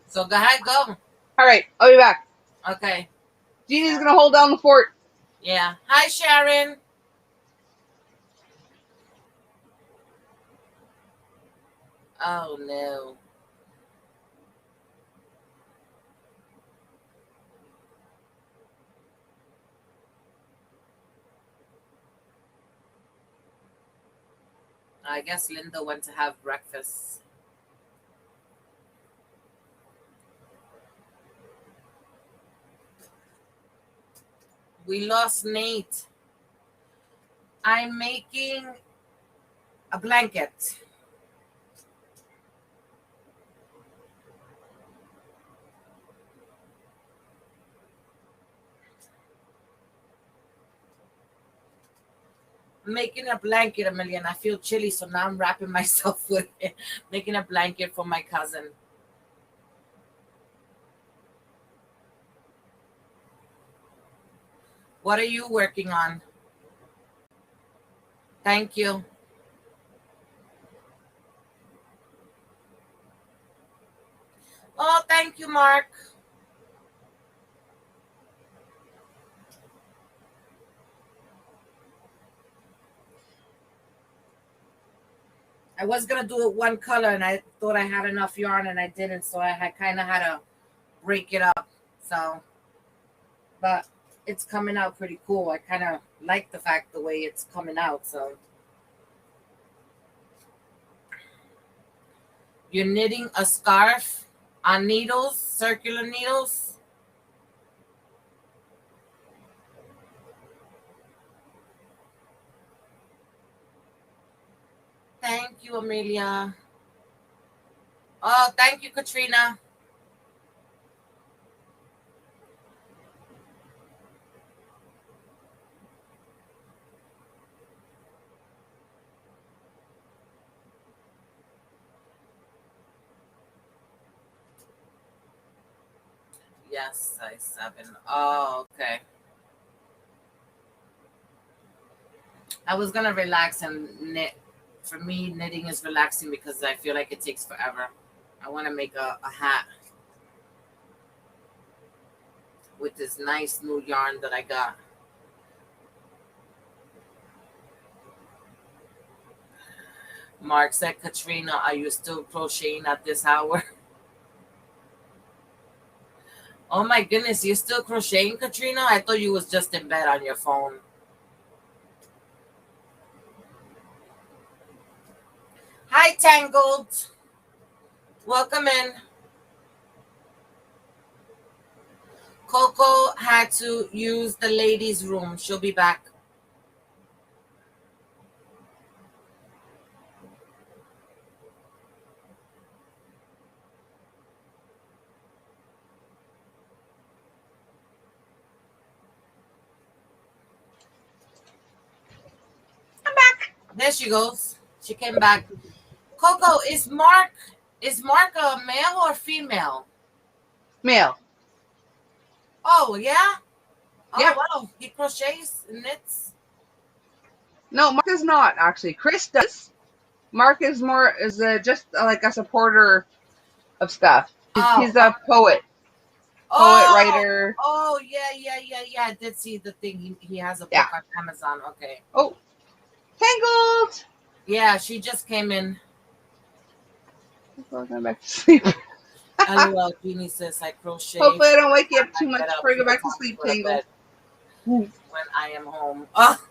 So go ahead, go. All right. I'll be back. Okay. Jeannie's going to hold down the fort. Yeah. Hi, Sharon. Oh, no. I guess Linda went to have breakfast. We lost Nate. I'm making a blanket. I'm making a blanket, Amelia, and I feel chilly, so now I'm wrapping myself with it. Making a blanket for my cousin. What are you working on? Thank you. Oh, thank you, Mark. I was going to do it one color, and I thought I had enough yarn, and I didn't, so I kind of had to break it up. So, but it's coming out pretty cool. I kind of like the fact the way it's coming out, so. You're knitting a scarf on needles, circular needles. Thank you, Amelia. Oh, thank you, Katrina. Yes, size 7. Oh, okay. I was gonna relax and knit. For me, knitting is relaxing because I feel like it takes forever. I want to make a hat with this nice new yarn that I got. Mark said, Katrina, are you still crocheting at this hour? Oh my goodness, you're still crocheting, Katrina? I thought you was just in bed on your phone. Hi, Tangled. Welcome in. Coco had to use the ladies' room. She'll be back. I'm back. There she goes. She came back. Coco, is Mark a male or female? Male. Oh, yeah? Oh, Yeah. wow. He crochets and knits? No, Mark is not, actually. Chris does. Mark is just like a supporter of stuff. He's a poet, writer. Oh, yeah. I did see the thing. He has a book on Amazon. Okay. Oh, Tangled. Yeah, she just came in. We're going back to sleep. LOL, Jeannie says I crochet. Hopefully I don't wake you up too much before you go back to sleep, Tangled. When I am home. Oh,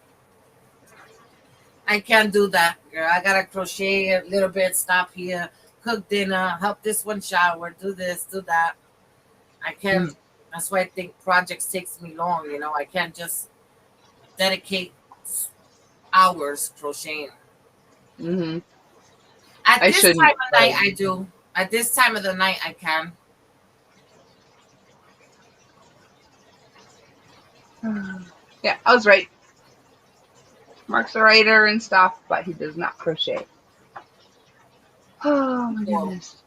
I can't do that, girl. I gotta crochet a little bit, stop here, cook dinner, help this one shower, do this, do that. I can't. That's why I think projects takes me long. You know, I can't just dedicate hours crocheting. Mm-hmm. At this time of night, I do. At this time of the night, I can. Yeah, I was right. Mark's a writer and stuff, but he does not crochet. Oh my goodness.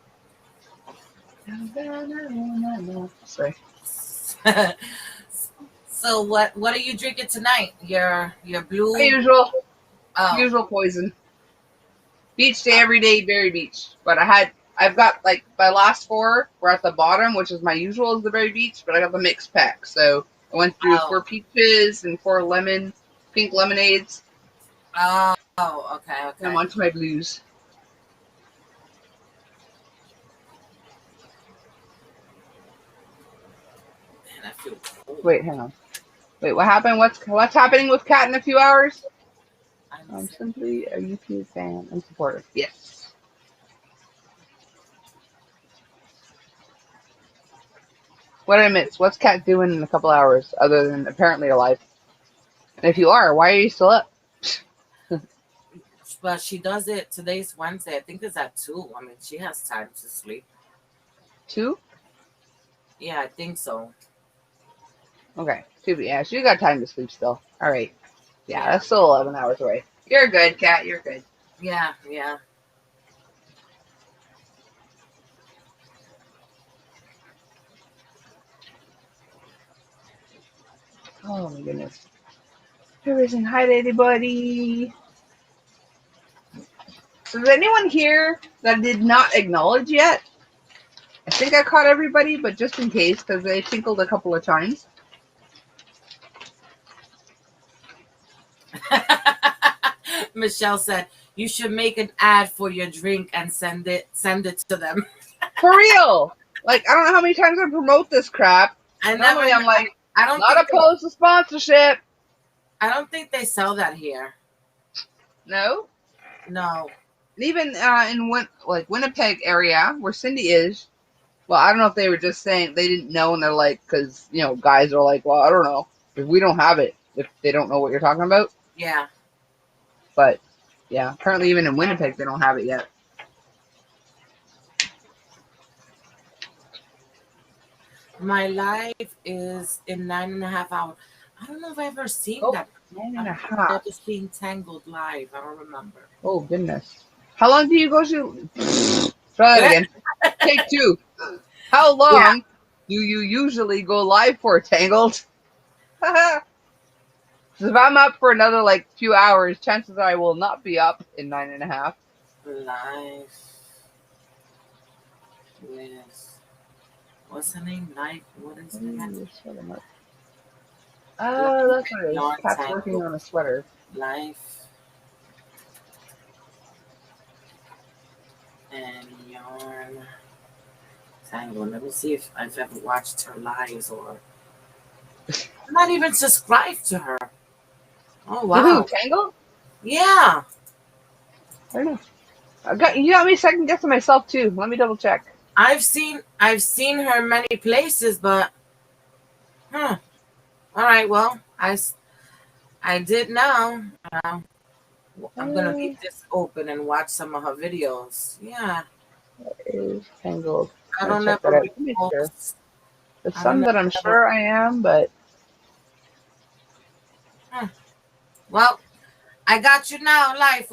Sorry. So what are you drinking tonight? Your blue? Usual. Usual poison. Beach day every day, berry beach. But I've got like my last 4 were at the bottom, which is my usual is the berry beach, but I got the mixed pack. So I went through 4 peaches and 4 pink lemonades. Oh, okay. And I'm on to my blues. Man, I feel cold. Wait, hang on. Wait, what happened? What's happening with Kat in a few hours? I'm simply a YouTube fan and supporter. Yes. What did I miss? What's Kat doing in a couple hours other than apparently alive? And if you are, why are you still up? But she does it. Today's Wednesday. I think it's at 2. I mean, she has time to sleep. 2? Yeah, I think so. Okay. Yeah, she got time to sleep still. All right. Yeah, that's still 11 hours away. You're good, Kat. You're good. Yeah. Oh my goodness. Everything. Hi, everybody. So is anyone here that did not acknowledge yet? I think I caught everybody, but just in case, because they tinkled a couple of times. Michelle said you should make an ad for your drink and send it to them. For real. Like, I don't know how many times I promote this crap. Normally I'm like, not opposed to sponsorship. I don't think they sell that here. No? No. And even in Winnipeg area, where Cindy is, well, I don't know if they were just saying they didn't know, and they're like, because, you know, guys are like, well, I don't know. If we don't have it, if they don't know what you're talking about. Yeah. But, yeah, apparently even in Winnipeg, they don't have it yet. My life is in 9.5 hours. I don't know if I've ever seen that. 9.5. I've never seen Tangled live. I don't remember. Oh, goodness. How long do you go to? Try that again. Take 2. How long do you usually go live for, Tangled? If I'm up for another, like, few hours, chances are I will not be up in 9.5. Life with... What's her name? Life? What is her name? Oh, that's what it is. Kat's working on a sweater. Life and yarn Tangled. Let me see if I've ever watched her lives or... I'm not even subscribed to her. Oh, wow. Who, Tangled? Yeah. I don't know. You got me second guessing myself, too. Let me double check. I've seen her many places, but... All right, well, I did now. I'm going to leave this open and watch some of her videos. Yeah. That is Tangled. I don't know. Sure. There's some that I'm sure I am, but... Well, I got you now, Life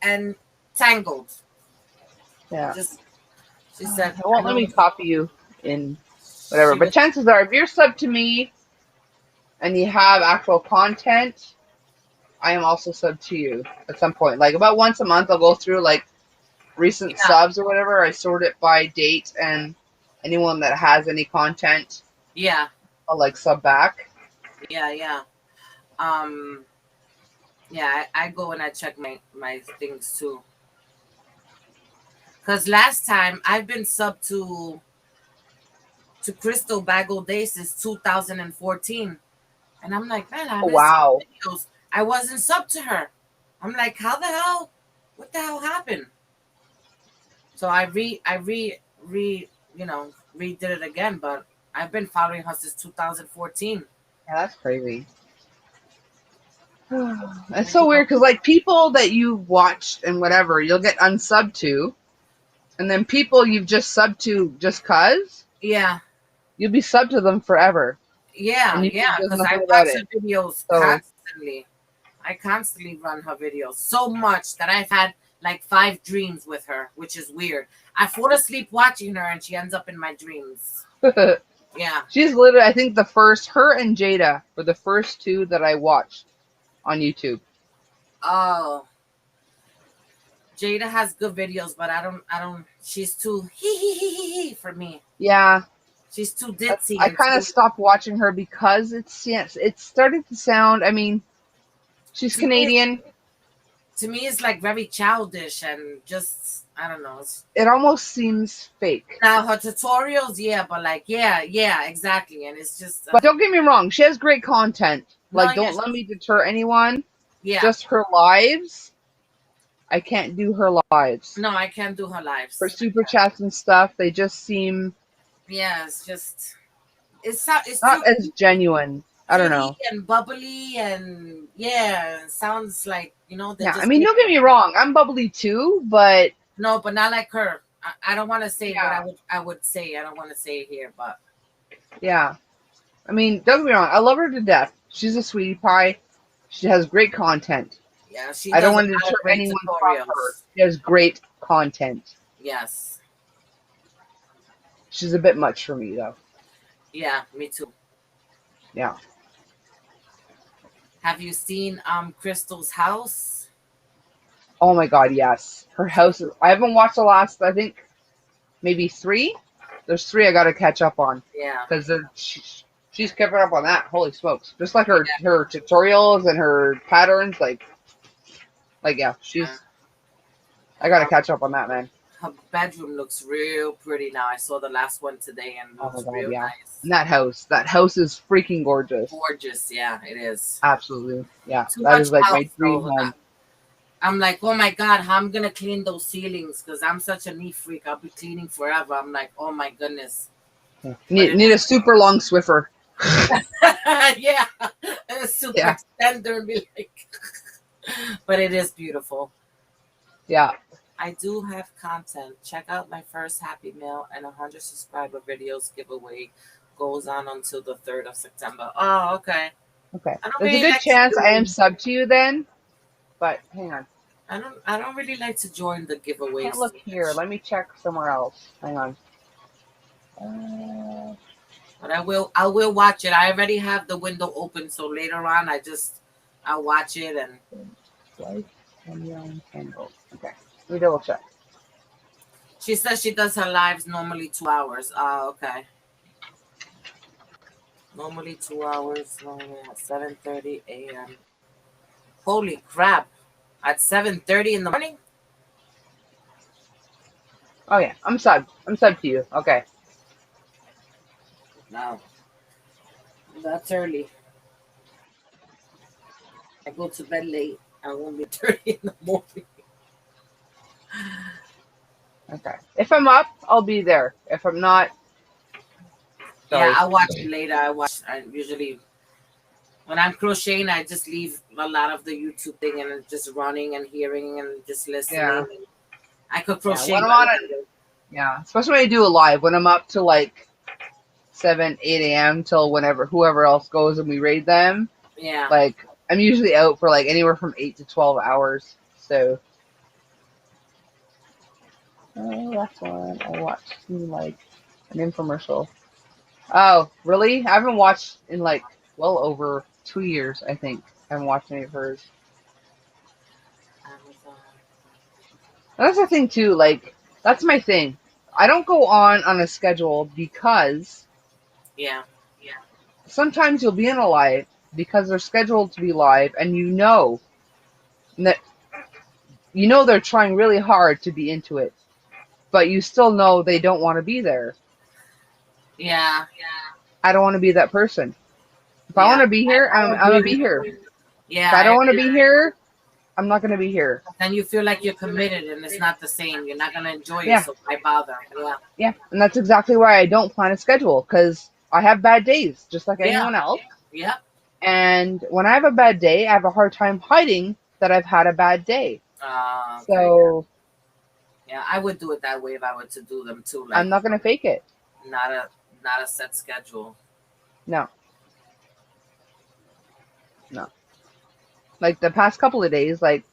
and Tangled. Yeah. She said, I won't let me copy you in whatever. But chances are, if you're subbed to me and you have actual content, I am also subbed to you at some point. Like about once a month, I'll go through like recent subs or whatever, I sort it by date, and anyone that has any content, Yeah. I'll like sub back. Yeah. Yeah. Yeah, I go and I check my things too. Because last time I've been sub to Crystal Bagel Day since 2014. And I'm like, man, I Oh, haven't wow. seen videos. I wasn't sub to her. I'm like, how the hell? What the hell happened? So I redid it again, but I've been following her since 2014. Yeah, that's crazy. It's so weird because like people that you've watched and whatever, you'll get unsubbed to, and then people you've just subbed to just cause, Yeah. you'll be subbed to them forever. Yeah, And you yeah, do because I nothing about watch her it. videos So- constantly. I constantly run her videos so much that I've had like 5 dreams with her, which is weird. I fall asleep watching her and she ends up in my dreams. Yeah. She's literally, I think her and Jada were the first 2 that I watched on YouTube. Oh. Jada has good videos, but I don't, she's too hee for me. Yeah. She's too ditzy. I kind of stopped watching her because it's starting to sound, I mean, she's Canadian. To me, it's like very childish and just, I don't know. It almost seems fake. Now, her tutorials, yeah, but like, yeah, exactly. And it's just... But don't get me wrong, she has great content. Like, No, don't let me deter anyone. Yeah. Just her lives. I can't do her lives. No, I can't do her lives. Her super chats and stuff, they just seem... Yeah, it's just... It's not as genuine. I don't know. And bubbly and yeah, it sounds like, Yeah, I mean, don't get me wrong. I'm bubbly too, but... No, but not like her. I don't want to say Yeah. what I would say. I don't want to say it here, but... Yeah. I mean, don't get me wrong. I love her to death. She's a sweetie pie. She has great content. Yeah, I don't want to deter anyone from her. She has great content. Yes. She's a bit much for me, though. Yeah, me too. Yeah. Have you seen Crystal's house? Oh my god, yes. Her house is... I haven't watched the last, I think, maybe 3? There's 3 I gotta catch up on. Yeah. Because she's keeping up on that. Holy smokes. Just like her tutorials and her patterns, like yeah, she's... I gotta catch up on that, man. Her bedroom looks real pretty now. I saw the last one today and it looks real nice. And that house is freaking gorgeous. Gorgeous, yeah, it is. Absolutely. Yeah, Too that much is like my house, dream though. home. I'm like, oh my god, how I'm gonna clean those ceilings? Because I'm such a neat freak. I'll be cleaning forever. I'm like, oh my goodness. Yeah. Need a super long Swiffer. Yeah, a super extender and be like, but it is beautiful. Yeah. I do have content. Check out my first Happy Meal and 100 subscriber videos giveaway. Goes on until the 3rd of September. Oh, okay. Okay. There's really a good like chance I am sub to you then. But hang on. I don't really like to join the giveaways. Can't look here. Let me check somewhere else. Hang on. But I will watch it. I already have the window open, so later on I'll watch it and okay. Let me double check. She says she does her lives normally 2 hours. Oh, okay. Normally 2 hours, at 7:30 a.m. Holy crap. At 7:30 in the morning? Oh yeah, I'm sub to you. Okay. No. That's early. I go to bed late. I won't be 30 in the morning. Okay. If I'm up, I'll be there. If I'm not, sorry. Yeah, I'll watch it later. I usually, when I'm crocheting, I just leave a lot of the YouTube thing and just running and hearing and just listening. Yeah. I could crochet. Yeah, especially when I do a live, when I'm up to like 7, 8 a.m. till whoever else goes and we raid them. Yeah. Like, I'm usually out for like anywhere from 8 to 12 hours. So. Last one I watched like an infomercial. Oh, really? I haven't watched in like well over 2 years, I think. I haven't watched any of hers. And that's the thing too. Like that's my thing. I don't go on a schedule because Yeah. sometimes you'll be in a live because they're scheduled to be live, and that they're trying really hard to be into it, but you still know they don't want to be there. Yeah. I don't want to be that person. If I want to be here, I'm gonna be here. Yeah. If I don't want to be here, I'm not gonna be here. Then you feel like you're committed, and it's not the same. You're not gonna enjoy it, so why bother? Yeah. Yeah, and that's exactly why I don't plan a schedule, because I have bad days, just like anyone else. Yep. And when I have a bad day, I have a hard time hiding that I've had a bad day. Okay. So yeah, I would do it that way if I were to do them too. Like, I'm not gonna fake it. Not a set schedule. No. Like the past couple of days, like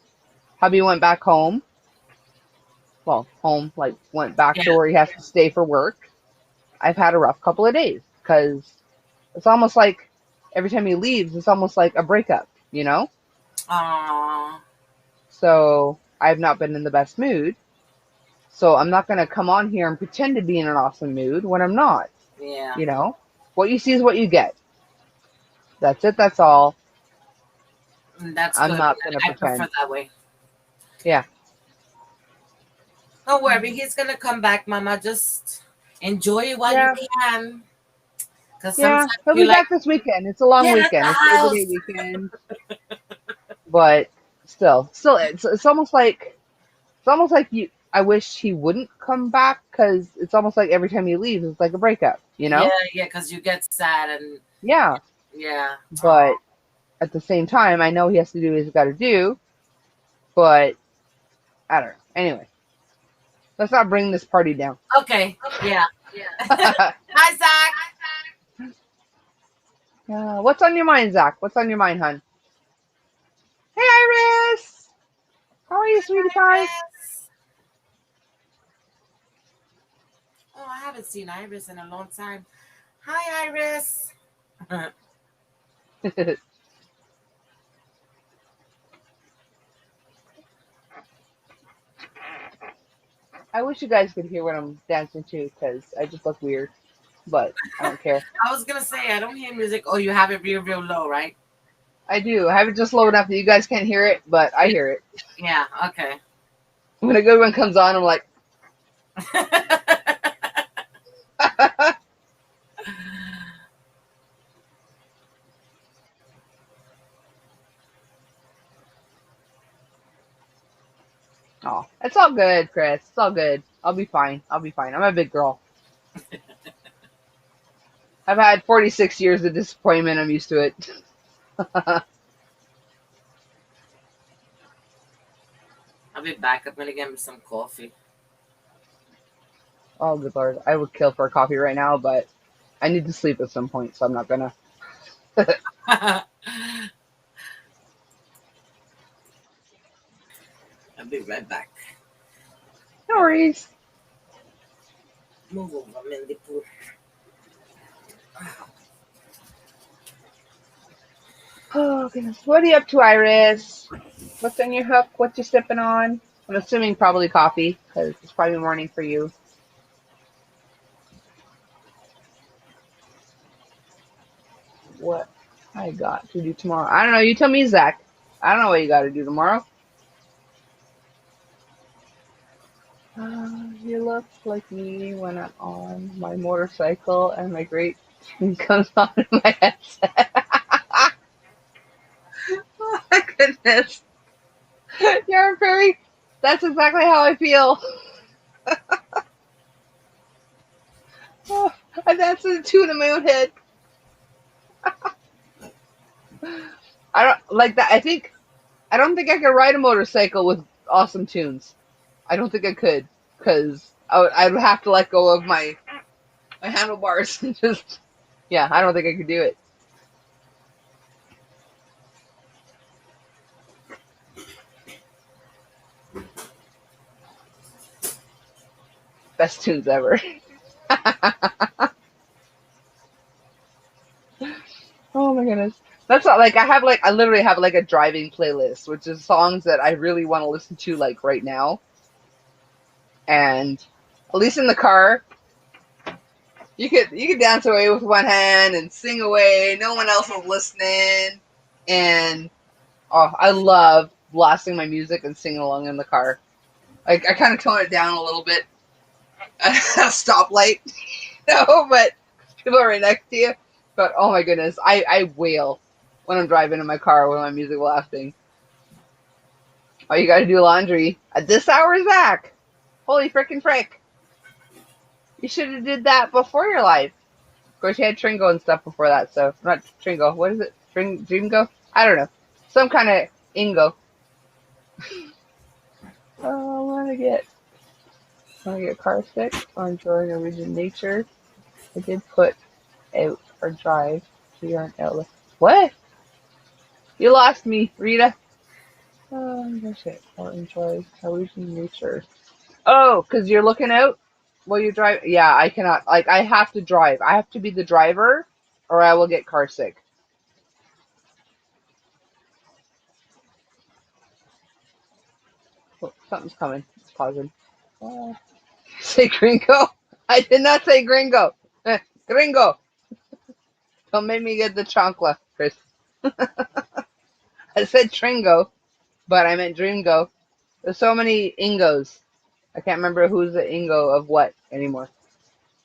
hubby went back home. Well, home, like went back to where he has to stay for work. I've had a rough couple of days because it's almost like every time he leaves, it's almost like a breakup, you know? Aww. So I've not been in the best mood. So I'm not going to come on here and pretend to be in an awesome mood when I'm not. Yeah. You know? What you see is what you get. That's it. That's all. That's I'm good. not going to I pretend. prefer that way. Yeah. Don't worry. He's going to come back, Mama. Just enjoy it while you can. Yeah, he'll be back this weekend. It's a long weekend. It's a Labor Day weekend. But still, it's almost like I wish he wouldn't come back, because it's almost like every time he leaves, it's like a breakup, you know? Yeah, because you get sad and yeah. But at the same time, I know he has to do what he's got to do. But I don't know. Anyway, let's not bring this party down. Okay. Yeah. Hi, Zach. What's on your mind, Zach? What's on your mind, hon? Hey, Iris. How are you, sweetie pie? Oh, I haven't seen Iris in a long time. Hi, Iris. I wish you guys could hear what I'm dancing to, because I just look weird. But I don't care. I was going to say, I don't hear music. Oh, you have it real, real low, right? I do. I have it just low enough that you guys can't hear it, but I hear it. Yeah, okay. When a good one comes on, I'm like... Oh, it's all good, Chris. It's all good. I'll be fine. I'm a big girl. I've had 46 years of disappointment. I'm used to it. I'll be back. I'm going to get me some coffee. Oh, good Lord. I would kill for a coffee right now, but I need to sleep at some point, so I'm not going to. I'll be right back. No worries. Move over, Mindy Pooh. Oh, goodness. What are you up to, Iris? What's on your hook? What you sipping on? I'm assuming probably coffee, because it's probably morning for you. What I got to do tomorrow? I don't know. You tell me, Zach. I don't know what you got to do tomorrow. You look like me when I'm on my motorcycle and my great tune comes on in my headset. Oh my goodness. Yarn Fairy, that's exactly how I feel. Oh, I danced to the tune in my own head. I don't like that. I don't think I could ride a motorcycle with awesome tunes. I don't think I could, because I would have to let go of my handlebars and just, yeah, I don't think I could do it. Best tunes ever. Oh my goodness. That's not like I literally have like a driving playlist, which is songs that I really want to listen to like right now. And at least in the car, you could dance away with one hand and sing away. No one else is listening. And oh, I love blasting my music and singing along in the car. Like I kind of tone it down a little bit. A stoplight, no, but people are right next to you. But oh my goodness, I wail when I'm driving in my car with my music blasting. Oh, you got to do laundry at this hour, Zach? Holy frickin' frick! You should have did that before your life. Of course, you had Tringo and stuff before that, so not Tringo. What is it? Dreamgo? I don't know. Some kind of Ingo. Oh, I want to get car sick or enjoy Norwegian nature. I did put out or drive to your outlet. What? You lost me, Rita. Oh, that's it. Or enjoy Norwegian nature. Oh, because you're looking out while you drive. Yeah, I cannot. Like, I have to drive. I have to be the driver, or I will get car sick. Oh, something's coming. It's pausing. Say gringo. I did not say gringo. Gringo. Don't make me get the chancla, Chris. I said Tringo, but I meant Dreamgo. There's so many Ingos. I can't remember who's the Ingo of what anymore.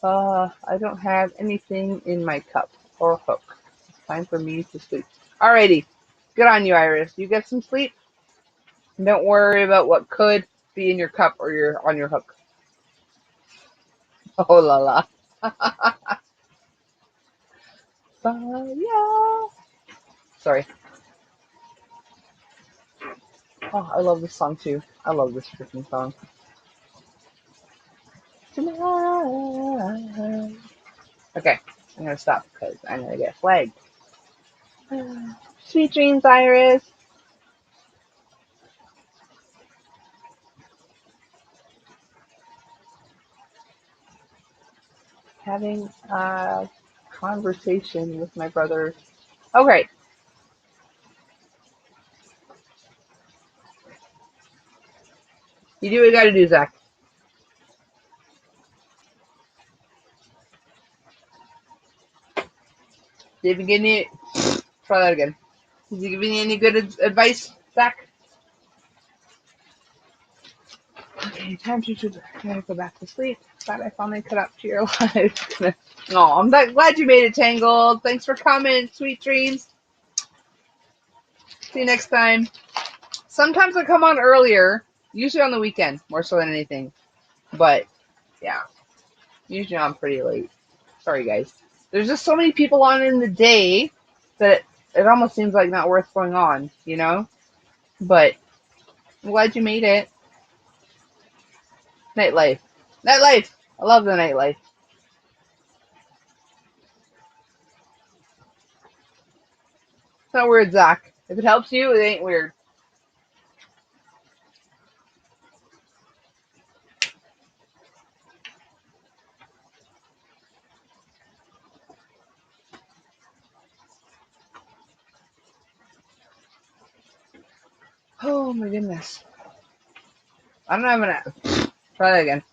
I don't have anything in my cup or hook. It's time for me to sleep. Alrighty. Good on you, Iris. You get some sleep. And don't worry about what could be in your cup or on your hook. Oh la la. Yeah. Sorry. Oh, I love this song too. I love this freaking song. Tonight. Okay, I'm gonna stop because I'm gonna get flagged. Sweet dreams, Iris. Having a conversation with my brother. Okay. You do what you gotta do, Zach. Did you give me try that again? Did you give me any good advice, Zach? Okay, time to go back to sleep. Glad I finally cut up to your life. Oh, I'm glad you made it, Tangled. Thanks for coming. Sweet dreams. See you next time. Sometimes I come on earlier, usually on the weekend, more so than anything. But, yeah, usually I'm pretty late. Sorry, guys. There's just so many people on in the day that it almost seems like not worth going on, you know? But I'm glad you made it. Nightlife. Nightlife. I love the nightlife. It's not weird, Zach. If it helps you, it ain't weird. Oh my goodness. I don't have enough. Try that again.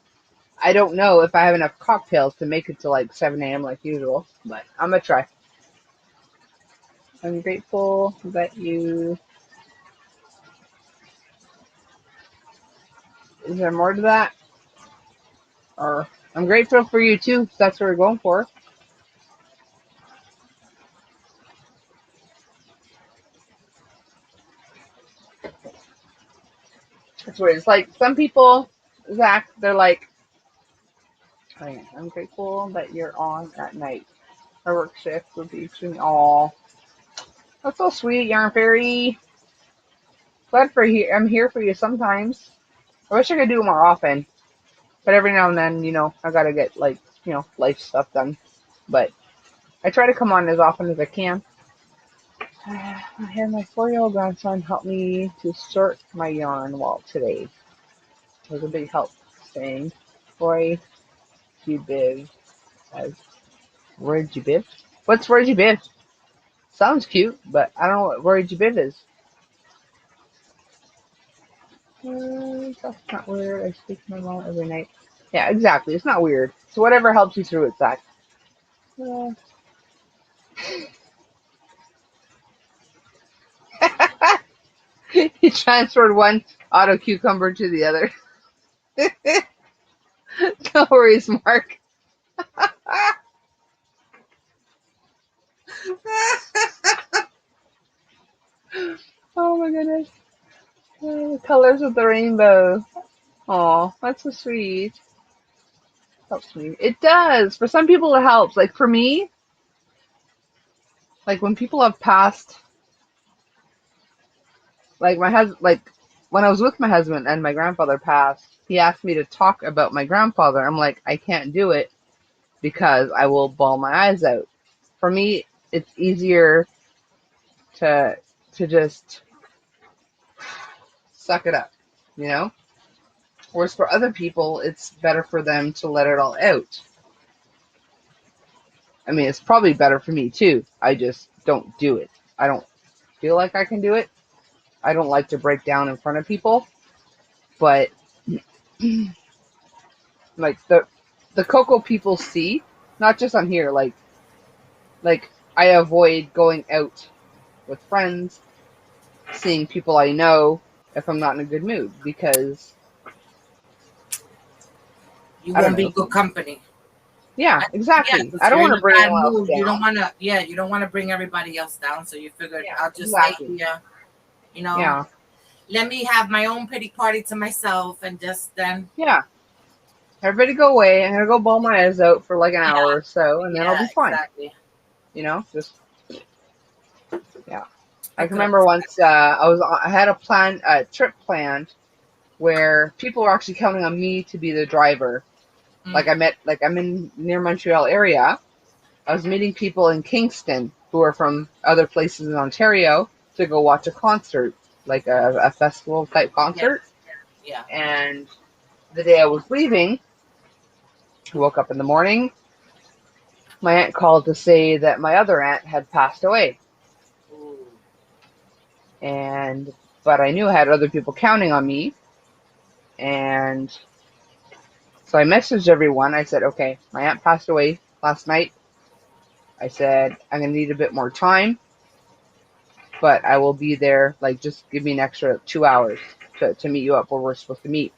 I don't know if I have enough cocktails to make it to like 7 a.m. like usual, but I'm gonna try. I'm grateful that you. Is there more to that? Or I'm grateful for you too, if that's what we're going for. That's what it's like. Some people, Zach, they're like, I'm grateful that you're on at night. Our work shift would be extremely. Aw, that's so sweet, Yarn Fairy. Glad for you. I'm here for you sometimes. I wish I could do it more often, but every now and then, I gotta get like, life stuff done. But I try to come on as often as I can. I had my 4-year-old grandson help me to sort my yarn wall today. It was a big help. Saying, "Boy, you biv." As word you biv? What's word you biv? Sounds cute, but I don't know what word you biv is. That's not weird. I speak to my mom every night. Yeah, exactly. It's not weird. So whatever helps you through it, Zach. Uh, he transferred one auto cucumber to the other. No worries, Mark. Oh my goodness. The colors of the rainbow. Oh, that's so sweet. Helps me. It does. For some people, it helps. Like for me, like when people have passed, like my husband, like when I was with my husband and my grandfather passed, he asked me to talk about my grandfather. I'm like, I can't do it because I will bawl my eyes out. For me, it's easier to just suck it up, you know? Whereas for other people, it's better for them to let it all out. I mean, it's probably better for me too. I just don't do it. I don't feel like I can do it. I don't like to break down in front of people, but like the Coco people see, not just on here, like I avoid going out with friends, seeing people I know if I'm not in a good mood because You I don't won't be know. good company. Yeah, Yeah, exactly. because I don't you're want in to a bring bad anyone else mood. You don't down. want to. Yeah, you don't want to bring everybody else down. So you figured Yeah, I'll just exactly. stay here. You know, Yeah, let me have my own pity party to myself, and just then. yeah. Everybody go away. I'm gonna go bawl my eyes out for like an Yeah, hour or so, and then I'll yeah, be fine. exactly. You know, just yeah. I I can could remember understand. once I had a trip planned where people were actually counting on me to be the driver. Like I'm in near Montreal area. I was meeting people in Kingston who are from other places in Ontario to go watch a concert, like a festival type Yeah, concert. yeah. And the day I was leaving, I woke up in the morning. My aunt called to say that my other aunt had passed away. Ooh. But I knew I had other people counting on me. And so I messaged everyone. I said, okay, my aunt passed away last night. I said, I'm going to need a bit more time, but I will be there. Like, just give me an extra 2 hours to meet you up where we're supposed to meet.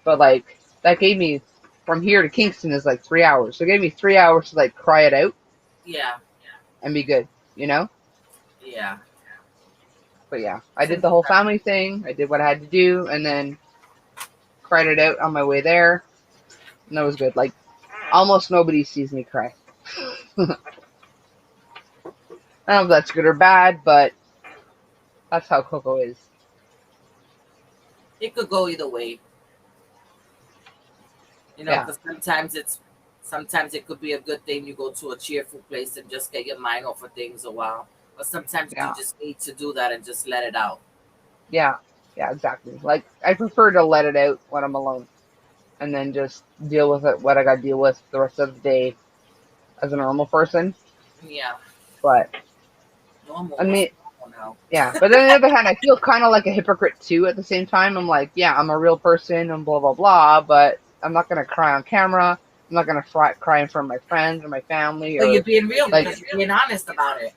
But like, that gave me, from here to Kingston is like 3 hours. So it gave me 3 hours to like cry it out Yeah, and be good, you know? yeah. But yeah, I did the whole family thing. I did what I had to do and then cried it out on my way there. And that was good. Like, almost nobody sees me cry. I don't know if that's good or bad, but that's how Coco is. It could go either way. You know, Yeah. because sometimes it could be a good thing you go to a cheerful place and just get your mind off of things a while. But sometimes Yeah. you just need to do that and just let it out. Yeah, exactly. Like, I prefer to let it out when I'm alone and then just deal with it, what I got to deal with the rest of the day as a normal person. Yeah. But, Normal. I mean, Now. yeah. But then on the other hand, I feel kind of like a hypocrite too at the same time. I'm like, yeah, I'm a real person and blah, blah, blah, but I'm not going to cry on camera. I'm not going to cry in front of my friends or my family. But Or you're being real like, because you're being honest about it.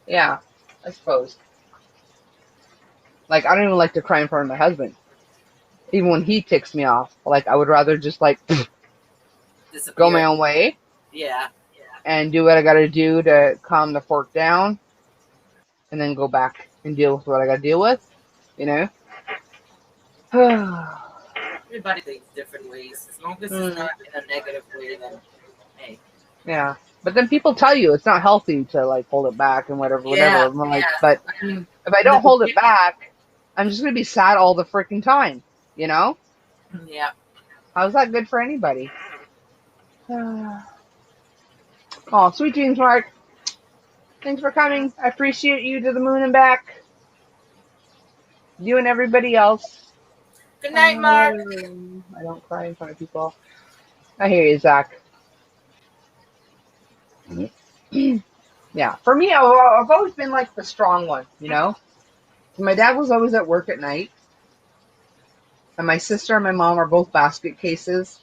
yeah, I suppose. Like, I don't even like to cry in front of my husband. Even when he ticks me off. Like, I would rather just, like, go my own way. Yeah. And do what I got to do to calm the fork down. And then go back and deal with what I got to deal with. You know? Everybody thinks different ways. As long as it's not in a negative way, then hey. Yeah. But then people tell you it's not healthy to like hold it back and whatever. I'm like, but I mean, if I don't hold it back, I'm just gonna be sad all the freaking time. You know? Yeah. How's that good for anybody? Oh, sweet dreams, Mark. Thanks for coming. I appreciate you to the moon and back. You and everybody else. Good night, Mark. I don't cry in front of people. I hear you, Zach. Yeah, for me, I've always been like the strong one, you know? My dad was always at work at night. And my sister and my mom are both basket cases.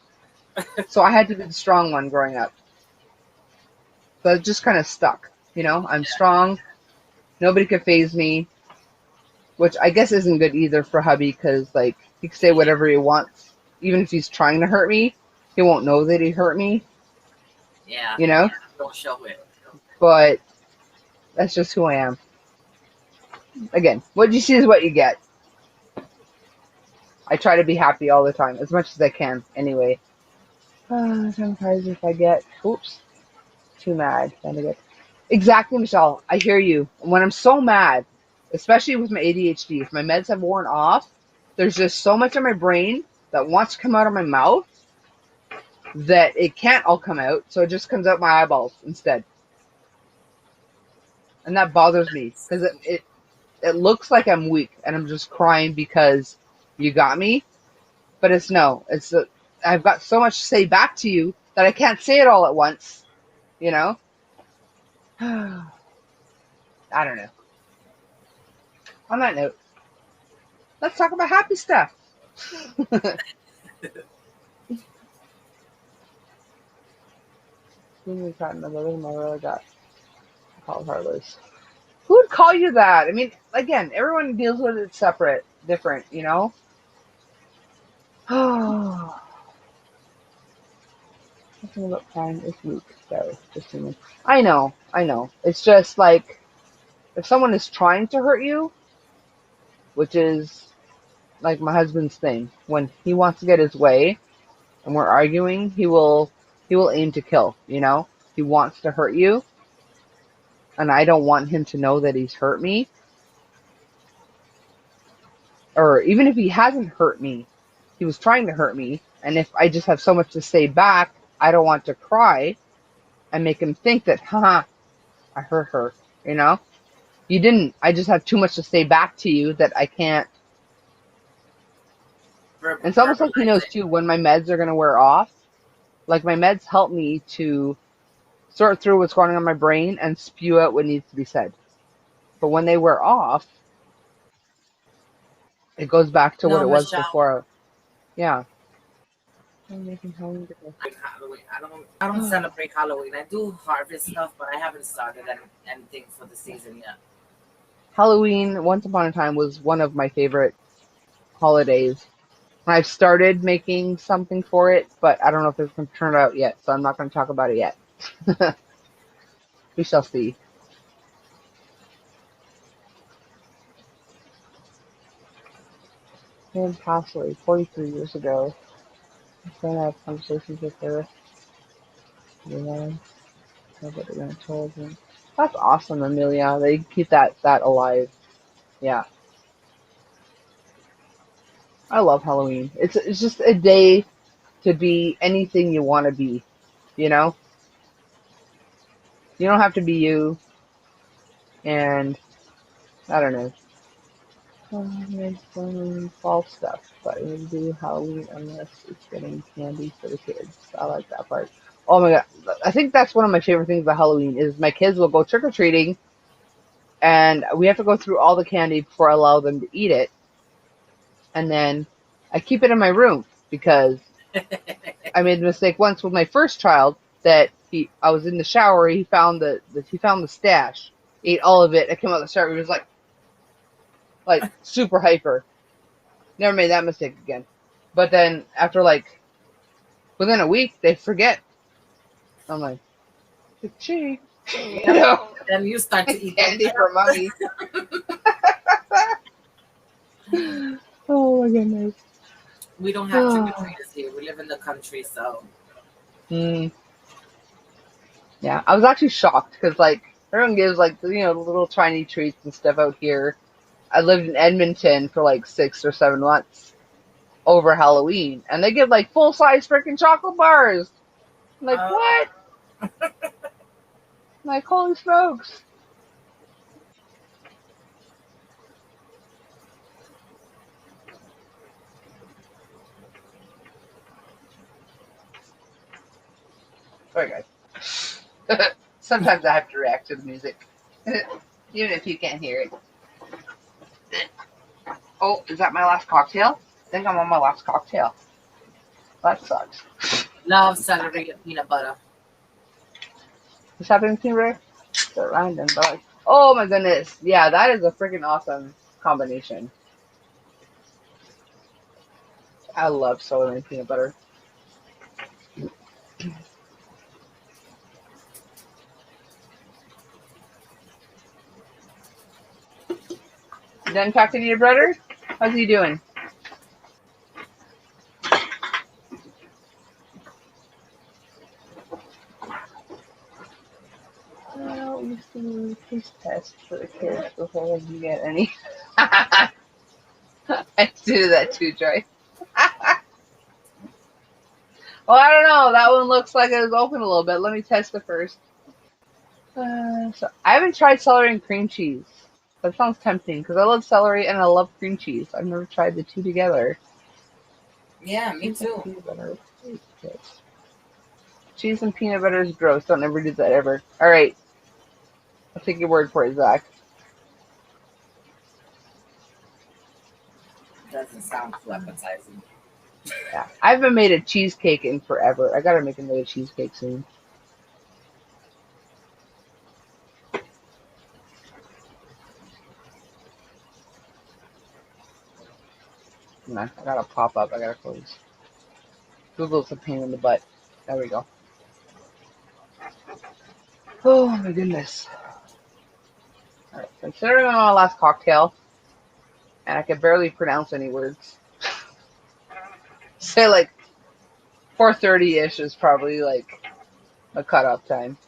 So I had to be the strong one growing up. So it just kind of stuck. You know, I'm strong. Nobody could faze me. Which I guess isn't good either for hubby because, like, he can say whatever he wants. Even if he's trying to hurt me, he won't know that he hurt me. Yeah. You know? Don't show it. But that's just who I am. Again, what you see is what you get. I try to be happy all the time, as much as I can, anyway. Sometimes if I get, oops, too mad. Exactly, Michelle. I hear you. When I'm so mad, especially with my ADHD, if my meds have worn off, there's just so much in my brain that wants to come out of my mouth that it can't all come out, so it just comes out my eyeballs instead. And that bothers me because it looks like I'm weak and I'm just crying because you got me. But it's no. I've got so much to say back to you that I can't say it all at once. You know? I don't know. On that note, let's talk about happy stuff. Who would call you that? I mean, again, everyone deals with it separate, different, you know? Nothing about crying is weak, so just human. I know. It's just like, if someone is trying to hurt you, which is like my husband's thing, when he wants to get his way and we're arguing, he will aim to kill, you know? He wants to hurt you, and I don't want him to know that he's hurt me. Or even if he hasn't hurt me, he was trying to hurt me, and if I just have so much to say back, I don't want to cry and make him think that, haha, I hurt her, you know? You didn't. I just have too much to say back to you that I can't. And it's almost like he knows too when my meds are going to wear off. Like, my meds help me to sort through what's going on in my brain and spew out what needs to be said. But when they wear off, it goes back to what it was before. Yeah. I'm making Halloween. I don't celebrate Halloween. I do harvest stuff, but I haven't started anything for the season yet. Halloween, once upon a time, was one of my favorite holidays. I've started making something for it, but I don't know if it's going to turn out yet, so I'm not going to talk about it yet. We shall see. Anne passed away 43 years ago. I'm going to have conversations with her. That's awesome, Amelia. They keep that alive. Yeah. I love Halloween. It's just a day to be anything you want to be, you know? You don't have to be you, and I don't know. Fall stuff, but we do Halloween unless it's getting candy for the kids. I like that part. Oh my god, I think that's one of my favorite things about Halloween is my kids will go trick-or-treating, and we have to go through all the candy before I allow them to eat it, and then I keep it in my room because I made the mistake once with my first child that I was in the shower, he found the stash, ate all of it. I came out of the shower, he was like super hyper. Never made that mistake again. But then after within a week, they forget. I'm like, gee, you know. Then you start to eat candy for mommy. Oh my goodness. We don't have trick-or-treaters here. We live in the country, so. Yeah, I was actually shocked because everyone gives little tiny treats and stuff out here. I lived in Edmonton for 6 or 7 months over Halloween, and they give full-size freaking chocolate bars. I'm like, what? Like, holy smokes. Sorry, guys. Sometimes I have to react to the music, even if you can't hear it. Oh, is that my last cocktail? I think I'm on my last cocktail. That sucks. Love celery and peanut butter. What's happening to me, Ray? They're random, but like, oh my goodness. Yeah, that is a freaking awesome combination. I love celery and peanut butter. Done talking to your brother? How's he doing? We see please test for the kids before you get any. I do that too, Joy. Well, I don't know. That one looks like it was open a little bit. Let me test it first. So I haven't tried celery and cream cheese. That sounds tempting because I love celery and I love cream cheese. I've never tried the two together. Yeah, me too. Peanut butter. Cheese and peanut butter is gross. Don't ever do that ever. All right. I'll take your word for it, Zach. Doesn't sound too appetizing. Yeah. I haven't made a cheesecake in forever. I gotta make another cheesecake soon. Nah, I gotta pop up. I gotta close. Google's a pain in the butt. There we go. Oh my goodness. Alright, considering I'm on my last cocktail, and I can barely pronounce any words. Say like 4:30-ish is probably like a cutoff time.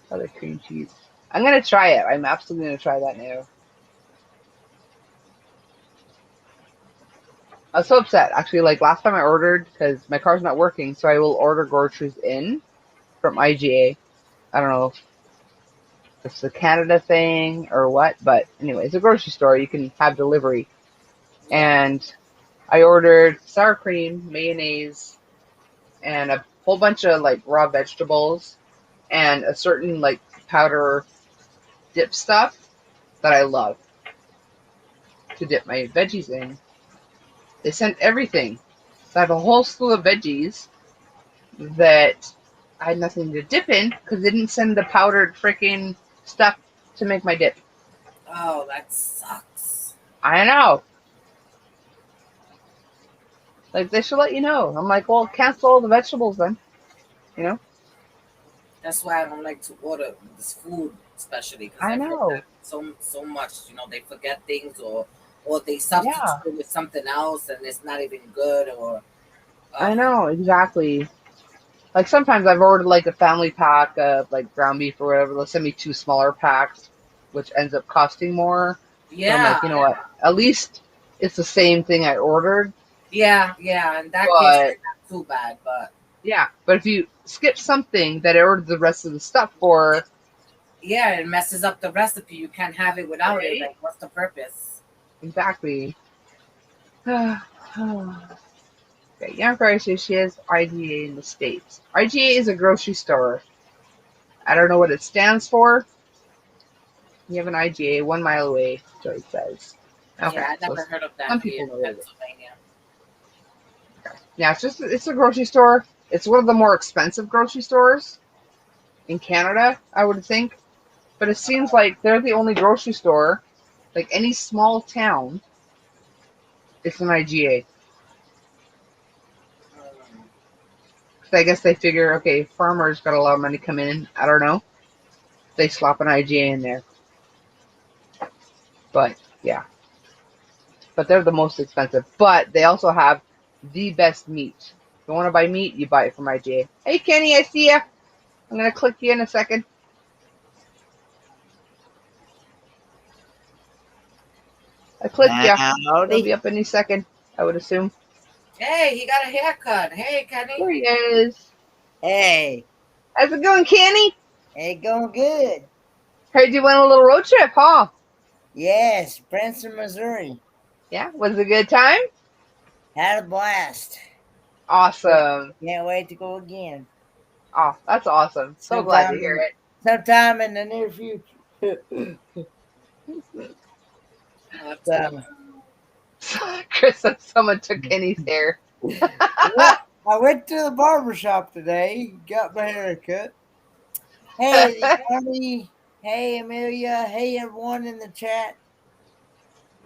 Other cream cheese. I'm gonna try it. I'm absolutely gonna try that now. I was so upset. Actually, like last time I ordered, because my car's not working, so I will order groceries in from IGA. I don't know if it's a Canada thing or what, but anyway, it's a grocery store. You can have delivery. And I ordered sour cream, mayonnaise, and a whole bunch of like raw vegetables and a certain like powder dip stuff that I love to dip my veggies in. They sent everything. So I have a whole slew of veggies that I had nothing to dip in because they didn't send the powdered freaking stuff to make my dip. Oh, that sucks. I know. Like, they should let you know. I'm like, well, cancel all the vegetables then. You know? That's why I don't like to order this food, especially because I know. so much. You know, they forget things or they substitute it with something else and it's not even good. Or I know, exactly. Like, sometimes I've ordered, like, a family pack of, like, ground beef or whatever. They'll send me 2 smaller packs, which ends up costing more. yeah, So I'm like, you know what? At least it's the same thing I ordered. yeah. In that case, it's not too bad, but yeah. But if you skip something that I ordered the rest of the stuff for, yeah, it messes up the recipe. You can't have it without right? it. Like, what's the purpose? Exactly. Okay, Young Fairy says she has IGA in the States. IGA is a grocery store. I don't know what it stands for. You have an IGA 1 mile away, Joy says. Okay, Yeah, I never heard of that some here people in know it. Pennsylvania. Yeah, it's a grocery store. It's one of the more expensive grocery stores in Canada, I would think. But it seems like they're the only grocery store, like any small town, it's an IGA. So I guess they figure, okay, farmers got a lot of money coming in. I don't know. They slap an IGA in there. But, yeah. But they're the most expensive. But they also have the best meat. If you want to buy meat, you buy it from IGA. Hey, Kenny, I see ya. I'm going to click you in a second. I clicked you. He'll be up any second, I would assume. Hey, he got a haircut. Hey, Kenny. There he is. Hey. How's it going, Kenny? Hey, going good. Heard you went on a little road trip, huh? Yes, Branson, Missouri. Yeah, was it a good time? Had a blast. Awesome. Can't wait to go again. Oh, that's awesome. So glad to hear it. Sometime in the near future. So, Chris said someone took Kenny's hair. Well, I went to the barber shop today, got my hair cut. Hey, Arnie. Hey, Amelia. Hey, everyone in the chat.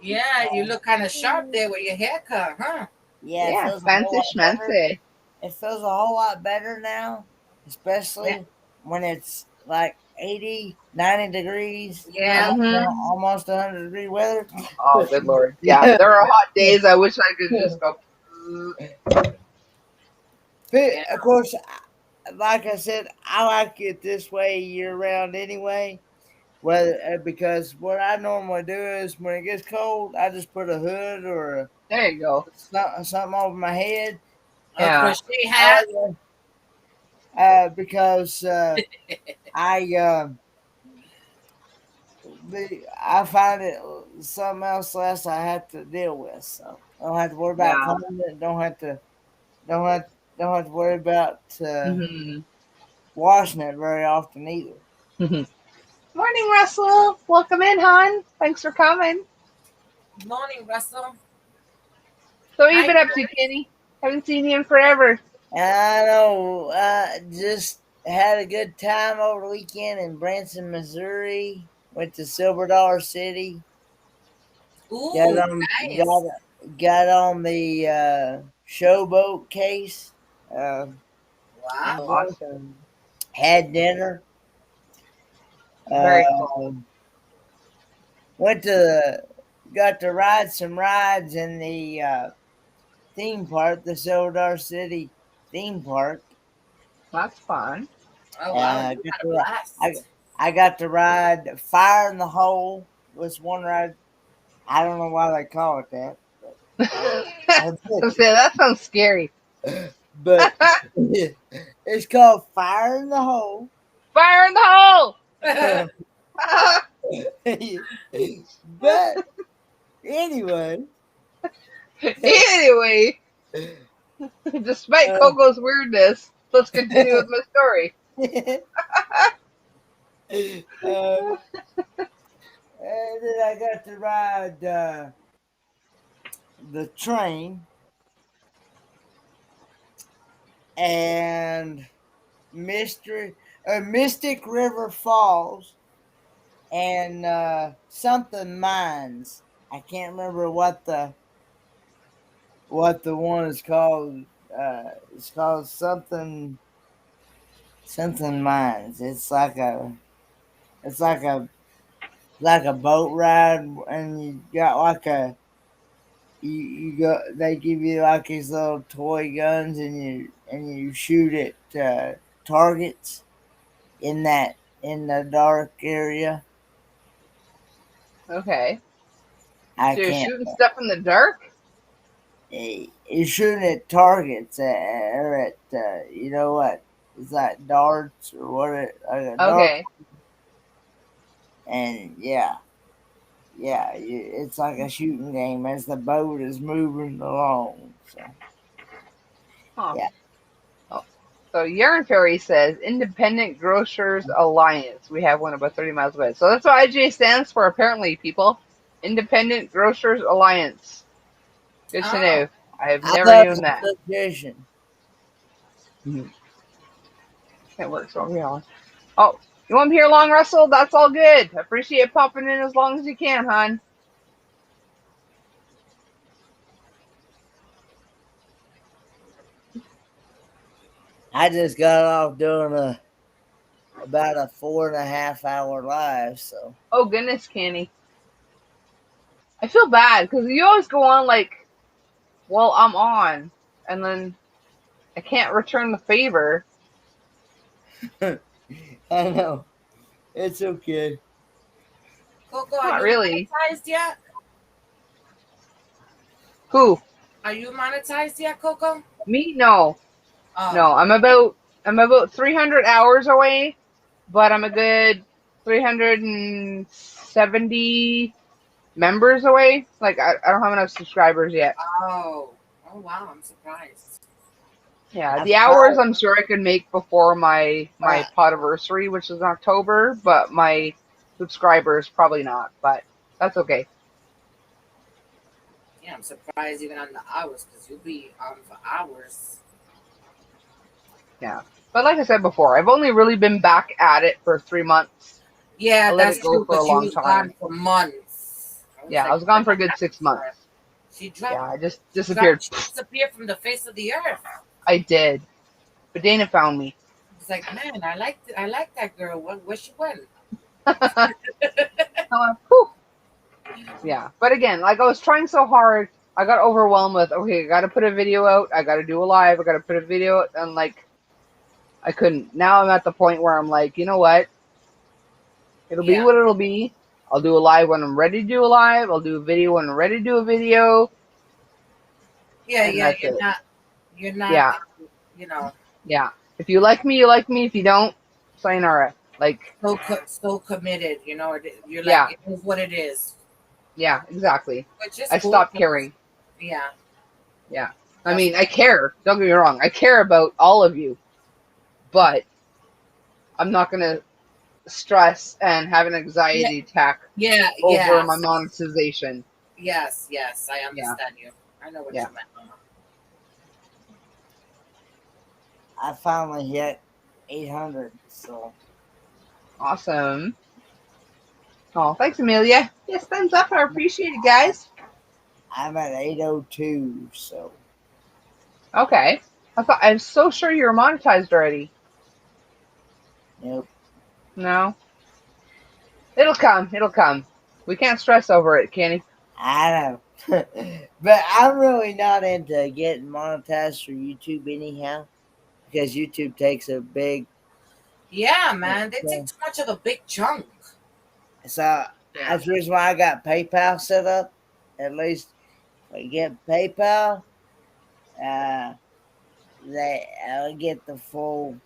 Yeah, you look kind of sharp there with your haircut, huh? Yeah, it Yeah, feels a whole fancy lot better. schmancy. It feels a whole lot better now, especially when it's like 80, 90 degrees. Yeah. Almost 100-degree weather. Oh, good Lord. Yeah, there are hot days. I wish I could just go. But, of course, like I said, I like it this way year round anyway. Because what I normally do is when it gets cold, I just put a hood or There you go. something over my head. A crochet hat. Because I find it something else less I have to deal with, so I don't have to worry about combing it. Don't have to worry about washing it very often either. Morning, Russell. Welcome in, hon. Thanks for coming. Morning, Russell. So what have you been up to, Kenny? Haven't seen you in forever. I know. Just had a good time over the weekend in Branson, Missouri. Went to Silver Dollar City. Ooh, nice. Got on the showboat case. Wow. Awesome. Had dinner. Very cool. Got to ride some rides in the theme park, the Silver Dollar City theme park. That's fun. Oh, wow. I got to ride Fire in the Hole. Was one ride. I don't know why they call it that. That sounds scary. But it's called Fire in the Hole. Fire in the hole! But anyway. Despite Coco's weirdness, let's continue with my story. And then I got to ride the train and Mystic River Falls and something mines. I can't remember what the one is called. It's called something mines. It's like a boat ride, and you got like they give you like these little toy guns, and you shoot at targets in the dark area. Okay. So you're shooting stuff in the dark? You're shooting at targets or at you know what? Is that darts or what? Okay. And it's like a shooting game as the boat is moving along. So. Yeah. Oh. So Yarn Fairy says Independent Grocers Alliance. We have one about 30 miles away. So that's what IJ stands for, apparently, people. Independent Grocers Alliance. Good to know. I have never known that. It works over here. Oh, you want to be here long, Russell? That's all good. I appreciate popping in as long as you can, hon. I just got off doing about a 4.5 hour live, so. Oh goodness, Kenny. I feel bad because you always go on like, well, I'm on, and then I can't return the favor. I know. It's okay. Coco, not really monetized yet? Who? Are you monetized yet, Coco? Me? No. Oh. No, I'm about 300 hours away, but I'm a good 370 members away. Like I don't have enough subscribers yet. Oh wow, I'm surprised. Yeah, the hours I'm sure I could make before my podiversary, which is in October, but my subscribers probably not. But that's okay. Yeah, I'm surprised even on the hours because you'll be on for hours. Yeah. But like I said before, I've only really been back at it for 3 months. Yeah, I let that's it go true for a because you long was gone time. for months. Yeah, I Like, was gone for a what good happened 6 to her? months. She Yeah, dropped. I just disappeared. She disappeared from the face of the earth. I did. But Dana found me. It's like, man, I like that girl. Where she went? I'm like, whew. Yeah. But again, like I was trying so hard, I got overwhelmed with, okay, I got to put a video out. I got to do a live. I got to put a video out. And like, I couldn't. Now I'm at the point where I'm like, you know what? It'll be Yeah, what it'll be. I'll do a live when I'm ready to do a live. I'll do a video when I'm ready to do a video. yeah, And yeah. that's it. You're not. Yeah. You know, Yeah. If you like me, you like me. If you don't, sayonara. Like, so committed. You know, you're like, yeah. it is what it is, Yeah, exactly. which is I cool. stopped caring. Yeah, Yeah. I that's mean, I care. Don't get me wrong. I care about all of you. But I'm not going to stress and have an yeah, anxiety attack yeah, over my yes, monetization. yes. I Yeah. understand you. I know what Yeah. you meant, Mama. I finally hit 800. So Awesome. Oh, thanks, Amelia. Yes, thumbs up. I appreciate it, guys. I'm at 802. So Okay. I'm so sure you're monetized already. nope. No? It'll come. It'll come. We can't stress over it, Kenny. I know. But I'm really not into getting monetized for YouTube anyhow. Because YouTube takes a big. Yeah, man, they take too much of a big chunk. So that's the reason why I got PayPal set up. At least if I get PayPal, I'll get the full,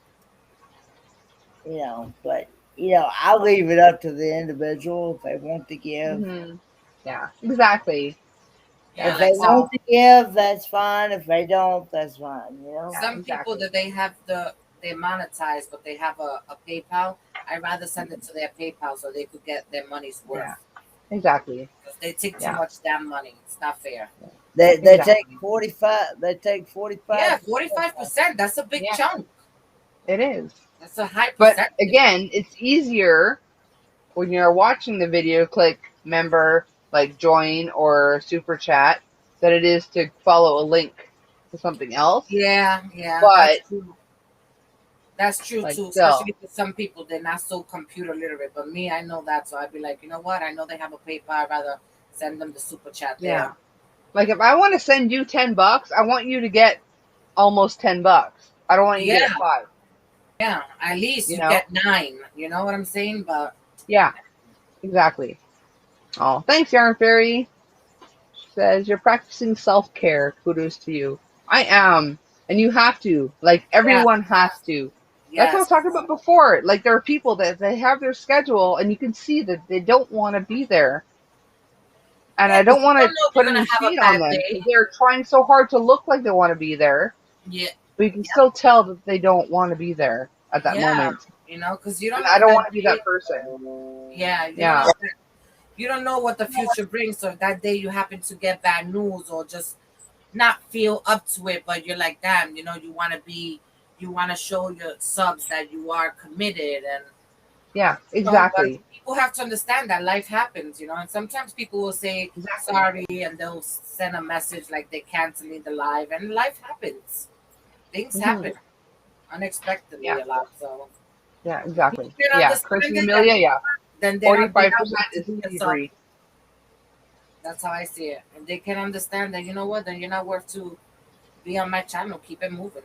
but I'll leave it up to the individual if they want to give. Mm-hmm. Yeah, exactly. Yeah, If like they want to give, that's fine. If they don't, that's fine. some people that they monetize, but they have a PayPal. I'd rather send it to their PayPal so they could get their money's worth. Yeah, exactly. Because they take too much damn money. It's not fair. They take 45. They take 45. Yeah, 45%. That's a big chunk. It is. That's a high But percentage. again, it's easier when you're watching the video, click member, like join or super chat, than it is to follow a link to something else. Yeah, But that's true like too. still. Especially for some people, they're not so computer literate. But me, I know that, so I'd be like, you know what? I know they have a PayPal. I'd rather send them the super chat there. Yeah. Like if I want to send you $10, I want you to get almost $10. I don't want you to get 5. Yeah, at least you get 9. You know what I'm saying? But yeah, exactly. Oh, thanks, Yarn Fairy. She says you're practicing self-care. Kudos to you. I am, and you have to. Like everyone has to. That's what I was talking about before. Like there are people that they have their schedule, and you can see that they don't want to be there. And I don't want to put any shade on them because they're trying so hard to look like they want to be there. Yeah. But you can still tell that they don't want to be there at that moment. You know, because you don't. And I don't want to be that person. Yeah. You don't know what the future brings. So if that day you happen to get bad news or just not feel up to it, but you're like, damn, you want to show your subs that you are committed and. Yeah, exactly. People have to understand that life happens, and sometimes people will say sorry and they'll send a message like they're canceling the live, and life happens. Things happen unexpectedly a lot. So yeah, exactly. Yeah, Chris and Amelia, then 45% is easy. That's how I see it. And they can understand that, you know what, then you're not worth to be on my channel. Keep it moving.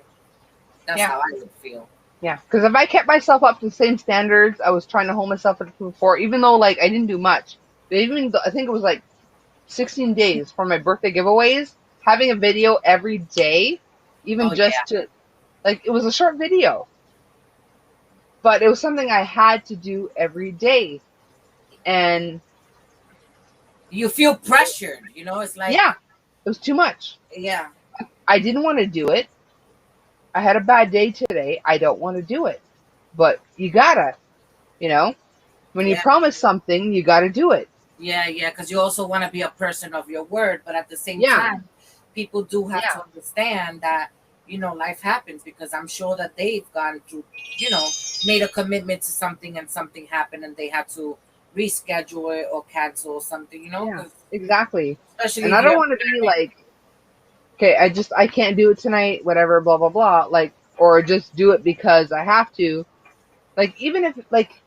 That's how I would feel. Yeah, because if I kept myself up to the same standards I was trying to hold myself up to before, even though like I didn't do much, I think it was like 16 days for my birthday giveaways, having a video every day, even to like it was a short video, but it was something I had to do every day, and you feel pressured. It's like it was too much. Yeah, I didn't want to do it. I had a bad day today. I don't want to do it. But you gotta, when you promise something, you gotta do it. Yeah, because you also want to be a person of your word, but at the same Yeah. time, people do have to understand that, life happens, because I'm sure that they've gone through, made a commitment to something and something happened and they had to reschedule it or cancel something, Yeah, 'cause exactly. especially And if I don't you're want to be like, okay, I can't do it tonight, whatever, blah, blah, blah. Like, or just do it because I have to. Like, even if, like,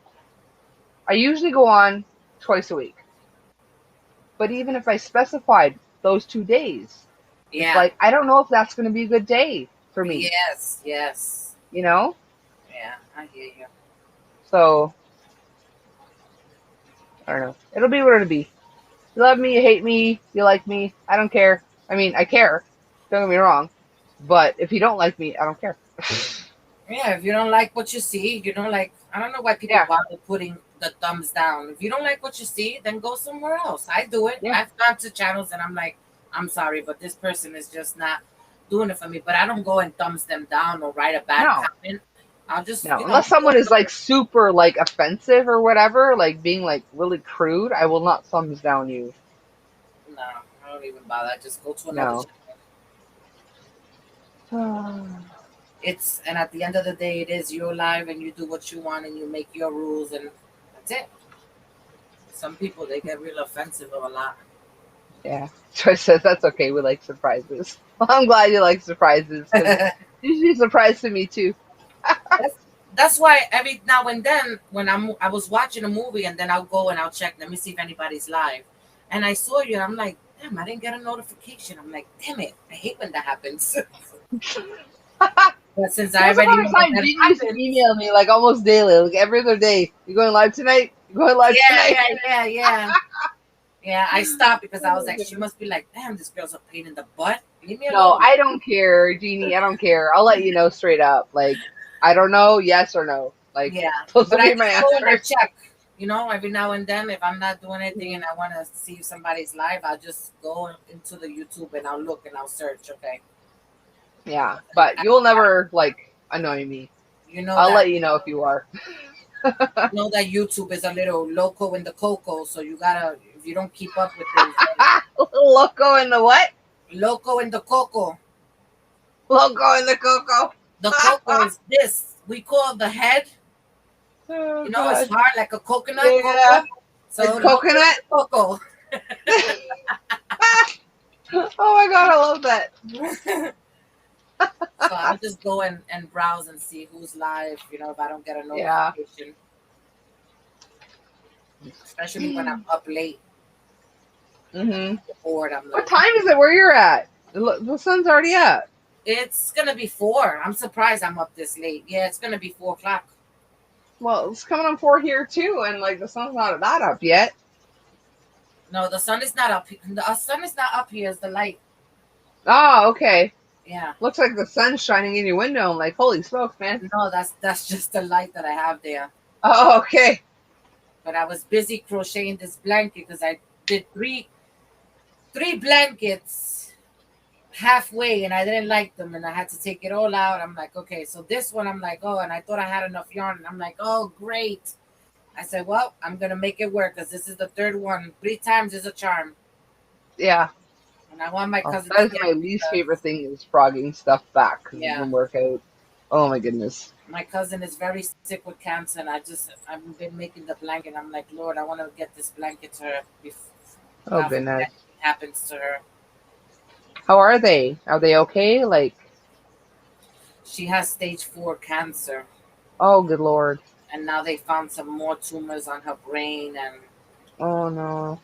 I usually go on twice a week. But even if I specified those 2 days, it's yeah, like, I don't know if that's going to be a good day for me, yes, you know? yeah, I hear you. So, I don't know. It'll be what it'll be. You love me, you hate me, you like me, I don't care. I mean, I care. Don't get me wrong. But if you don't like me, I don't care. Yeah, if you don't like what you see, you don't like, I don't know why people Yeah. bother putting the thumbs down. If you don't like what you see, then go somewhere else. I do it. Yeah. I've gone to channels and I'm like, I'm sorry, but this person is just not doing it for me. But I don't go and thumbs them down or write a bad No. comment. I'll just, No. Unless someone is like super like offensive or whatever, like being like really crude, I will not thumbs down you. no, I don't even bother. I just go to another No. channel. And at the end of the day, it is your life and you do what you want and you make your rules and that's it. Some people, they get real offensive a lot. Yeah. Joy says that's okay. We like surprises. Well, I'm glad you like surprises because usually surprise to me too. That's why every now and then when I was watching a movie and then I'll go and I'll check, let me see if anybody's live. And I saw you and I'm like, damn, I didn't get a notification. I'm like, damn it, I hate when that happens. But since I There's a already lot know of that times that you used to happens, email me like almost daily, like every other day. You going live tonight? You going live tonight? yeah. Yeah, I stopped because I was like, she must be like, damn, this girl's a pain in the butt. Leave me No, alone. I don't care, Jeannie. I don't care. I'll let you know straight up. Like, I don't know, yes or no. Like, Yeah, those but will I be my just go and I answers. check. Every now and then, if I'm not doing anything and I want to see if somebody's live, I'll just go into the YouTube and I'll look and I'll search. Okay. Yeah, but you'll never like annoy me. You know I'll that let you know if you are. YouTube is a little loco in the Coco, so you gotta, if you don't keep up with things, then Loco in the what? loco in the Coco. Loco in the Coco. The Coco is this. We call the head. Oh, It's God. hard like a coconut Yeah. Coco. So Like loco in coconut. the Coco. Oh my God, I love that. So I'll just go and browse and see who's live, if I don't get a Yeah. notification. Especially when I'm up late, Mm-hmm. bored. I'm What like, time is it where you're at? The sun's already up. it's gonna be 4. I'm surprised I'm up this late. Yeah, it's gonna be 4 o'clock. Well, it's coming on 4 here too, and like the sun's not that up yet. No, the sun is not up. The sun is not up here. It's the light. Oh, okay. Yeah. Looks like the sun's shining in your window. I'm like, holy smokes, man. No, that's just the light that I have there. Oh, okay. But I was busy crocheting this blanket because I did three blankets halfway and I didn't like them and I had to take it all out. I'm like, okay, so this one I'm like, oh, and I thought I had enough yarn and I'm like, oh, great. I said, well, I'm gonna make it work because this is the third one. 3 times is a charm. Yeah. And I want my cousin That to is get my it least because, favorite thing is frogging stuff back because it yeah, doesn't work out. Oh my goodness. my cousin is very sick with cancer and I've been making the blanket. I'm like, Lord, I want to get this blanket to her before Oh goodness. that happens to her. How are they? Are they okay? Like, She has stage 4 cancer. oh good Lord. And now they found some more tumors on her brain. And Oh no.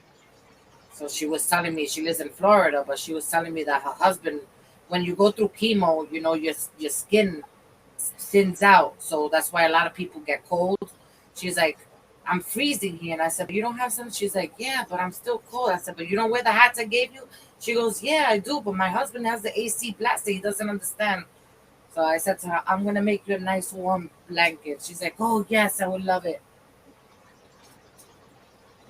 so she was telling me, she lives in Florida, but she was telling me that her husband, when you go through chemo, your skin thins out. So that's why a lot of people get cold. She's like, I'm freezing here. And I said, but you don't have some? She's like, yeah, but I'm still cold. I said, but you don't wear the hats I gave you? She goes, yeah, I do. But my husband has the AC blasted. He doesn't understand. So I said to her, I'm going to make you a nice warm blanket. She's like, oh, yes, I would love it.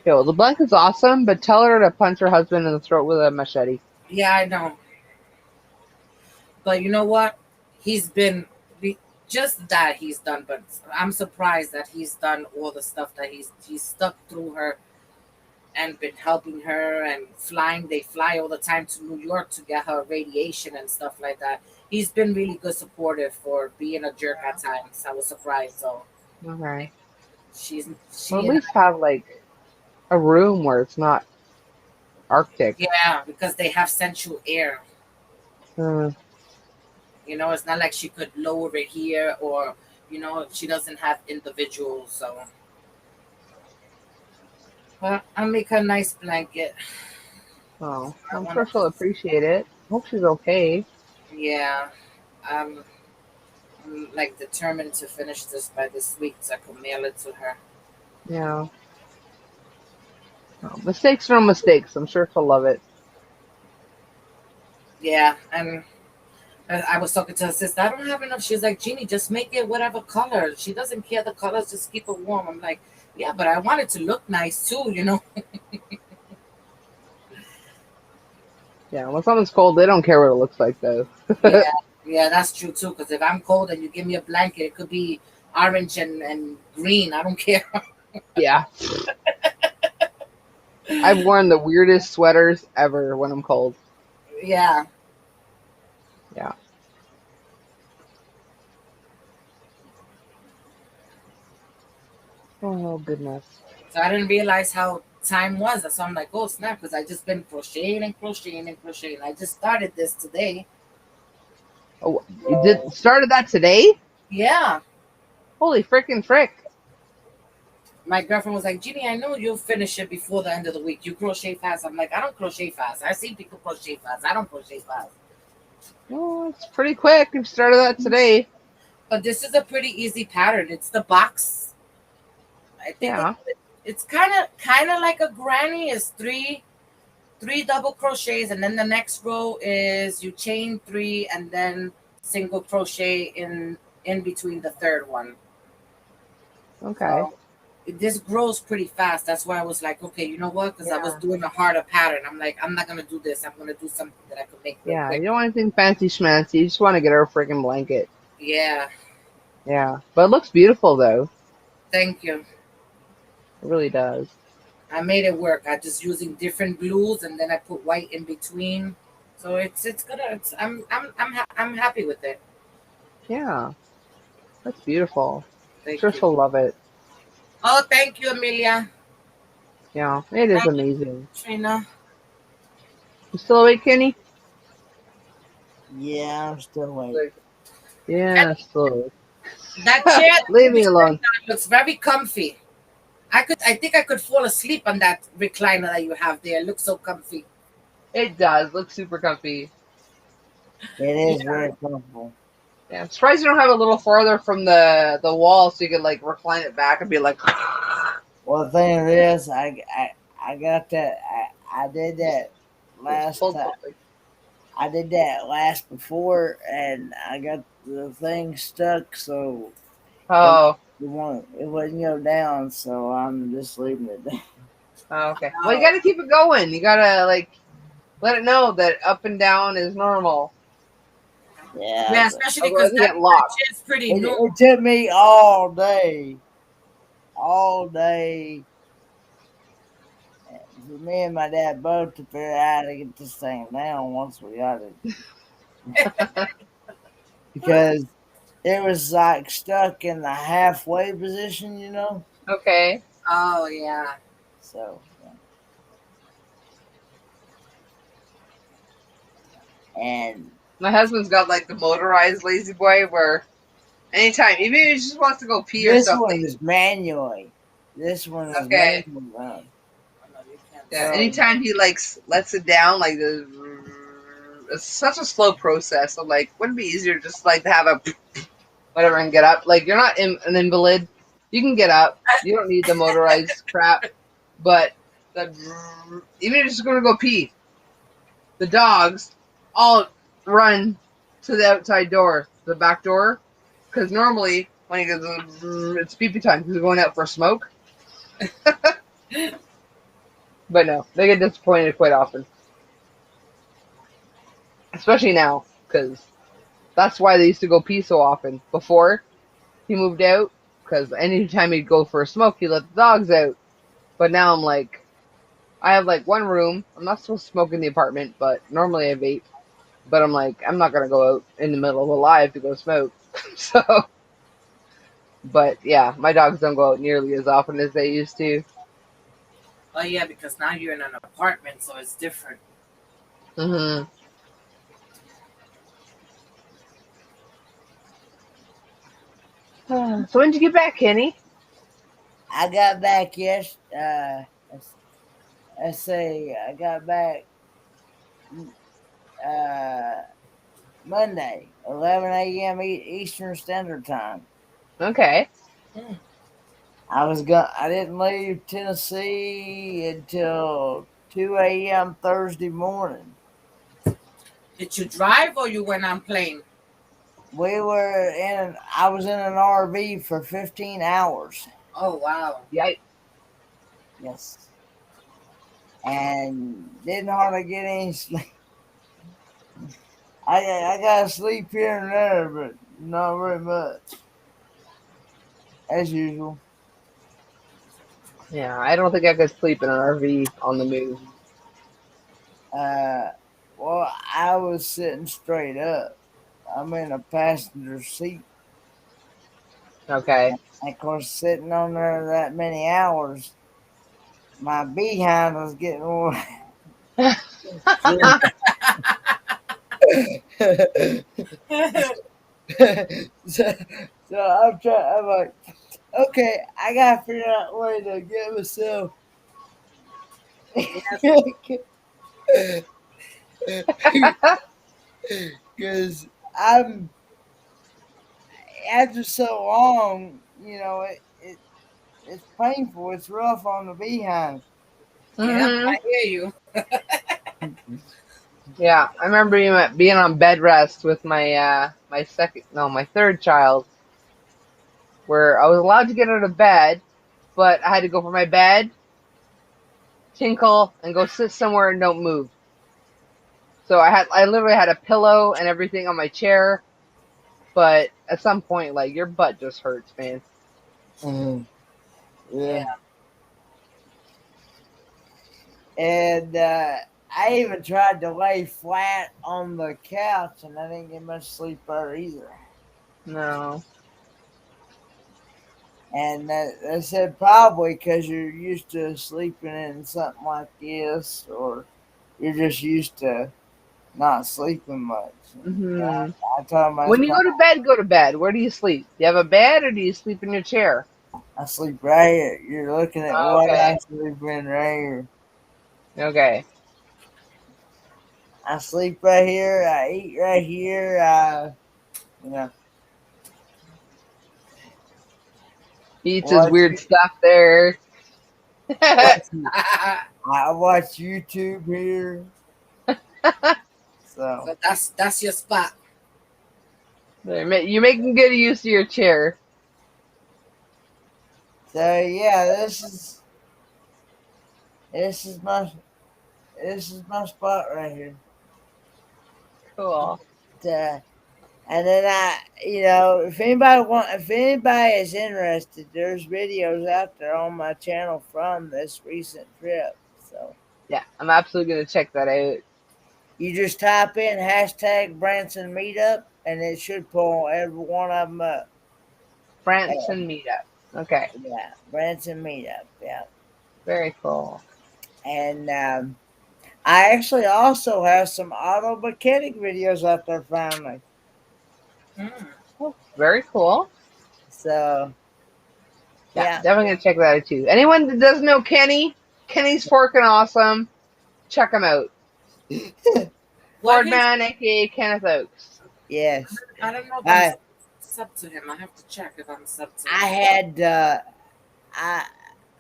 Yo, the blanket's awesome, but tell her to punch her husband in the throat with a machete. Yeah, I know. But you know what? He's been just that he's done. But I'm surprised that he's done all the stuff that he's stuck through her and been helping her and flying. They fly all the time to New York to get her radiation and stuff like that. He's been really good supportive for being a jerk at times. I was surprised. So Okay. she Well, at and least have like a room where it's not Arctic. yeah, because they have central air. Hmm. You know, it's not like she could lower it here or, you know, she doesn't have individuals. So, but I'll make her a nice blanket. Oh, I I'm want sure she'll to, appreciate it. Hope she's okay. yeah. I'm, I'm like determined to finish this by this week so I can mail it to her. Yeah. Oh, mistakes are mistakes. I'm sure she'll love it. Yeah, and I was talking to her sister. I don't have enough. She's like, Jeannie, just make it whatever color. She doesn't care the colors. Just keep it warm. I'm like, yeah, but I want it to look nice too, you know. Yeah, when someone's cold, they don't care what it looks like, though. Yeah, yeah, that's true too. Because if I'm cold and you give me a blanket, it could be orange and green. I don't care. Yeah. I've worn the weirdest sweaters ever when I'm cold. Yeah. Yeah. Oh, goodness. So I didn't realize how time was. So I'm like, oh snap, because I just been crocheting and crocheting and crocheting. I just started this today. Oh, you started that today? Yeah. Holy frickin' frick. My girlfriend was like, Jeannie, I know you'll finish it before the end of the week. You crochet fast. I'm like, I don't crochet fast. I see people crochet fast. I don't crochet fast. Oh, it's pretty quick. You started that today. But this is a pretty easy pattern. It's the box. I think Yeah. it's kind of like a granny. Is three double crochets, and then the next row is you chain 3 and then single crochet in between the third one. Okay. So this grows pretty fast. That's why I was like, okay, you know what? Because I was Yeah. doing a harder pattern. I'm like, I'm not gonna do this. I'm gonna do something that I could make real Yeah, quick. you don't want anything fancy schmancy. You just want to get her a friggin' blanket. Yeah. Yeah. But it looks beautiful, though. Thank you. It really does. I made it work. I just using different blues and then I put white in between. So it's gonna. I'm happy with it. Yeah. That's beautiful. Thank Sure you. she'll love it. Oh, thank you, Amelia. Yeah, it is Thank you, amazing. Trina. You still awake, Kenny? Yeah, I'm still waiting. Yeah, still awake. That chair Leave me alone. looks very comfy. I think I could fall asleep on that recliner that you have there. It looks so comfy. It does. Looks super comfy. It is very comfortable. Yeah, I'm surprised you don't have it a little farther from the wall so you could like recline it back and be like. Well, the thing is, I got that. I did that last time. I did that last before, and I got the thing stuck, so Oh. it wouldn't go down. So I'm just leaving it there. Oh, okay. Well, you gotta keep it going. You gotta like let it know that up and down is normal. Yeah, especially because that chair's pretty new. It took me all day. Me and my dad both to figure out how to get this thing down once we got it. Because it was like stuck in the halfway position, you know? Okay. Oh, yeah. So, yeah. And my husband's got like the motorized lazy boy where anytime, even if he just wants to go pee or something. This one is manually. This one is okay. manually. Yeah, anytime he like lets it down, like it's such a slow process. So like, wouldn't it be easier just like to have a whatever and get up? Like you're not an invalid, you can get up. You don't need the motorized crap. But even if you're just gonna go pee, the dogs all run to the outside door, the back door, because normally when he goes, it's pee time because we're going out for a smoke. But no, they get disappointed quite often. Especially now, because that's why they used to go pee so often. Before he moved out, because anytime he'd go for a smoke, he let the dogs out. But now I'm like, I have like one room. I'm not supposed to smoke in the apartment, but normally I vape. But I'm like, I'm not gonna go out in the middle of the live to go smoke. So, but yeah, my dogs don't go out nearly as often as they used to. Oh yeah, because now you're in an apartment, so it's different. Hmm. So when did you get back, Kenny? I got back let's say I got back uh, Monday, 11 a.m. Eastern Standard Time. Okay. I didn't leave Tennessee until 2 a.m. Thursday morning. Did you drive or you went on plane? I was in an RV for 15 hours. Oh wow. Yeah. Yes. And didn't hardly get any sleep. I got sleep here and there, but not very much. As usual. Yeah, I don't think I could sleep in an RV on the move. Well, I was sitting straight up. I'm in a passenger seat. Okay. And of course, sitting on there that many hours, my behind was getting more. so, I'm like, okay, I gotta figure out a way to get myself. Because I'm after so long, it's painful. It's rough on the behind. Yeah, Hmm. I hear you. Yeah, I remember being on bed rest with my third child, where I was allowed to get out of bed, but I had to go for my bed, tinkle, and go sit somewhere and don't move. So I literally had a pillow and everything on my chair, but at some point, like, your butt just hurts, man. Yeah. Yeah. And I even tried to lay flat on the couch, and I didn't get much sleep there either. No. And they said probably because you're used to sleeping in something like this, or you're just used to not sleeping much. Hmm. I told them When you go to bed, go to bed. Where do you sleep? Do you have a bed or do you sleep in your chair? I sleep right here. You're looking at Oh, what okay. I sleep in right here. Okay. I sleep right here. I eat right here. You know, He eats his watch, weird stuff there. watch, I watch YouTube here. So So that's your spot. You're making good use of your chair. yeah, this is my spot right here. Cool. And then if anybody is interested, there's videos out there on my channel from this recent trip. So Yeah, I'm absolutely gonna check that out. you just type in #Branson Meetup, and it should pull every one of them up. Branson meetup. Okay. Yeah, Branson Meetup. Yeah, Very cool. and I actually also have some auto mechanic videos out there finally. Oh, very cool. So Yeah, definitely gonna check that out too. Anyone that doesn't know Kenny's forking awesome. Check him out. Boardman, aka Kenneth Oaks. Yes. I don't know if I'm sub to him. I have to check if I'm sub to him. I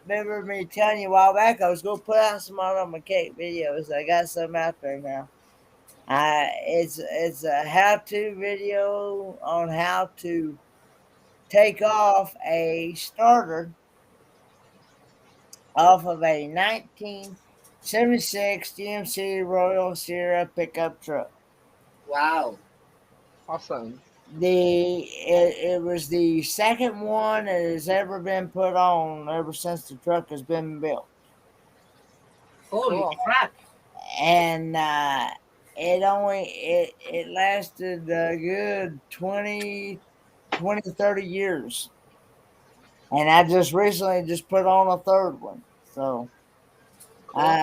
remember me telling you a while back I was going to put out some auto mechanic videos. I got some out there now. It's a how-to video on how to take off a starter off of a 1976 GMC Royal Sierra pickup truck. Wow. Awesome. It was the second one that has ever been put on ever since the truck has been built. Holy Cool. crap. And it lasted a good 30 years. And I just recently just put on a third one. So Cool.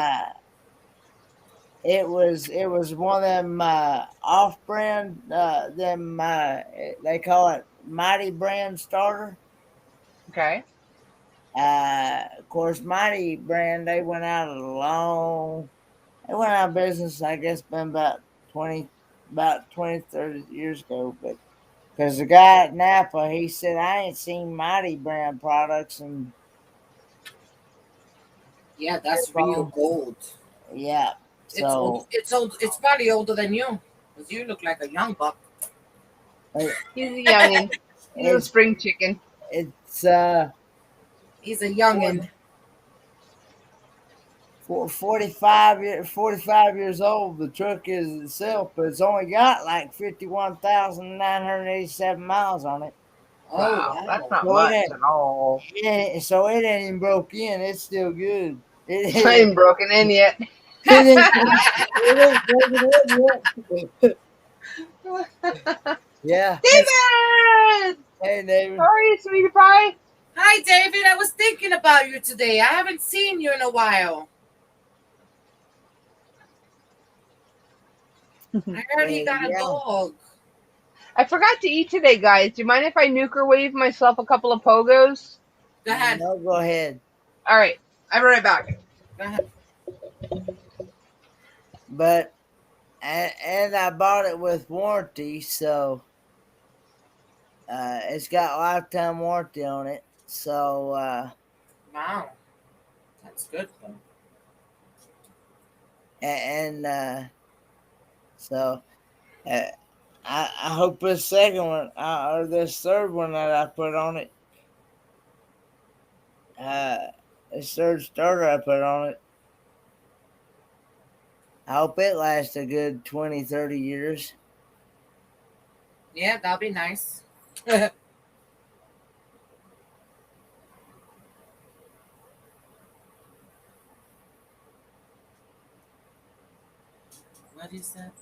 it was one of them off brand they call it Mighty brand starter. Okay. Of course, Mighty brand they went out of business. I guess been about 30 years ago. But because the guy at Napa, he said I ain't seen Mighty brand products and Yeah, that's real gold. yeah. It's old. So It's old. It's probably older than you, because you look like a young buck. He's a youngin. He's a it's spring chicken. it's He's a youngin. 45 years old. The truck is itself, but it's only got like 51,987 miles on it. Oh Wow, that's wow. not So it much ain't, at all. so it ain't even broke in. It's still good. It's not even broken in yet. It ain't broken in yet. Yeah. David! Hey, David. How are you, sweetie pie? Hi, David. I was thinking about you today. I haven't seen you in a while. I heard he got a dog. I forgot to eat today, guys. Do you mind if I nuker wave myself a couple of pogos? Go ahead. No, go ahead. All right. I'll be right back. Go ahead. But and I bought it with warranty, so it's got lifetime warranty on it. So Wow. That's good though. and so I hope this second one or this third one that I put on it, this third starter I put on it, I hope it lasts a good 20, 30 years. Yeah, that'll be nice. What is that?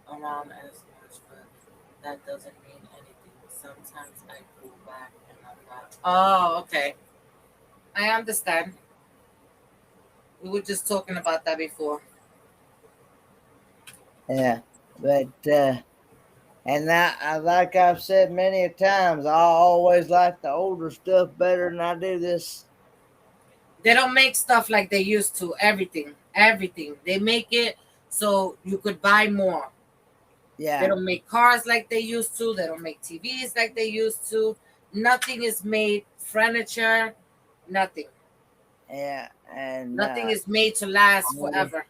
I'm not around as much, but that doesn't mean anything. Sometimes I pull back and I'm not. Oh, okay. I understand. We were just talking about that before. Yeah, but and that, like I've said many a times, I always like the older stuff better than I do this. They don't make stuff like they used to. Everything. They make it so you could buy more. Yeah. They don't make cars like they used to. They don't make TVs like they used to. Nothing is made. Furniture, nothing. Yeah, and nothing is made to last forever.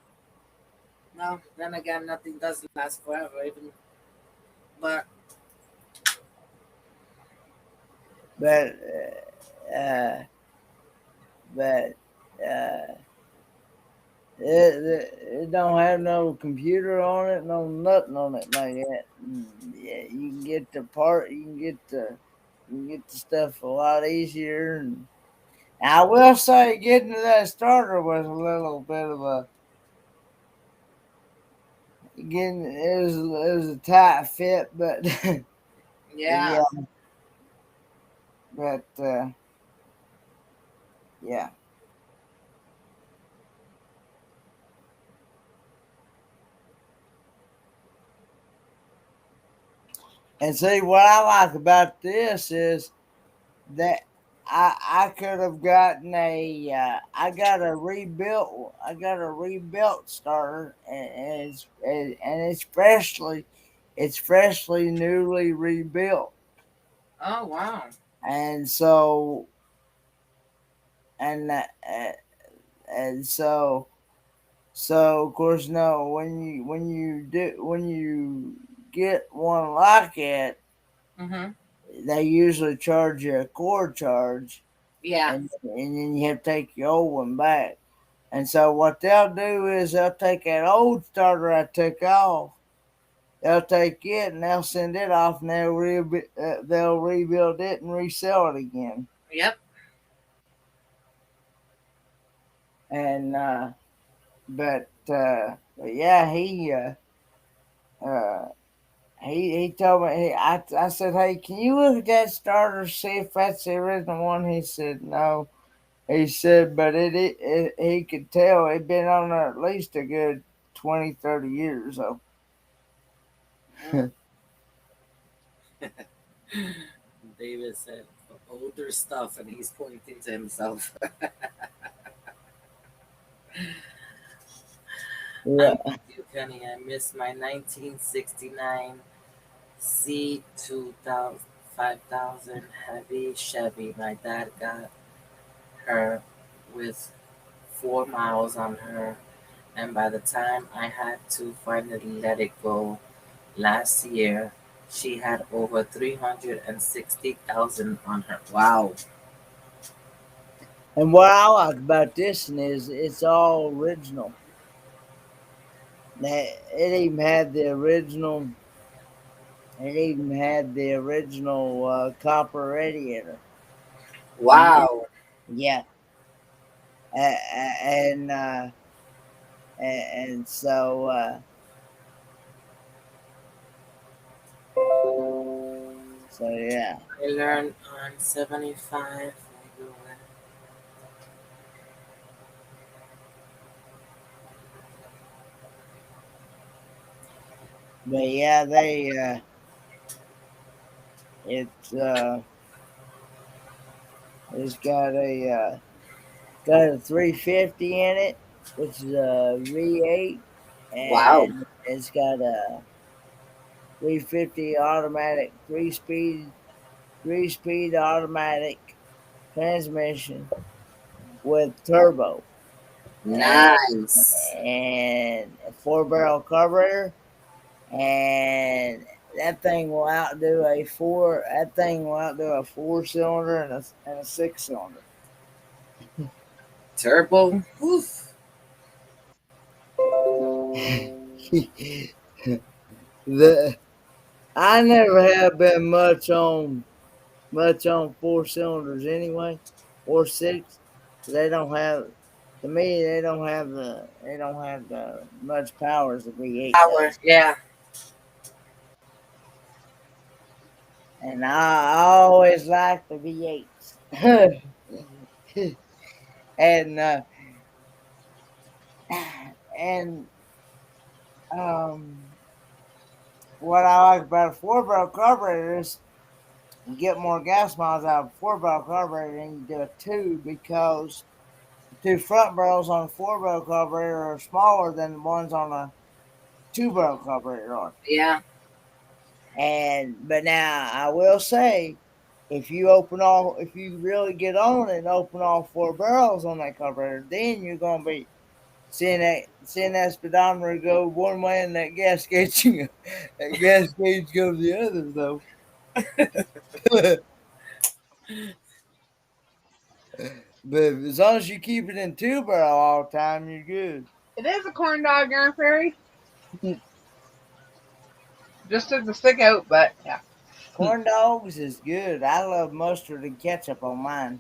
No, then again, nothing does last forever. Even, but it don't have no computer on it, no nothing on it like that. Yeah, you can get the part, you can get the stuff a lot easier. And I will say, getting to that starter was a little bit of a it was a tight fit, but yeah. But yeah. And see, what I like about this is that I could have gotten I got a rebuilt starter, and it's freshly newly rebuilt. Oh wow! And so of course, no, when you get one like it, they usually charge you a core charge. Yeah. And then you have to take your old one back. And so what they'll do is they'll take that old starter I took off, they'll take it and they'll send it off, and they'll rebuild it and resell it again. Yep. And but yeah, uh, he told me. I said, "Hey, can you look at that starter, see if that's the original one?" He said, "No." He said, "But he could tell it'd been on there at least a good 20, 30 years." So David said older stuff, and he's pointing to himself. yeah, I'm with you, Kenny. I miss my 1969 C2000 5000 heavy Chevy. My dad got her with 4 miles on her, and by the time I had to finally let it go last year, she had over 360,000 on her. Wow. and what I like about this one is it's all original. It even had the original. It even had the original copper radiator. Wow. Yeah, and and so yeah. I learned on 75. But yeah, they it's it's got a 350 in it, which is a V8, Wow. and it's got a 350 automatic three speed automatic transmission with turbo, and Nice. a 4 barrel carburetor, and that thing will outdo a 4 cylinder and a 6 cylinder. Turbo. Oof. the I never have been much on 4 cylinders anyway, or six. They don't have to me. They don't have the much power as a V8 Power. does. Yeah. And I always like the V8s. and and um, what I like about a 4 barrel carburetor is you get more gas miles out of a 4 barrel carburetor than you do a two, because the two front barrels on a 4 barrel carburetor are smaller than the ones on a 2 barrel carburetor are. Yeah. But now I will say, if you really get on it and open all 4 barrels on that carburetor, then you're gonna be seeing that speedometer go one way and that gas gauge that gas gauge go the other though. But as long as you keep it in 2 barrel all the time, you're good. It is a corn dog, Aaron Fairy. Just took the stick out, but yeah. Corn dogs is good. I love mustard and ketchup on mine.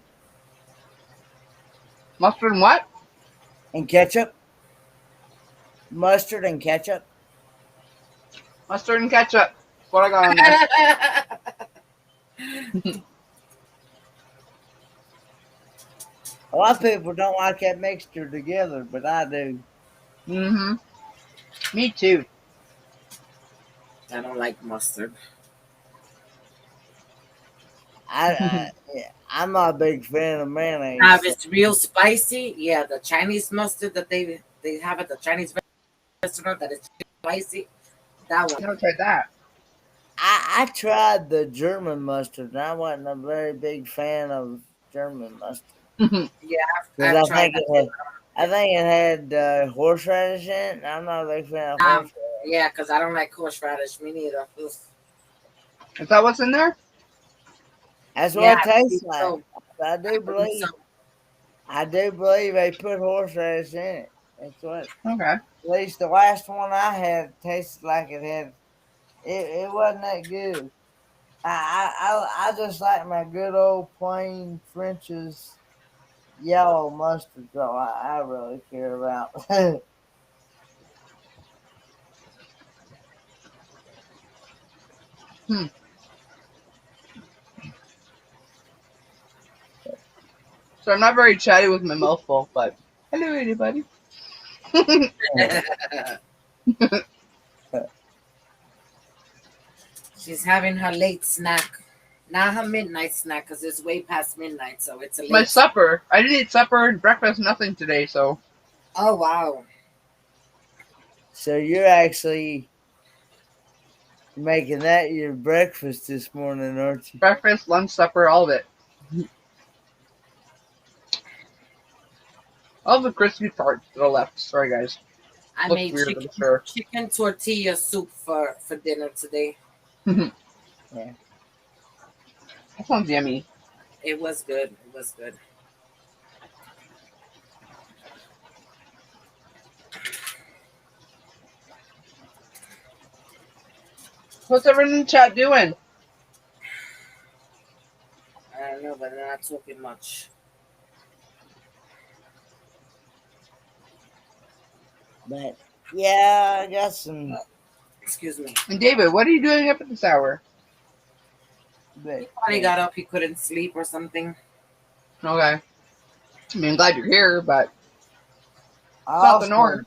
Mustard and what? And ketchup, mustard and ketchup. Mustard and ketchup. That's what I got on there. A lot of people don't like that mixture together, but I do. Mm-hmm. Me too. I don't like mustard. I'm not a big fan of mayonnaise. Now, if it's real spicy, yeah, the Chinese mustard that they have at the Chinese restaurant that is spicy, that I one. never tried that. I tried the German mustard, and I wasn't a very big fan of German mustard Yeah, because I've tried that. I think it had horseradish in it, and I'm not a big fan of horseradish. Yeah, because I don't like horseradish. Me neither. Oof. Is that what's in there? That's what Yeah, it tastes like. so. I do believe. So. I do believe they put horseradish in it. That's what. Okay. At least the last one I had tasted like it had. It wasn't that good. I just like my good old plain French's yellow mustard's all I really care about. So I'm not very chatty with my mouth full, but hello, everybody. She's having her late snack. Not her midnight snack, because it's way past midnight, so it's a late My supper. I didn't eat supper and breakfast, nothing today, so. Oh, wow. So you're actually making that your breakfast this morning, aren't you? Breakfast, lunch, supper, all of it. All the crispy parts that are left. Sorry, guys. I Looks made weird, I'm sure. chicken tortilla soup for dinner today. Yeah. That sounds yummy. It was good. It was good. What's everyone in the chat doing? I don't know, but they're not talking much. But yeah, I got some. Excuse me. And David, what are you doing up at this hour? But He probably got up. He couldn't sleep or something. Okay. I mean, I'm glad you're here, but it's I not the also, norm.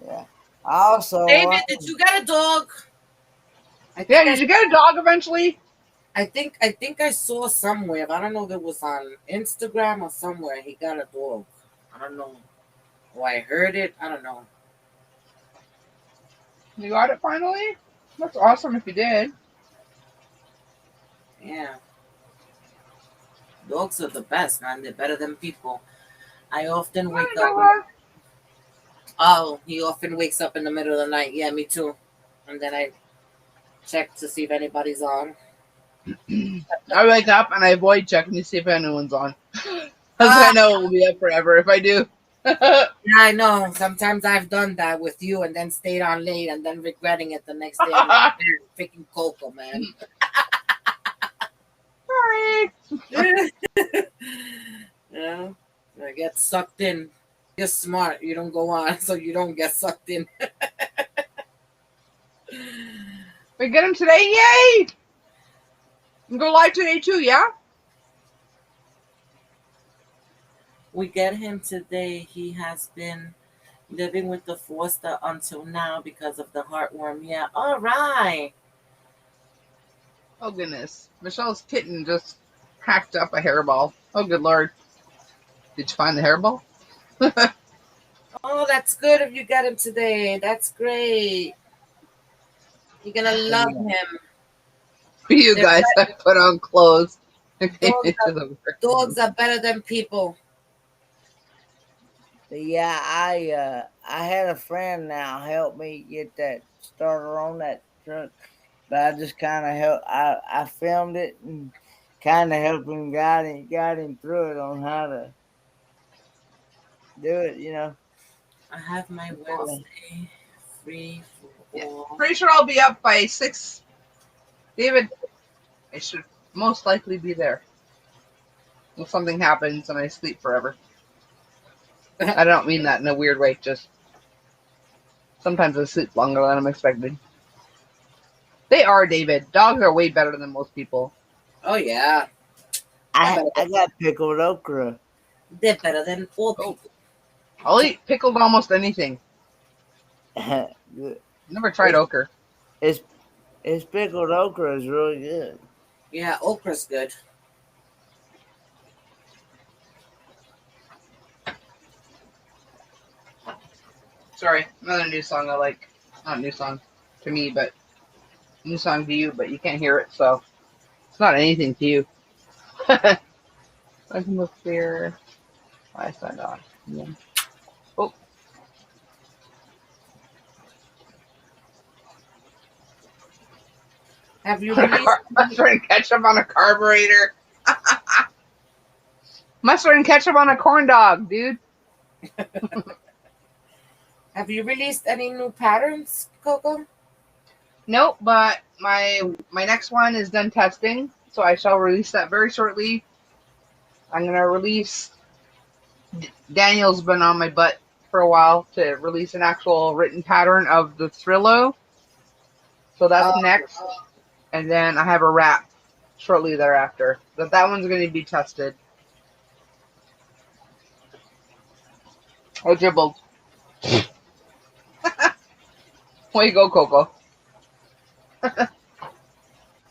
yeah. I also, David, did you get a dog? Yeah, did you get a dog eventually? I think I saw somewhere. I don't know if it was on Instagram or somewhere. He got a dog. I don't know. Or I heard it. I don't know. You got it finally? That's awesome if you did. Yeah. Dogs are the best, man. They're better than people. I often wake up. Oh, he often wakes up in the middle of the night. Yeah, me too. And then I check to see if anybody's on. I wake up and I avoid checking to see if anyone's on. Because I know it will be up forever if I do. Yeah, I know. Sometimes I've done that with you and then stayed on late and then regretting it the next day. I'm freaking Coco, man. Sorry. Yeah, I get sucked in. You're smart. You don't go on, so you don't get sucked in. We get him today? Yay! You go live today too, yeah? We get him today. He has been living with the foster until now because of the heartworm. Yeah. All right. Oh, goodness. Michelle's kitten just hacked up a hairball. Oh, good Lord. Did you find the hairball? Oh, that's good if you get him today. That's great. You're going to love him. For you guys, I put on clothes. Dogs are better than people. yeah, I had a friend now help me get that starter on that truck, but I just kind of helped. I filmed it and kind of helped him got him through it on how to do it. You know. I have my Wednesday free for all. Pretty sure I'll be up by 6. David, I should most likely be there. If something happens and I sleep forever. I don't mean that in a weird way, just sometimes I sleep longer than I'm expected. They are, David. Dogs are way better than most people. Oh, yeah. I got pickled okra. They're better than all people. I'll eat pickled almost anything. Never tried okra. It's pickled okra is really good. Yeah, okra's good. Sorry, another new song I like. Not a new song to me, but new song to you, but you can't hear it, so it's not anything to you. I can look here. Why is that on? Yeah. Oh. Have you released mustard and ketchup on a carburetor? Mustard and ketchup on a corn dog, dude. Have you released any new patterns, Coco? Nope, but my next one is done testing, so I shall release that very shortly. I'm gonna release Daniel's been on my butt for a while to release an actual written pattern of the Thrillo. So that's next. And then I have a wrap shortly thereafter. But that one's going to be tested. Oh, dribbled. Way you go, Coco. Do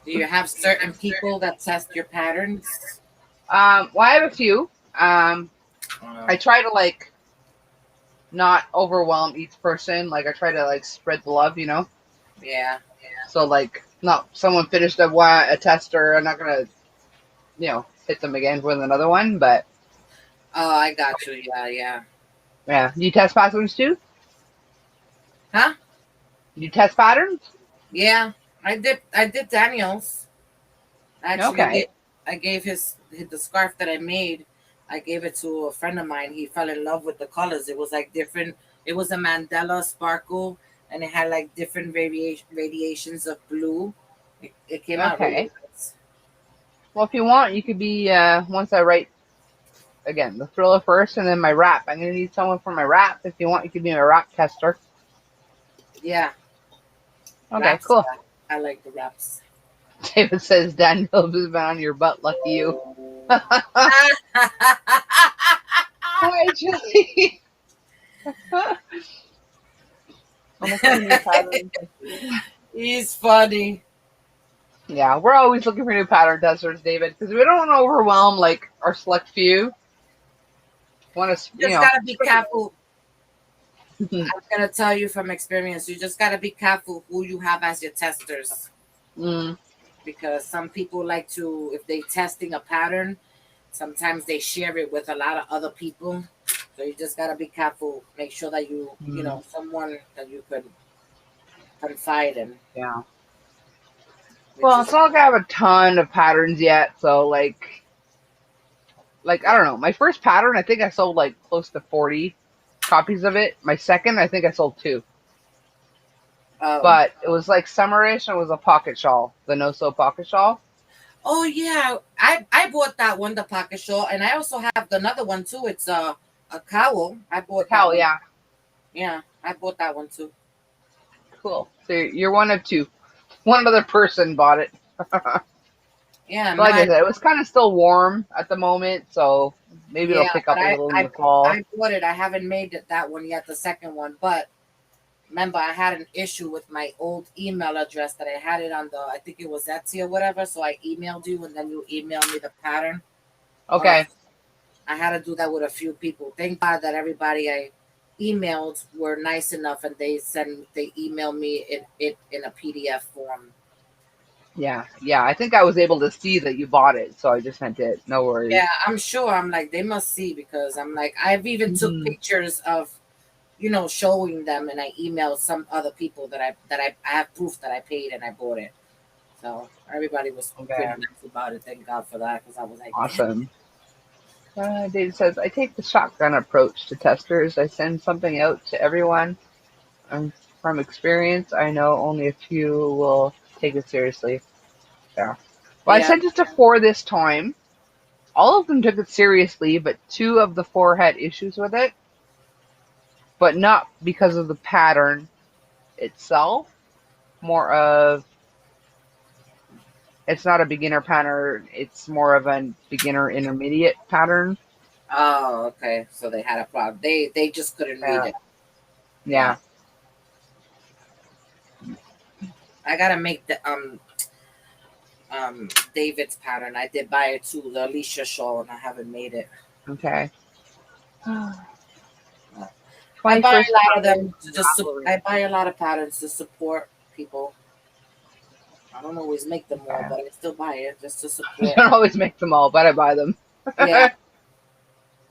you have certain people that test your patterns? Well, I have a few. I try to like not overwhelm each person. Like I try to like spread the love, you know. Yeah. So like, not someone finished a tester, I'm not gonna, you know, hit them again with another one. But Oh, I got you. Yeah. yeah, do you test patterns too? Huh? You test patterns? Yeah, I did Daniel's. Actually, Okay. I gave the scarf that I made. I gave it to a friend of mine. He fell in love with the colors. It was like different. It was a Mandela sparkle, and it had like different radiations of blue. It came out really Okay. nice. Well, if you want, you could be once I write again the Thriller first, and then my wrap. I'm gonna need someone for my wrap. If you want, you could be my wrap tester. Yeah. Okay, Wraps, cool. I like the wraps. David says Daniel has been on your butt. Lucky you. Hi, Julie. I'm looking for new patterns. He's funny. Yeah, we're always looking for new pattern testers, David, because we don't want to overwhelm like our select few. Want to, Just gotta be careful. I'm gonna tell you from experience. You just gotta be careful who you have as your testers, because some people like to, if they testing a pattern, sometimes they share it with a lot of other people. So you just gotta be careful. Make sure that you know someone that you could confide in. Yeah. Well, it's not like I have a ton of patterns yet, so like I don't know. My first pattern, I think I sold like close to 40 copies of it. My second, I think I sold 2. But it was like summerish, and it was a pocket shawl, the no-sew pocket shawl. Oh yeah, I bought that one, the pocket shawl, and I also have another one too. It's a cowl. I bought Cowl, that one. yeah. Yeah, I bought that one too. Cool. So you're one of 2. One other person bought it. Yeah, like I said, it was kind of still warm at the moment, so maybe it'll pick up a little in the fall. I bought it. I haven't made that one yet, the second one. But remember, I had an issue with my old email address that I had it on I think it was Etsy or whatever. So I emailed you, and then you emailed me the pattern. Okay. I had to do that with a few people. Thank God that everybody I emailed were nice enough, and they emailed me it in a PDF form. Yeah. I think I was able to see that you bought it, so I just sent it. No worries. Yeah, I'm sure. I'm like, they must see, because I'm like, I've even took pictures of, showing them, and I emailed some other people that I have proof that I paid and I bought it. So everybody was pretty nice about it. Thank God for that, because I was like, awesome. David says, I take the shotgun approach to testers. I send something out to everyone. From experience, I know only a few will take it seriously. Yeah. Well, I sent it to 4 this time. All of them took it seriously, but 2 of the 4 had issues with it. But not because of the pattern itself. More of, it's not a beginner pattern. It's more of a beginner intermediate pattern. Oh, okay. So they had a problem. They just couldn't read it. Yeah. I gotta make the David's pattern. I did buy it too, the Alicia shawl, and I haven't made it. Okay. I buy a lot of them. I buy a lot of patterns to support people. I don't always make them all, but I still buy it just to support. I don't always make them all, but I buy them. Yeah.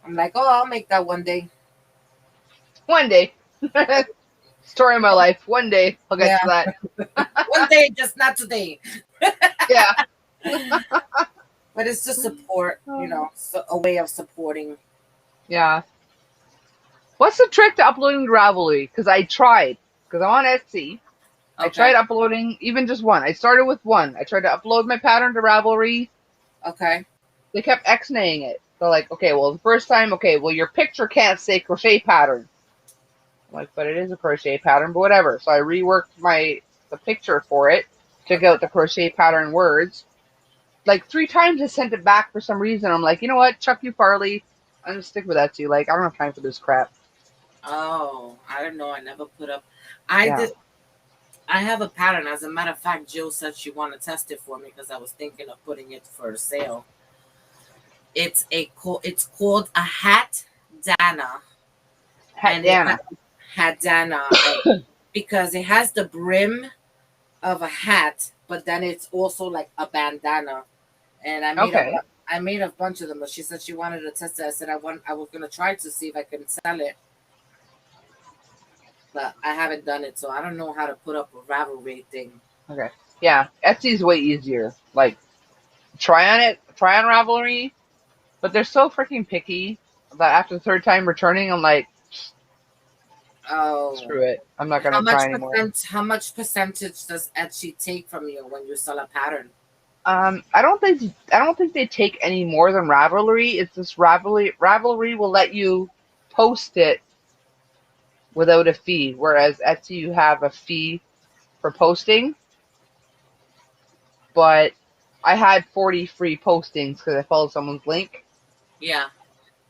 I'm like, oh, I'll make that one day. One day. Story of my life. One day I'll get to that. One day, just not today. Yeah. But it's just support, a way of supporting. Yeah. What's the trick to uploading to Ravelry? Because I tried. Because I'm on Etsy. I tried uploading even just one. I started with one. I tried to upload my pattern to Ravelry. Okay. They kept X-naying it. So like, okay, well, the first time, okay, well, your picture can't say crochet pattern. I'm like, but it is a crochet pattern, but whatever. So I reworked the picture for it, took out the crochet pattern words. Like 3 times I sent it back for some reason. I'm like, you know what? Chuck you, Farley. I'm gonna stick with Etsy. Like, I don't have time for this crap. Oh, I don't know. I never put up. I Yeah. did. I have a pattern. As a matter of fact, Jill said she wanted to test it for me because I was thinking of putting it for sale. It's called a hat Dana. Hat Dana. Hat Dana. Because it has the brim of a hat, but then it's also like a bandana. And I made a bunch of them, but she said she wanted to test it. I said I was gonna try to see if I can sell it. But I haven't done it, so I don't know how to put up a Ravelry thing. Okay. Yeah, Etsy's way easier. Like, try on Ravelry, but they're so freaking picky that after the 3rd time returning, I'm like, oh, screw it. I'm not gonna try anymore. How much percentage does Etsy take from you when you sell a pattern? I don't think they take any more than Ravelry. It's just Ravelry will let you post it without a fee, whereas Etsy you have a fee for posting. But I had 40 free postings because I followed someone's link. Yeah.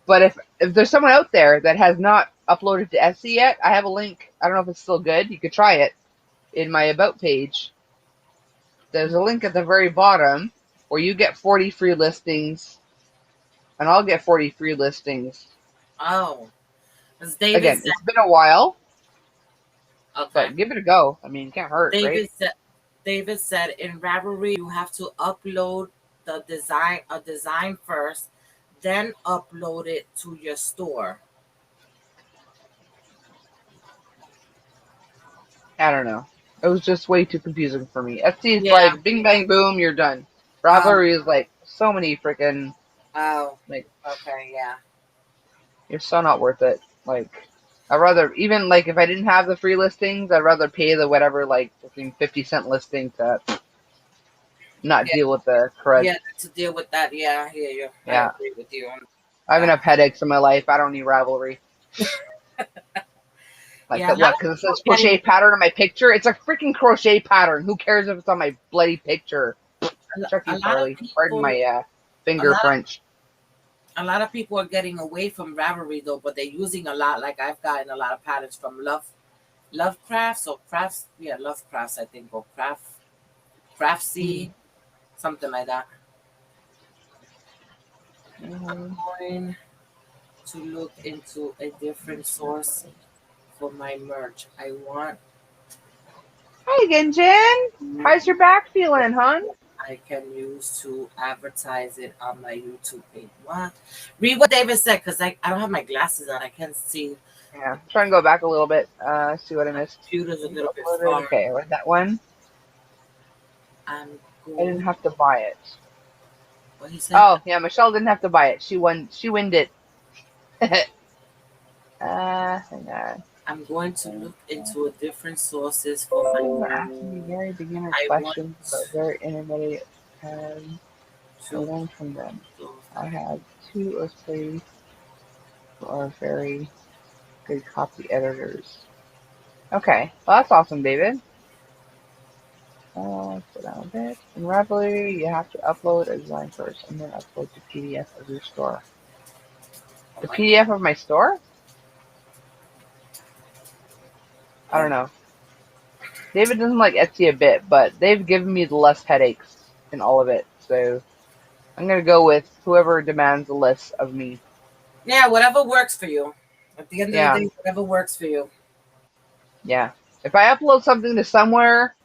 But if there's someone out there that has not uploaded to Etsy yet, I have a link. I don't know if it's still good. You could try it in my About page. There's a link at the very bottom where you get 40 free listings, and I'll get 40 free listings. Oh. Again, it's been a while. Okay. But give it a go. I mean, it can't hurt, right? David said in Ravelry you have to upload a design first, then upload it to your store. I don't know. It was just way too confusing for me. Etsy is like bing bang boom, you're done. Ravelry is like so many freaking. Oh. Like. Okay. Yeah. You're so not worth it. Like, I'd rather, even like if I didn't have the free listings, I'd rather pay the whatever, like 50-cent listing to not deal with the crud. Yeah, to deal with that. Yeah, yeah. I agree with you on I have enough headaches in my life. I don't need Ravelry. Like, what? Because it says crochet pattern on my picture? It's a freaking crochet pattern. Who cares if it's on my bloody picture? Chuck you, Charlie. Pardon my finger French. A lot of people are getting away from Ravelry though, but they're using a lot. Like I've gotten a lot of patterns from Love Crafts or Crafts. Yeah, Love Crafts, I think, or Craftsy, something like that. I'm going to look into a different source for my merch. I want. Hi again, Jen. How's your back feeling, hon? I can use to advertise it on my YouTube page. What? Read what David said, because I don't have my glasses on. I can't see. Yeah, I'm trying to go back a little bit. See what I missed. Computer's a little bit far. Okay, with that one. I didn't have to buy it. What he said? Oh, yeah, Michelle didn't have to buy it. She winned it. Hang on. I'm going to look into different sources for my asking very beginner questions, but very intermediate. I learn from them. I have 2 or 3 who are very good copy editors. Okay, well that's awesome, David. Slow down a bit. In Ravelry, you have to upload a design first, and then upload the PDF of your store. The PDF of my store? I don't know. David doesn't like Etsy a bit, but they've given me the less headaches in all of it. So I'm going to go with whoever demands the less of me. Yeah, whatever works for you. At the end of the day, whatever works for you. Yeah. If I upload something to somewhere,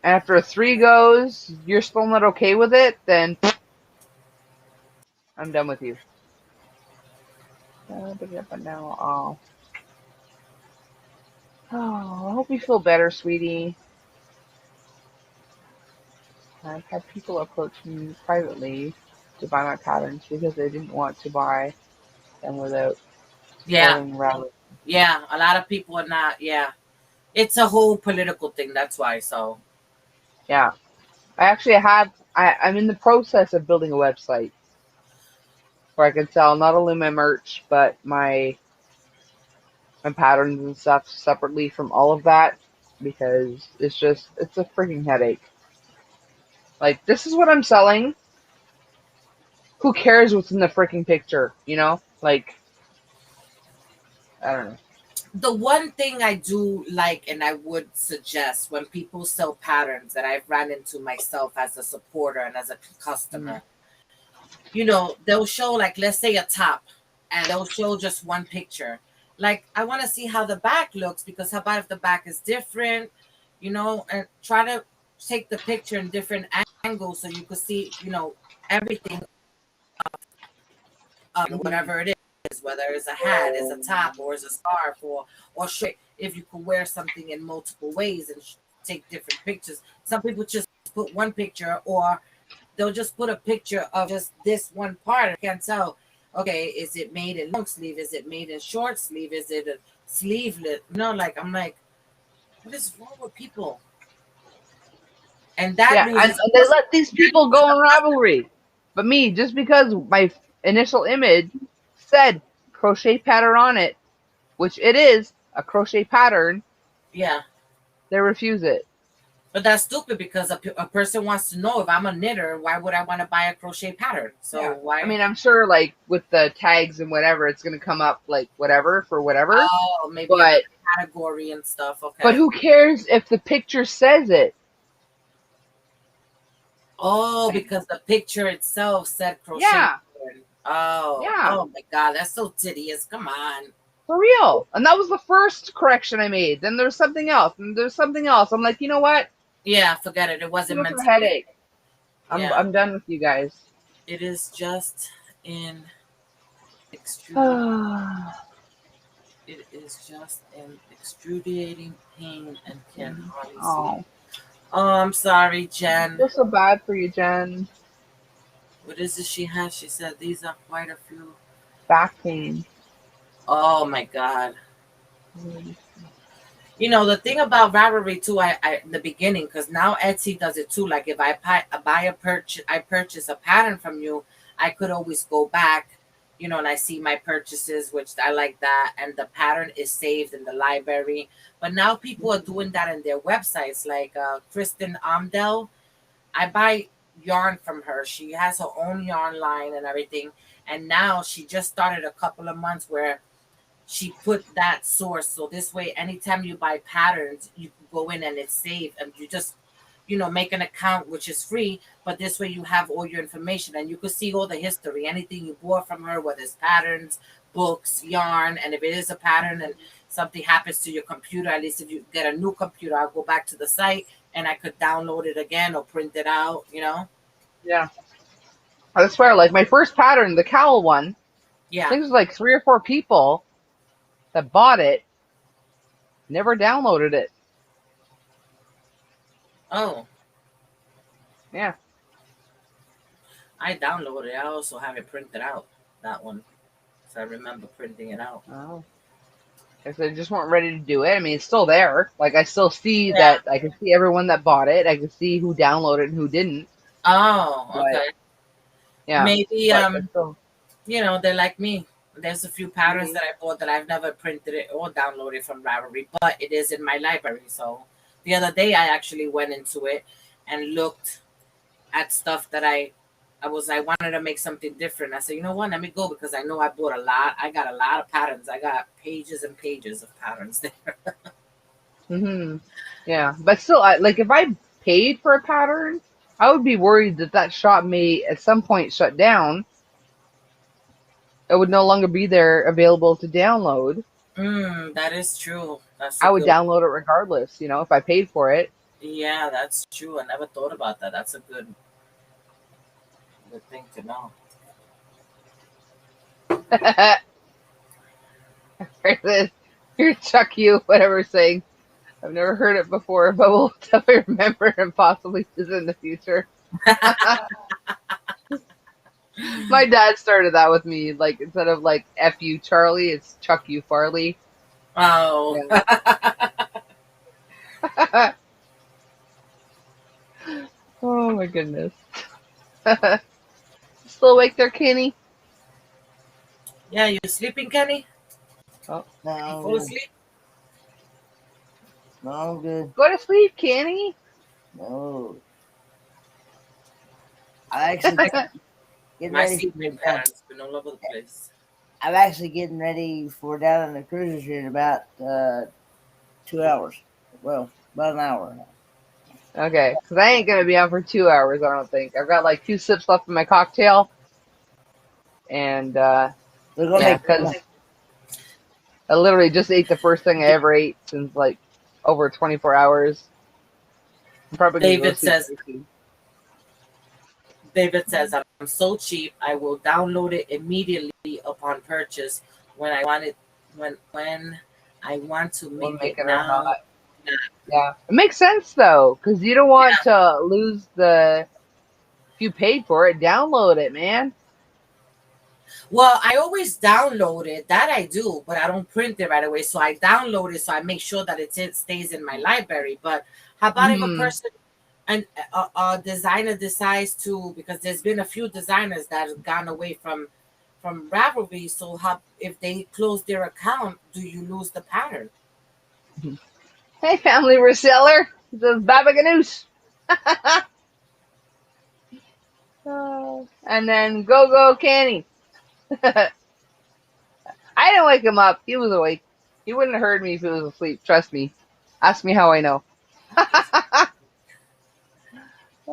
and after 3 goes, you're still not okay with it, then I'm done with you. But now, I hope you feel better, sweetie. I've had people approach me privately to buy my patterns because they didn't want to buy them without Ravelry. Yeah, a lot of people are not. Yeah, it's a whole political thing. That's why. So. Yeah, I actually I'm in the process of building a website. where I could sell not only my merch but my patterns and stuff separately from all of that, because it's a freaking headache. Like, this is what I'm selling. Who cares what's in the freaking picture, you know? Like, I don't know. The one thing I do like and I would suggest when people sell patterns that I've ran into myself as a supporter and as a customer, you know, they'll show, like, let's say a top, and they'll show just one picture. Like, I want to see how the back looks, because how about if the back is different, you know, and try to take the picture in different angles so you could see, you know, everything, whatever it is, whether it's a hat, it's a top, or it's a scarf, or if you could wear something in multiple ways and take different pictures. Some people just put one picture, or they'll just put a picture of just this one part. I can't tell. Okay, is it made in long sleeve? Is it made in short sleeve? Is it a sleeveless? No, like, I'm like, what is wrong with people? And that Yeah, means and they let these people go on Ravelry. But me, just because my initial image said crochet pattern on it, which it is a crochet pattern, yeah. they refuse it. But that's stupid, because a person wants to know, if I'm a knitter, why would I want to buy a crochet pattern? So Yeah. why? I mean, I'm sure, like, with the tags and whatever, it's going to come up, like, whatever for whatever. Oh, maybe but, a category and stuff. Okay. But who cares if the picture says it? Oh, because the picture itself said crochet Yeah. pattern. Oh. Yeah. Oh my God, that's so tedious. Come on. For real. And that was the first correction I made. Then there's something else, and there's something else. I'm like, you know what? Yeah, forget it. It wasn't meant to be. Headache. Yeah. I'm done with you guys. It is just in extruding. It is just in excruciating pain and can hardly see. Oh, I'm sorry, Jen. I feel so bad for you, Jen. What is it she has? She said these are quite a few. Back pain. Oh my God. You know, the thing about Ravelry too, I in the beginning, because now Etsy does it too. Like, if I purchase a pattern from you, I could always go back, you know, and I see my purchases, which I like that, and the pattern is saved in the library. But now people are doing that in their websites, like Kristen Amdel. I buy yarn from her. She has her own yarn line and everything, and now she just started a couple of months where she put that source, so this way anytime you buy patterns, you can go in and it's saved, and you just, you know, make an account, which is free, but this way you have all your information and you can see all the history, anything you bought from her, whether it's patterns, books, yarn. And if it is a pattern and something happens to your computer, at least if you get a new computer, I'll go back to the site and I could download it again or print it out, you know. Yeah, I swear, like, my first pattern, the cowl one, Yeah, I think it was like 3 or 4 people that bought it, never downloaded it. oh, Yeah. I downloaded it. I also have it printed out, that one, so I remember printing it out. Oh. If they just weren't ready to do it. I mean, it's still there. Like, I still see Yeah. that. I can see everyone that bought it. I can see who downloaded and who didn't. Oh, But, okay. yeah. Maybe But still, you know, they're like me. There's a few patterns that I bought that I've never printed it or downloaded from Ravelry, but it is in my library. So the other day I actually went into it and looked at stuff that I wanted to make something different. I said, you know what, let me go, because I know I bought a lot. I got a lot of patterns. I got pages and pages of patterns there. Yeah. But still, like, if I paid for a pattern, I would be worried that shop may at some point shut down. It would no longer be there available to download. That is true. I would download it regardless, you know, if I paid for it. Yeah, that's true. I never thought about that. That's a good thing to know. Here's Chuck you, whatever saying. I've never heard it before, but we'll definitely remember and possibly use it in the future. My dad started that with me. Like, instead of like F you Charlie, it's Chuck you Farley. Oh. Yeah. Oh my goodness. Still awake there, Kenny? Yeah, you sleeping, Kenny? Oh, You No, fall asleep? no, I'm good. go to sleep, Kenny. No, I'm actually getting My ready sleeping for. pattern's been all over the place. I'm actually getting ready for down in the cruiser here in about 2 hours. Well, about an hour. Okay, because I ain't gonna be on for 2 hours. I don't think. I've got like 2 sips left in my cocktail, and They're gonna yeah, make. because I literally just ate the first thing I ever ate since like over 24 hours. I'm probably gonna go David sleep says, very soon. I'm so cheap. I will download it immediately upon purchase when I want it. When I want to We'll make make it it or now. not. Yeah, it makes sense though, because you don't want to lose the. If you paid for it, download it, man. Well, I always download it. That I do, but I don't print it right away. So I download it, so I make sure that it stays in my library. But how about if a Mhm. person and a designer decides to, because there's been a few designers that have gone away from Ravelry. So how if they close their account, do you lose the pattern? Hey, family reseller. This is Baba Ganoush. And then go Canny. I didn't wake him up. He was awake. He wouldn't have heard me if he was asleep. Trust me. Ask me how I know.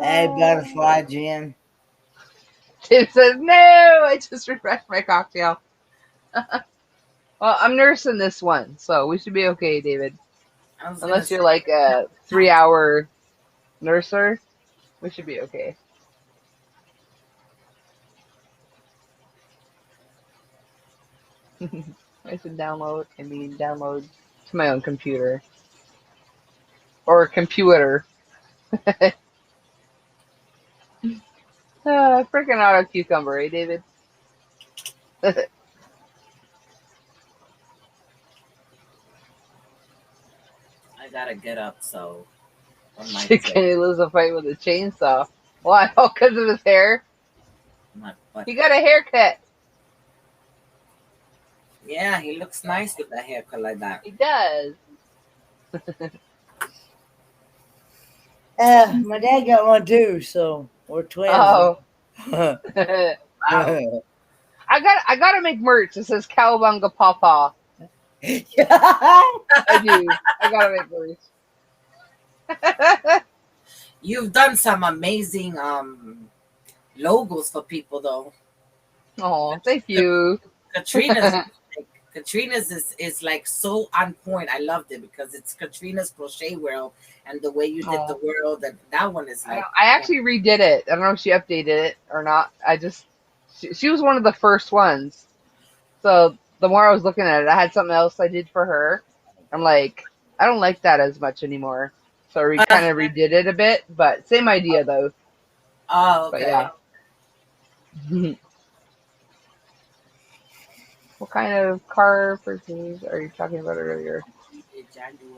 Hey, butterfly Jen. Tim says, no, I just refreshed my cocktail. Well, I'm nursing this one, so we should be okay, David. I was gonna Unless say, you're like a 3-hour nurser, we should be okay. I should download to my own computer. Or computer. Freaking auto cucumber, eh, David? I gotta get up. So on my Can he lose a fight with a chainsaw? Why? Oh, because of his hair? butt. He got a haircut. Yeah, he looks nice with that haircut like that. He does. My dad got one too, so we're twins. Oh. Wow. I gotta make merch. It says Cowabunga Pawpaw. I do. I gotta make merch. You've done some amazing logos for people though. Oh, thank you. Katrina's is like so on point. I loved it because it's Katrina's crochet world and the way you did the world, and that one is like I actually redid it. I don't know if she updated it or not. She was one of the first ones. So the more I was looking at it, I had something else I did for her. I'm like, I don't like that as much anymore. So we kind of redid it a bit, but same idea though. oh okay. But yeah. What kind of car purchases are you talking about earlier?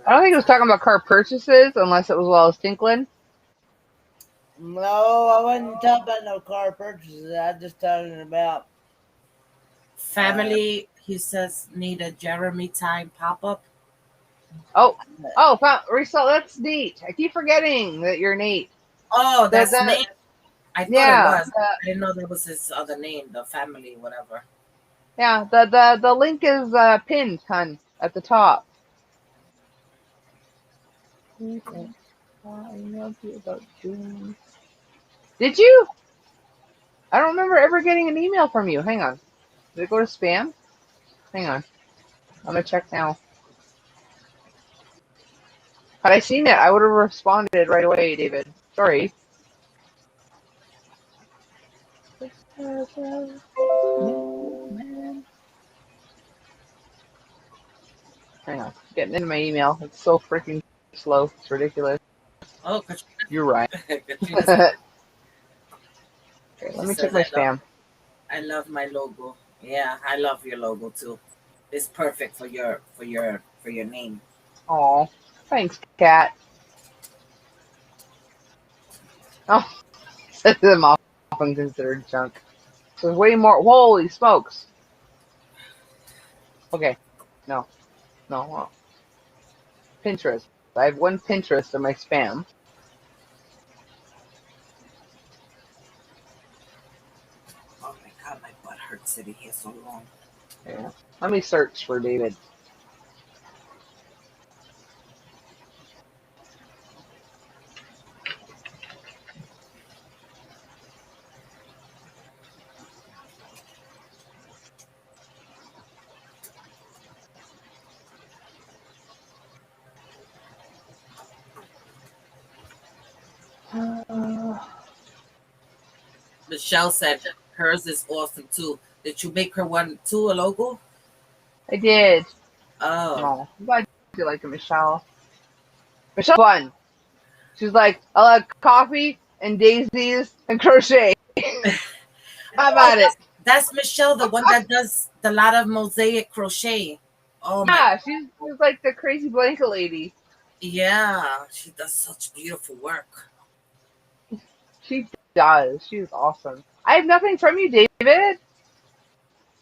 I don't think it was talking about car purchases unless it was while I was tinkling. No, I wasn't talking about no car purchases. I was just talking about Family, he says, need a Jeremy time pop-up. Oh, Risa, that's Nate. I keep forgetting that you're Nate. Oh, that's Nate. I thought it was. I didn't know that was his other name, the family, whatever. Yeah, the link is pinned, hun, at the top. Did you? I don't remember ever getting an email from you. Hang on. Did it go to spam? Hang on. I'm gonna check now. Had I seen it, I would have responded right away, David. Sorry. Hang on. Getting into my email. It's so freaking slow. It's ridiculous. Oh, you're right. Okay, let me check my spam. I love my logo. Yeah, I love your logo too. It's perfect for your name. Oh, thanks, Kat. Oh, says them often considered junk. So way more. Holy smokes! Okay. No. No. Pinterest. I have one Pinterest in my spam. Oh my god, my butt hurts sitting here so long. Yeah. Let me search for David. Michelle said hers is awesome too. Did you make her one too, a logo? I did. Oh. Oh, I'm glad you like it, Michelle. Michelle's fun. She's like, I like coffee and daisies and crochet. How Oh, about it? that's Michelle, the one that does the lot of mosaic crochet. Oh my. Yeah, she's like the crazy blanket lady. Yeah, she does such beautiful work. She does. She's awesome. I have nothing from you, David.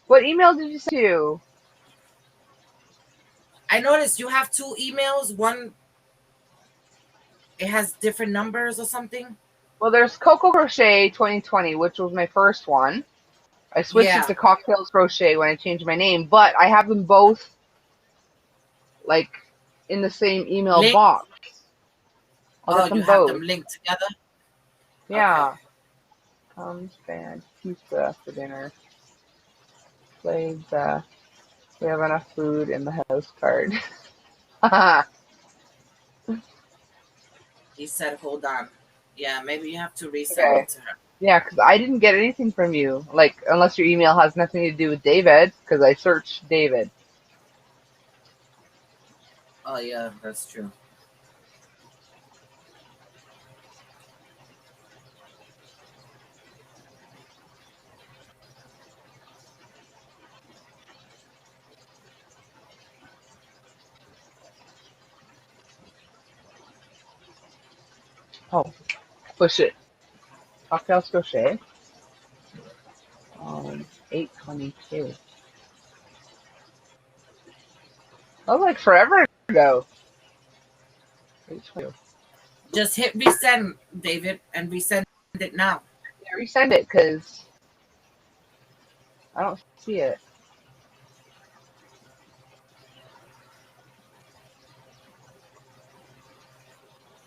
What email did you send to? I noticed you have two emails. One, it has different numbers or something. Well, there's Coco Crochet 2020, which was my first one. I switched it Yeah. to Cocktails Crochet when I changed my name, but I have them both like in the same email Link. box. I'll Oh, get you them have both. them linked together? Yeah. Okay. Comes band pizza for dinner. Play the we have enough food in the house card. He said, hold on. Yeah, maybe you have to resend Okay. it to her. Yeah, because I didn't get anything from you. Like, unless your email has nothing to do with David, because I searched David. Oh, yeah, that's true. Oh, push it. Cocktails Crochet. 8:22. That was like forever ago. 8:22. Just hit resend, David, and resend it now. Yeah, resend it, because I don't see it.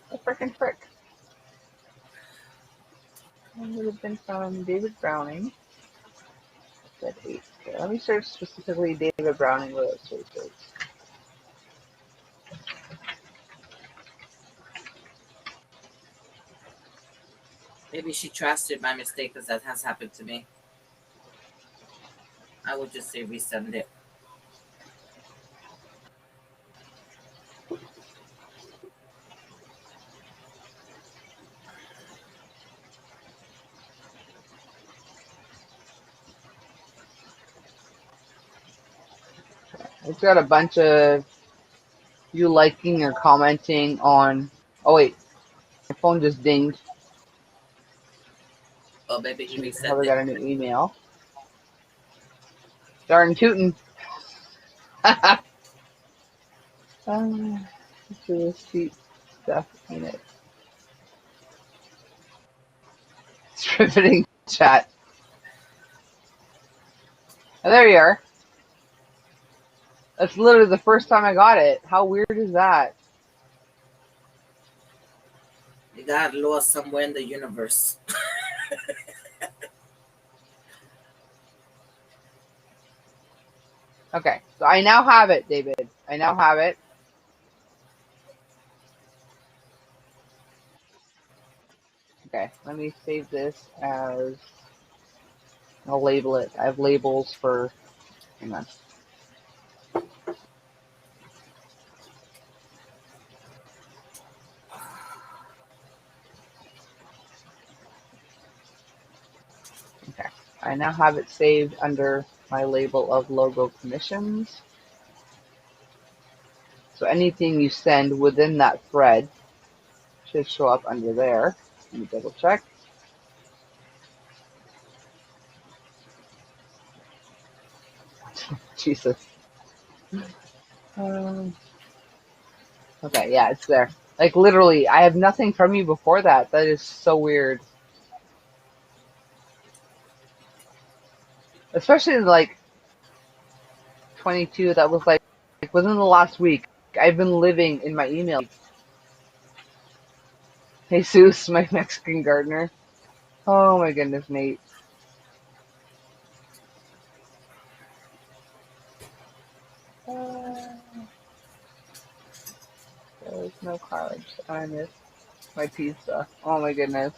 What frickin' frick? It would have been from David Browning. Said 8. Okay, let me search specifically David Browning with those searches. Maybe she trashed it by mistake because that has happened to me. I would just say resend it. It's got a bunch of you liking or commenting on. Oh, wait. My phone just dinged. Oh, maybe he I resend probably it. got a new email. Darn tootin'. Sweet stuff in it. It's riveting chat. Oh, there you are. That's literally the first time I got it. How weird is that? You got lost somewhere in the universe. Okay, so I now have it, David. I now have it. Okay, let me save this as. I'll label it. I have labels for. Hang on. Okay, I now have it saved under my label of logo commissions. So anything you send within that thread should show up under there. Let me double check. Jesus. Okay, yeah, it's there. Like literally, I have nothing from you before that. That is so weird. Especially like 22. That was like within the last week. I've been living in my email. Jesus, my Mexican gardener. Oh my goodness, Nate. There's no carbs on this. My pizza. Oh my goodness.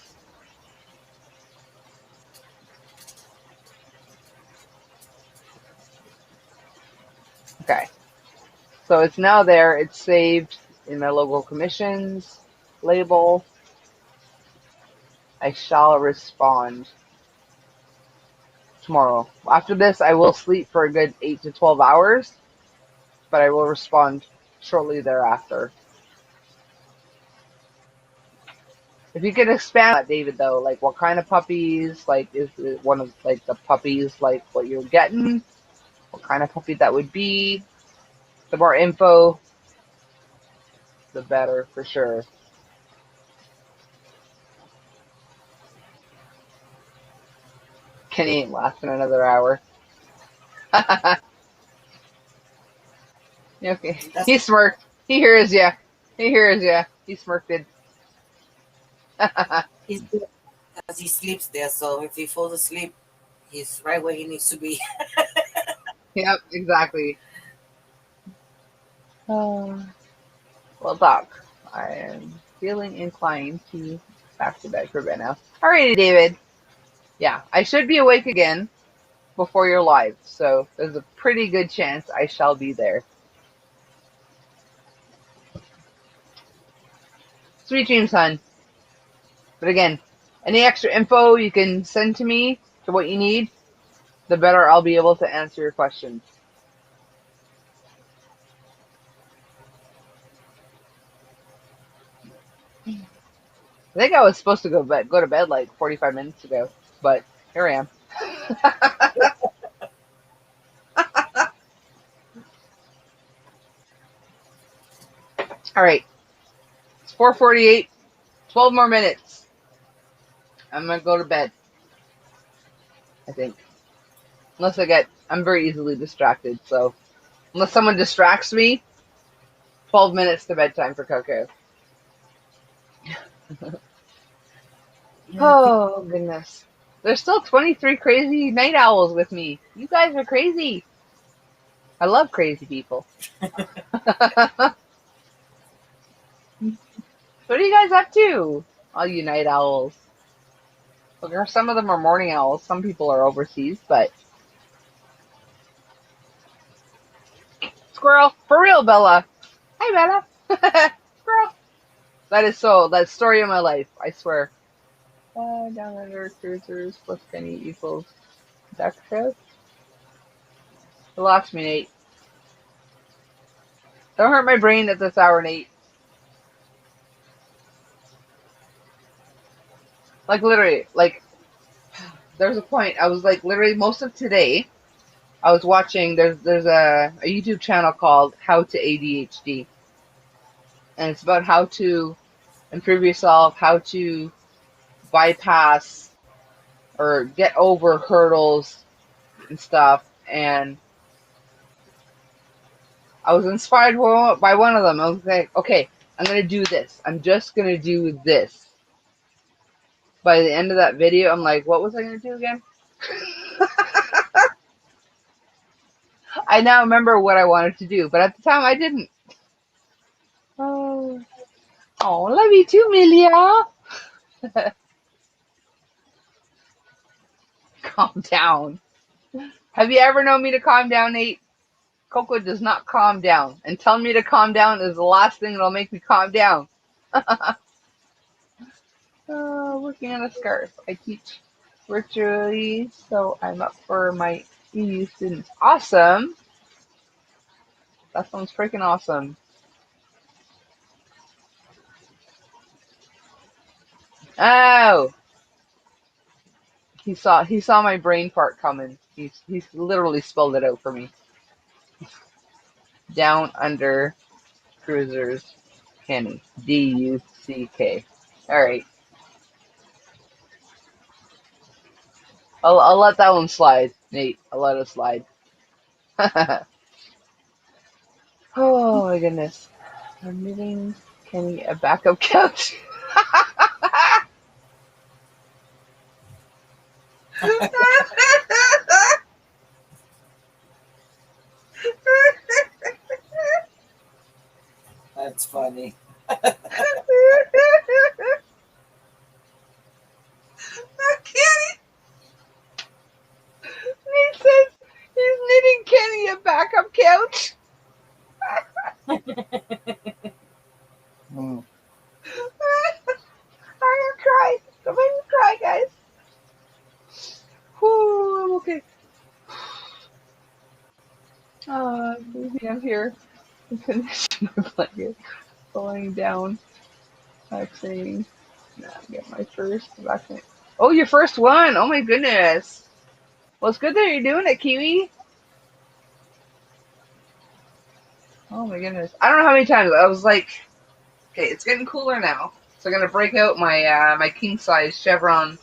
Okay. So it's now there. It's saved in my local commissions label. I shall respond tomorrow. After this, I will sleep for a good 8 to 12 hours, but I will respond shortly thereafter. If you could expand that, David, though, like what kind of puppies, like is it one of like the puppies like what you're getting, what kind of puppy that would be, the more info, the better for sure. Kenny ain't lasting another hour. Okay, he smirked. He hears ya. He hears ya. He smirked. He's good because he sleeps there. So if he falls asleep, he's right where he needs to be. Yep, exactly. Well, Doc, I am feeling inclined to back to bed for bed now. Alrighty, David. Yeah, I should be awake again before you're live, so there's a pretty good chance I shall be there. Sweet dreams, hon. But again, any extra info you can send to me to what you need, the better I'll be able to answer your questions. I think I was supposed to go to bed like 45 minutes ago, but here I am. All right, it's 4:48. 12 more minutes. I'm gonna go to bed. I think, I'm very easily distracted. So unless someone distracts me, 12 minutes to bedtime for Coco. Oh goodness. There's still 23 crazy night owls with me. You guys are crazy. I love crazy people. What are you guys up to? All you night owls. Well, some of them are morning owls. Some people are overseas, but squirrel for real, Bella. Hi, Bella. Squirrel. That's story of my life. I swear. Down under cruisers plus penny equals duck trip. You lost me, Nate. Don't hurt my brain at this hour, Nate. Like literally, like there's a point. I was like literally most of today. I was watching. There's a YouTube channel called How to ADHD, and it's about how to improve yourself, how to bypass or get over hurdles and stuff. And I was inspired by one of them. I was like, okay, I'm going to do this. I'm just going to do this. By the end of that video, I'm like, what was I going to do again? I now remember what I wanted to do, but at the time I didn't. Oh, love you too, Milia. Calm down. Have you ever known me to calm down, Nate? Coco does not calm down. And telling me to calm down is the last thing that'll make me calm down. Working on a scarf. I teach virtually, so I'm up for my EU students. Awesome. That sounds freaking awesome. Oh, he saw my brain fart coming. He's literally spelled it out for me. Down Under Cruisers Kenny. DUCK. All right. I'll let that one slide, Nate. I'll let it slide. Oh my goodness. I'm knitting Kenny a backup couch. That's funny. Kenny. Nate says he's knitting Kenny a backup couch. Mm. I'm gonna cry. Don't make me cry, guys. Whew, I'm okay. Maybe I'm here. I'm finishing my blanket. Falling down. Actually, nah, get my first vaccine. Oh, your first one. Oh my goodness. Well, it's good that you're doing it, Kiwi. Oh my goodness. I don't know how many times I was like, okay, it's getting cooler now. So I'm gonna break out my my king size chevron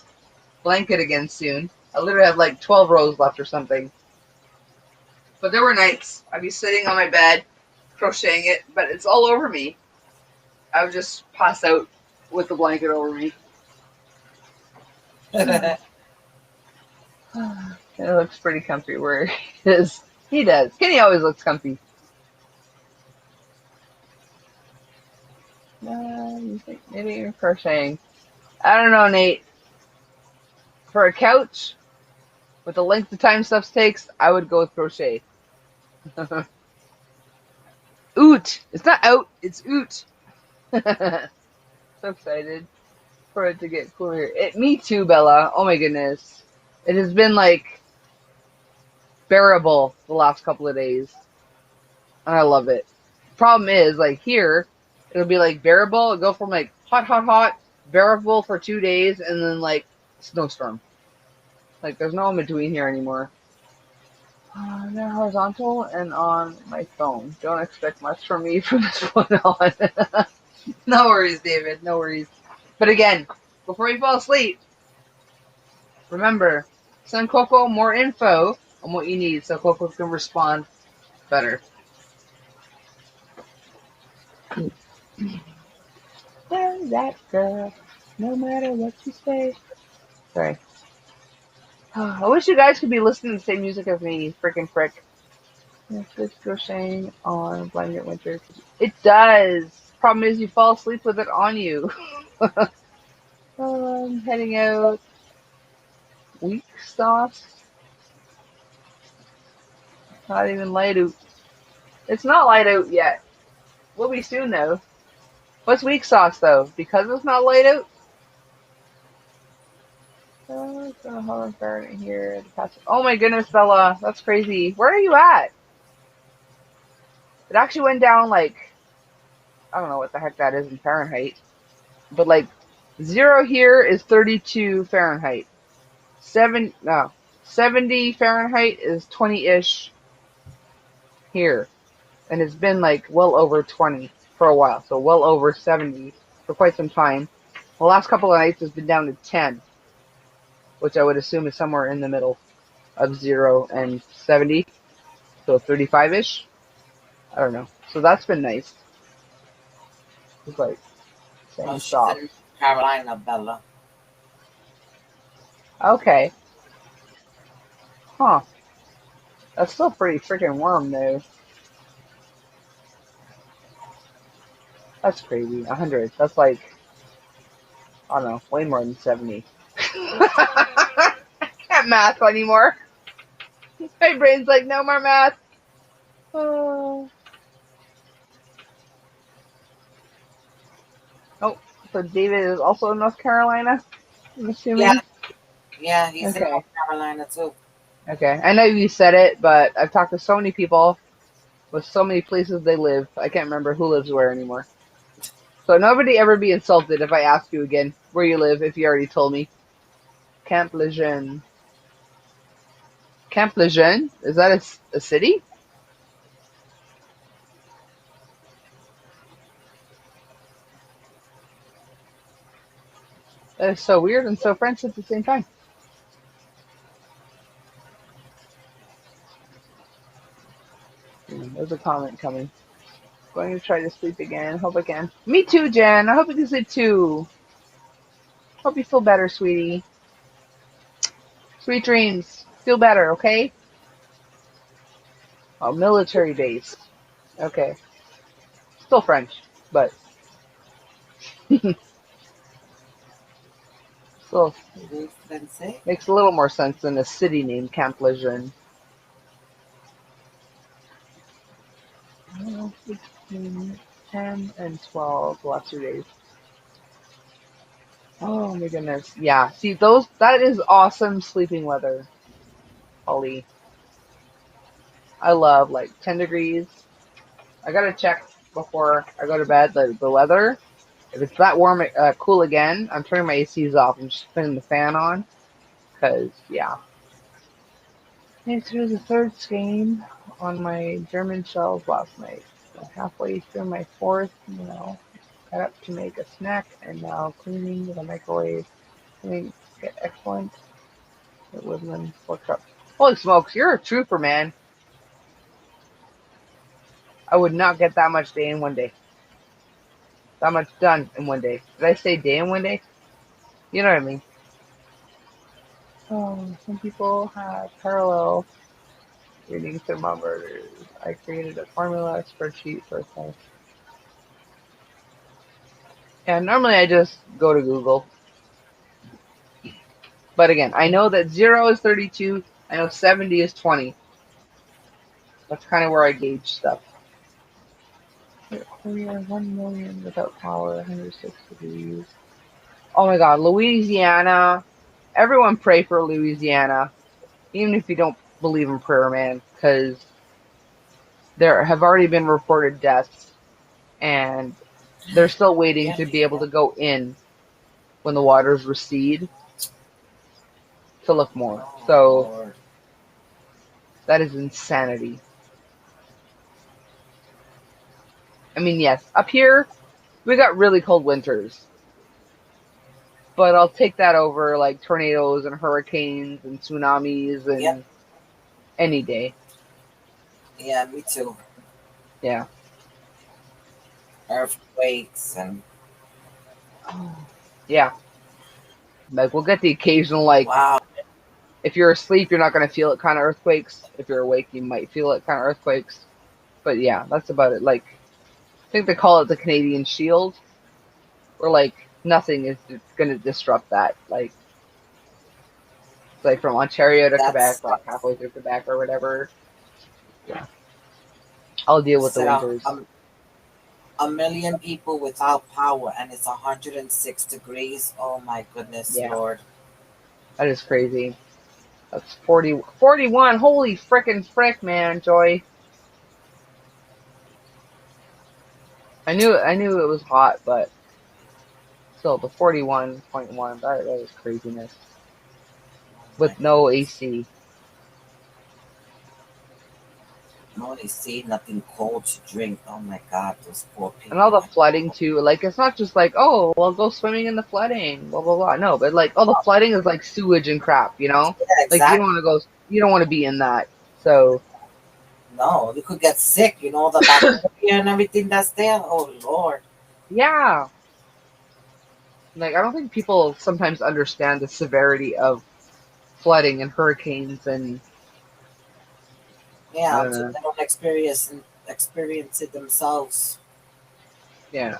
blanket again soon. I literally have like 12 rows left or something. But there were nights I'd be sitting on my bed crocheting it, but it's all over me. I would just pass out with the blanket over me. It looks pretty comfy where it is. He does. Kenny always looks comfy. You think knitting or crocheting? I don't know, Nate. For a couch, with the length of time stuff takes, I would go with crochet. Oot! It's not out, it's oot. So excited for it to get cooler. Me too, Bella. Oh my goodness. It has been like bearable the last couple of days. And I love it. Problem is, like here, it'll be like bearable. It'll go from like hot, bearable for 2 days, and then like snowstorm. Like there's no in between here anymore. They're horizontal and on my phone. Don't expect much from me from this point on. No worries, David. No worries. But again, before you fall asleep, remember, send Coco more info on what you need so Coco can respond better. There's that girl, no matter what you say. Sorry. I wish you guys could be listening to the same music as me. Frickin' frick. This crocheting on blanket winter. It does. Problem is you fall asleep with it on you. I'm heading out. Week sauce. Not even light out. It's not light out yet. Will be soon though. What's weak sauce though? Because it's not light out? It's gonna hold in here. Oh my goodness, Bella. That's crazy. Where are you at? It actually went down like, I don't know what the heck that is in Fahrenheit. But like 0 here is 32 Fahrenheit. 70 Fahrenheit is 20-ish here. And it's been like well over 20 for a while. So well over 70 for quite some time. The last couple of nights has been down to 10. Which I would assume is somewhere in the middle of 0 and 70. So 35-ish. I don't know. So that's been nice. It's like saying soft. Carolina, Bella. Okay. Huh. That's still pretty freaking warm though. That's crazy. 100. That's like, I don't know, way more than 70. I can't math anymore. My brain's like, no more math. Oh, so David is also in North Carolina, I'm assuming? Yeah, he's in North Carolina too. Okay. I know you said it, but I've talked to so many people with so many places they live. I can't remember who lives where anymore. So nobody ever be insulted if I ask you again where you live if you already told me. Camp Lejeune. Camp Lejeune? Is that a city? That is so weird and so French at the same time. There's a comment coming. Going to try to sleep again. Hope I can. Me too, Jen. I hope you can sleep too. Hope you feel better, sweetie. Sweet dreams. Feel better, okay? Oh, military base. Okay. Still French, but still makes a little more sense than a city named Camp Lejeune. 16, 10 and 12 the last 2 days. Oh my goodness. Yeah. See, that is awesome sleeping weather, Holly. I love like 10 degrees. I gotta check before I go to bed the weather. If it's that warm, cool again, I'm turning my ACs off and just putting the fan on. Cause yeah. Made through the third skein on my German shells last night. So halfway through my fourth, got up to make a snack and now cleaning the microwave. I think get excellent at Woodland Workshop. Holy smokes, you're a trooper, man. I would not get that much day in one day. That much done in one day. Did I say day in one day? You know what I mean. Oh, some people have parallel reading thermometers. I created a formula spreadsheet for things. And normally I just go to Google. But again, I know that 0 is 32. I know 70 is 20. That's kind of where I gauge stuff. We are 1 million without power, 106 degrees. Oh my God, Louisiana. Everyone pray for Louisiana. Even if you don't believe in prayer, man. Because there have already been reported deaths. And they're still waiting to be able to go in when the waters recede to look more. So that is insanity. I mean, yes, up here we got really cold winters, but I'll take that over like tornadoes and hurricanes and tsunamis and any day. Yeah, me too. Yeah. Earthquakes and yeah. Like we'll get the occasional like. Wow. If you're asleep, you're not going to feel it kind of earthquakes. If you're awake, you might feel it kind of earthquakes. But yeah, that's about it. Like, I think they call it the Canadian Shield, where like nothing is going to disrupt that. Like, it's like from Ontario to Quebec, like halfway through Quebec or whatever. Yeah, I'll deal with the winters. A million people without power, and it's 106 degrees. Oh my goodness, Lord. That is crazy. That's 41. Holy frickin' frick, man, Joy. I knew it was hot, but still, the 41.1, that is craziness. With no AC. No AC, nothing cold to drink. Oh my God, those poor people. And all the flooding too. Like, it's not just like, oh, well, go swimming in the flooding, blah blah blah. No, but like, all the flooding is like sewage and crap, you know? Yeah, exactly. Like, you don't want to be in that. So. No, you could get sick, the bacteria and everything that's there. Oh Lord. Yeah. Like, I don't think people sometimes understand the severity of flooding and hurricanes and. Yeah, until they don't experience it themselves. Yeah.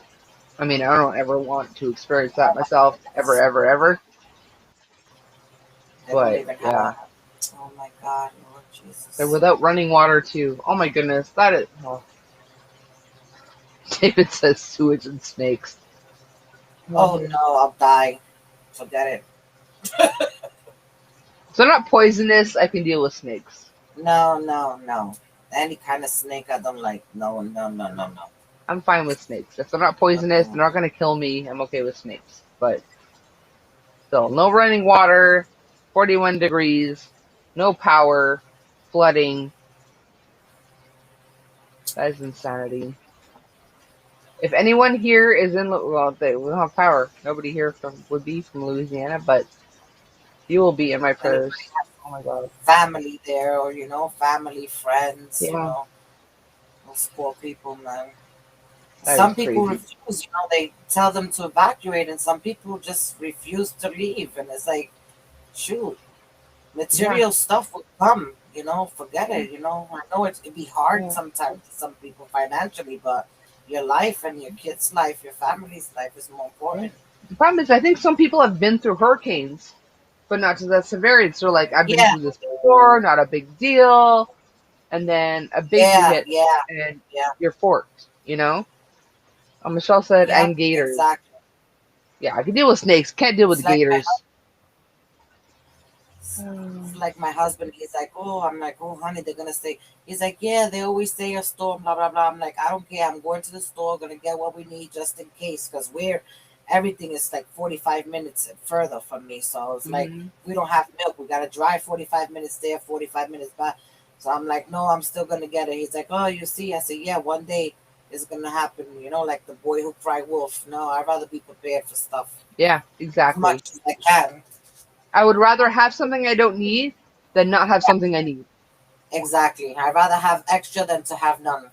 I mean, I don't ever want to experience that myself, ever. But, yeah. Oh my God, Lord Jesus. They're without running water, too. Oh my goodness, that is. Oh. David says sewage and snakes. Oh no, I'll die. Forget it. So not poisonous, I can deal with snakes. No. Any kind of snake I don't like. No. I'm fine with snakes. If they're not poisonous, they're not going to kill me, I'm okay with snakes. But still, no running water, 41 degrees, no power, flooding. That is insanity. If anyone here is in, well, we don't have power. Nobody here would be from Louisiana, but you will be in my Anybody prayers. Oh my God. family there, or family, friends, Yeah, those poor people, man. that is Some people crazy. refuse, they tell them to evacuate, and some people just refuse to leave. And it's like, shoot, Yeah, material stuff will come, forget yeah, it, I know it'd be hard yeah. sometimes for some people financially, but your life and your kids' life, your family's life is more Yeah. important. The problem is, I think some people have been through hurricanes, but not to that severity. So, like, I've been Yeah, through this before, not a big deal, and then a biggie yeah, hits, yeah, and yeah, you're forked. Michelle said, yep, and gators. exactly. Yeah, I can deal with snakes, can't deal with It's like gators. it's like my husband, he's like, oh, I'm like, oh, honey, they're gonna say, he's like, yeah, they always say a storm, blah blah blah. I'm like, I don't care. I'm going to the store, gonna get what we need just in case, because everything is like 45 minutes further from me. So it's like, Hmm. we don't have milk. We gotta drive 45 minutes there, 45 minutes back. So I'm like, no, I'm still gonna get it. He's like, oh, you see? I said, yeah, one day it's gonna happen. Like the boy who cried wolf. No, I'd rather be prepared for stuff Yeah, as exactly. much as I can. I would rather have something I don't need than not have something I need. Exactly. I'd rather have extra than to have none.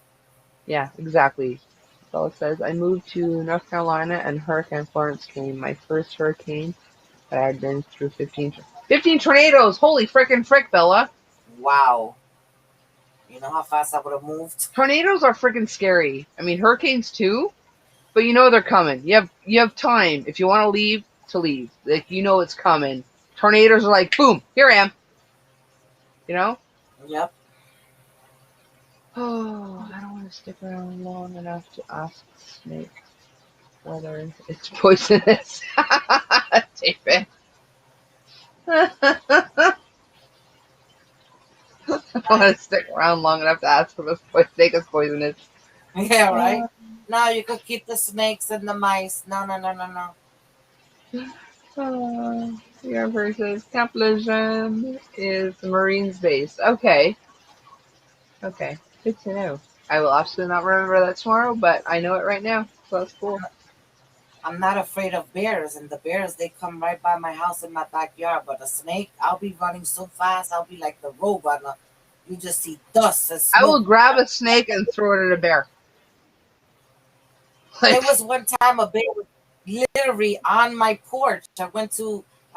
Yeah, exactly. So it says, I moved to North Carolina and Hurricane Florence came. My first hurricane that I had been through 15 tornadoes. Holy frickin' frick, Bella. Wow. You know how fast I would have moved? Tornadoes are frickin' scary. I mean, hurricanes too, but they're coming. You have time if you want to leave to leave. Like it's coming. Tornadoes are like, boom, here I am. You know? Yep. Oh, I don't want to stick around long enough to ask the snake whether it's poisonous. David. I don't want to stick around long enough to ask if a snake is poisonous. Yeah, right? No, you could keep the snakes and the mice. No, no, no, no, no. Your versus Camp Lejeune is the Marines base. Okay. Okay. Good to know. I will absolutely not remember that tomorrow, but I know it right now. So that's cool. I'm not afraid of bears, and the bears, they come right by my house in my backyard. But a snake, I'll be running so fast, I'll be like the road runner. You just see dust and I smoke. will grab a snake and throw it at a bear. There Like, was one time a bear was literally on my porch. I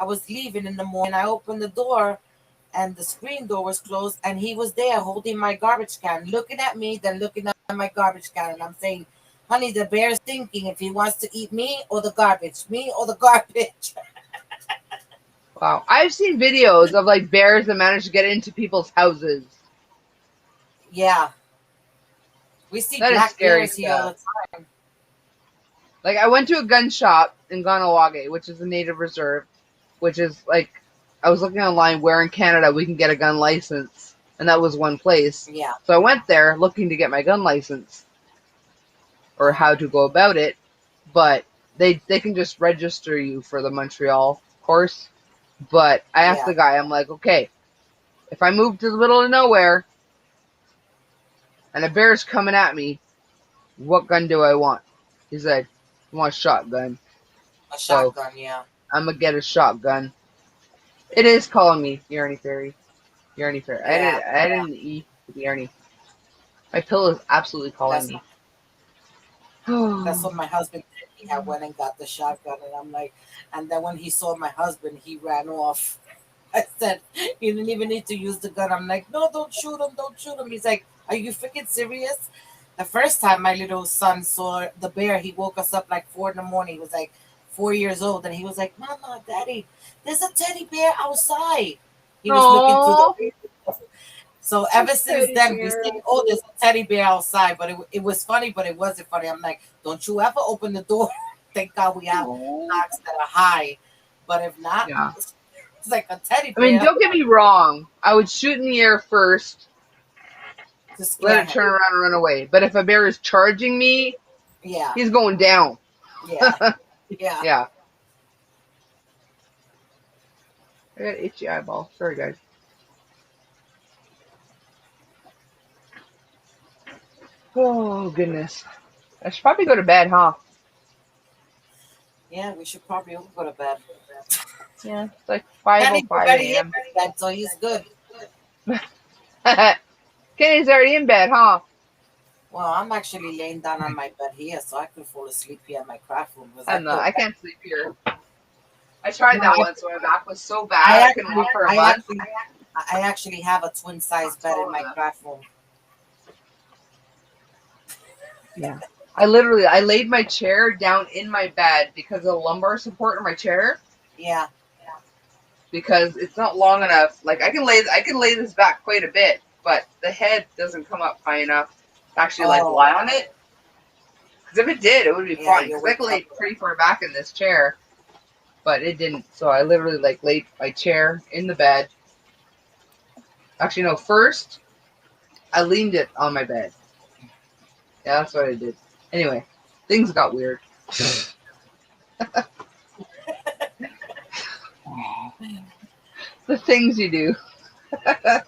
was leaving in the morning. I opened the door, and the screen door was closed, and he was there holding my garbage can, looking at me, then looking at my garbage can. And I'm saying, honey, the bear is thinking if he wants to eat me or the garbage. wow. I've seen videos of like bears that manage to get into people's houses. Yeah, we see That is black scary bears here all stuff. the time. Like, I went to a gun shop in Ganawage, which is a native reserve, which is like, I was looking online where in Canada we can get a gun license, and that was one place. Yeah. So I went there looking to get my gun license or how to go about it, but they can just register you for the Montreal course. But I asked Yeah. the guy, I'm like, okay, if I move to the middle of nowhere and a bear's coming at me, what gun do I want? He said, I want a shotgun. A So shotgun, yeah. I'm gonna get a shotgun. It is calling me Yarny Fairy. Yarny Fairy. Yeah. I didn't E with Yarny. My pillow is absolutely calling That's me. that's what my husband did. He had went and got the shotgun, and I'm like, and then when he saw my husband, he ran off. I said, you didn't even need to use the gun. I'm like, no, don't shoot him, don't shoot him. He's like, are you freaking serious? The first time my little son saw the bear, he woke us up like 4 a.m. He was like 4 years old, and he was like, Mama, Daddy, there's a teddy bear outside. He was looking through Oh, the. So ever since teddy then, we bear. say, "Oh, there's a teddy bear outside," but it was funny, but it wasn't funny. I'm like, "Don't you ever open the door?" Thank God we have Oh. knocks that are high, but if not, Yeah. it's like a teddy I mean, bear don't get me wrong. I would shoot in the air first, to let scare it him. turn around and run away. But if a bear is charging me, Yeah, he's going down. yeah, yeah. Yeah. I got itchy eyeball. Sorry, guys. Oh, goodness. I should probably go to bed, huh? Yeah, we should probably all go to bed. Yeah, it's like Kenny's 5:05 already in a.m. bed, so he's good. Kenny's already in bed, huh? Well, I'm actually laying down on my bed here, so I could fall asleep here in my craft room. Because I'm not. I can't sleep here. I tried that once when my back was so bad. I couldn't sleep for a I month. actually have a twin size bed in my craft room. Yeah. I laid my chair down in my bed because of the lumbar support in my chair. Yeah. Because it's not long enough. Like I can lay this back quite a bit, but the head doesn't come up high enough to actually like lie on it. Because if it did, it would be fine. Because I could lay pretty far back in this chair, but it didn't. So I literally like laid my chair in the bed. Actually, no. First, I leaned it on my bed. Yeah, that's what I did. Anyway, things got weird. The things you do. I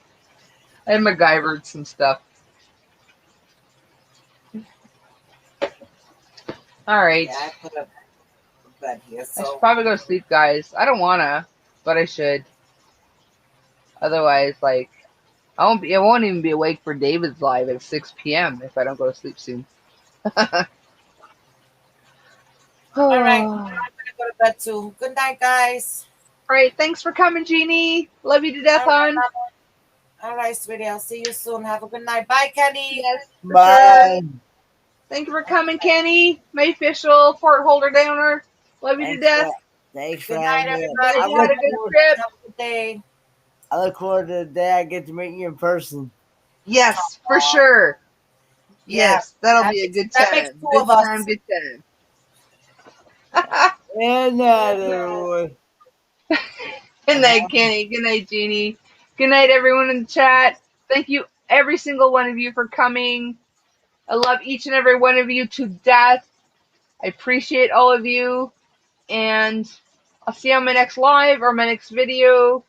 MacGyvered some stuff. All right. Yeah, I put a bed here, so I should probably go to sleep, guys. I don't wanna, but I should. Otherwise, like, I won't even be awake for David's live at 6 p.m. if I don't go to sleep soon. all right. I'm gonna go to bed too. Good night, guys. All right, thanks for coming, Jeannie. Love you to death, hon. All right, sweetie. I'll see you soon. Have a good night. Bye, Kenny. Yes, for Bye. sure. Thank you for coming, Kenny. My official fort holder downer. Love you to death. Thanks for Good night, having me. everybody. You had a good trip. Have a good day. I look forward to the day I get to meet you in person. Yes, for sure. Yes, that'll be a good That makes time. two Good of us. time, good time. And that, everyone. Good night, Kenny. Good night, Jeannie. Good night, everyone in the chat. Thank you, every single one of you, for coming. I love each and every one of you to death. I appreciate all of you. And I'll see you on my next live or my next video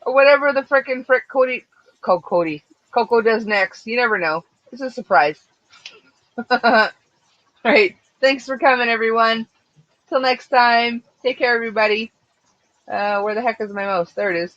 or whatever the frickin' Coco does next. You never know. It's a surprise. All right. Thanks for coming, everyone. Till next time. Take care, everybody. Where the heck is my mouse? There it is.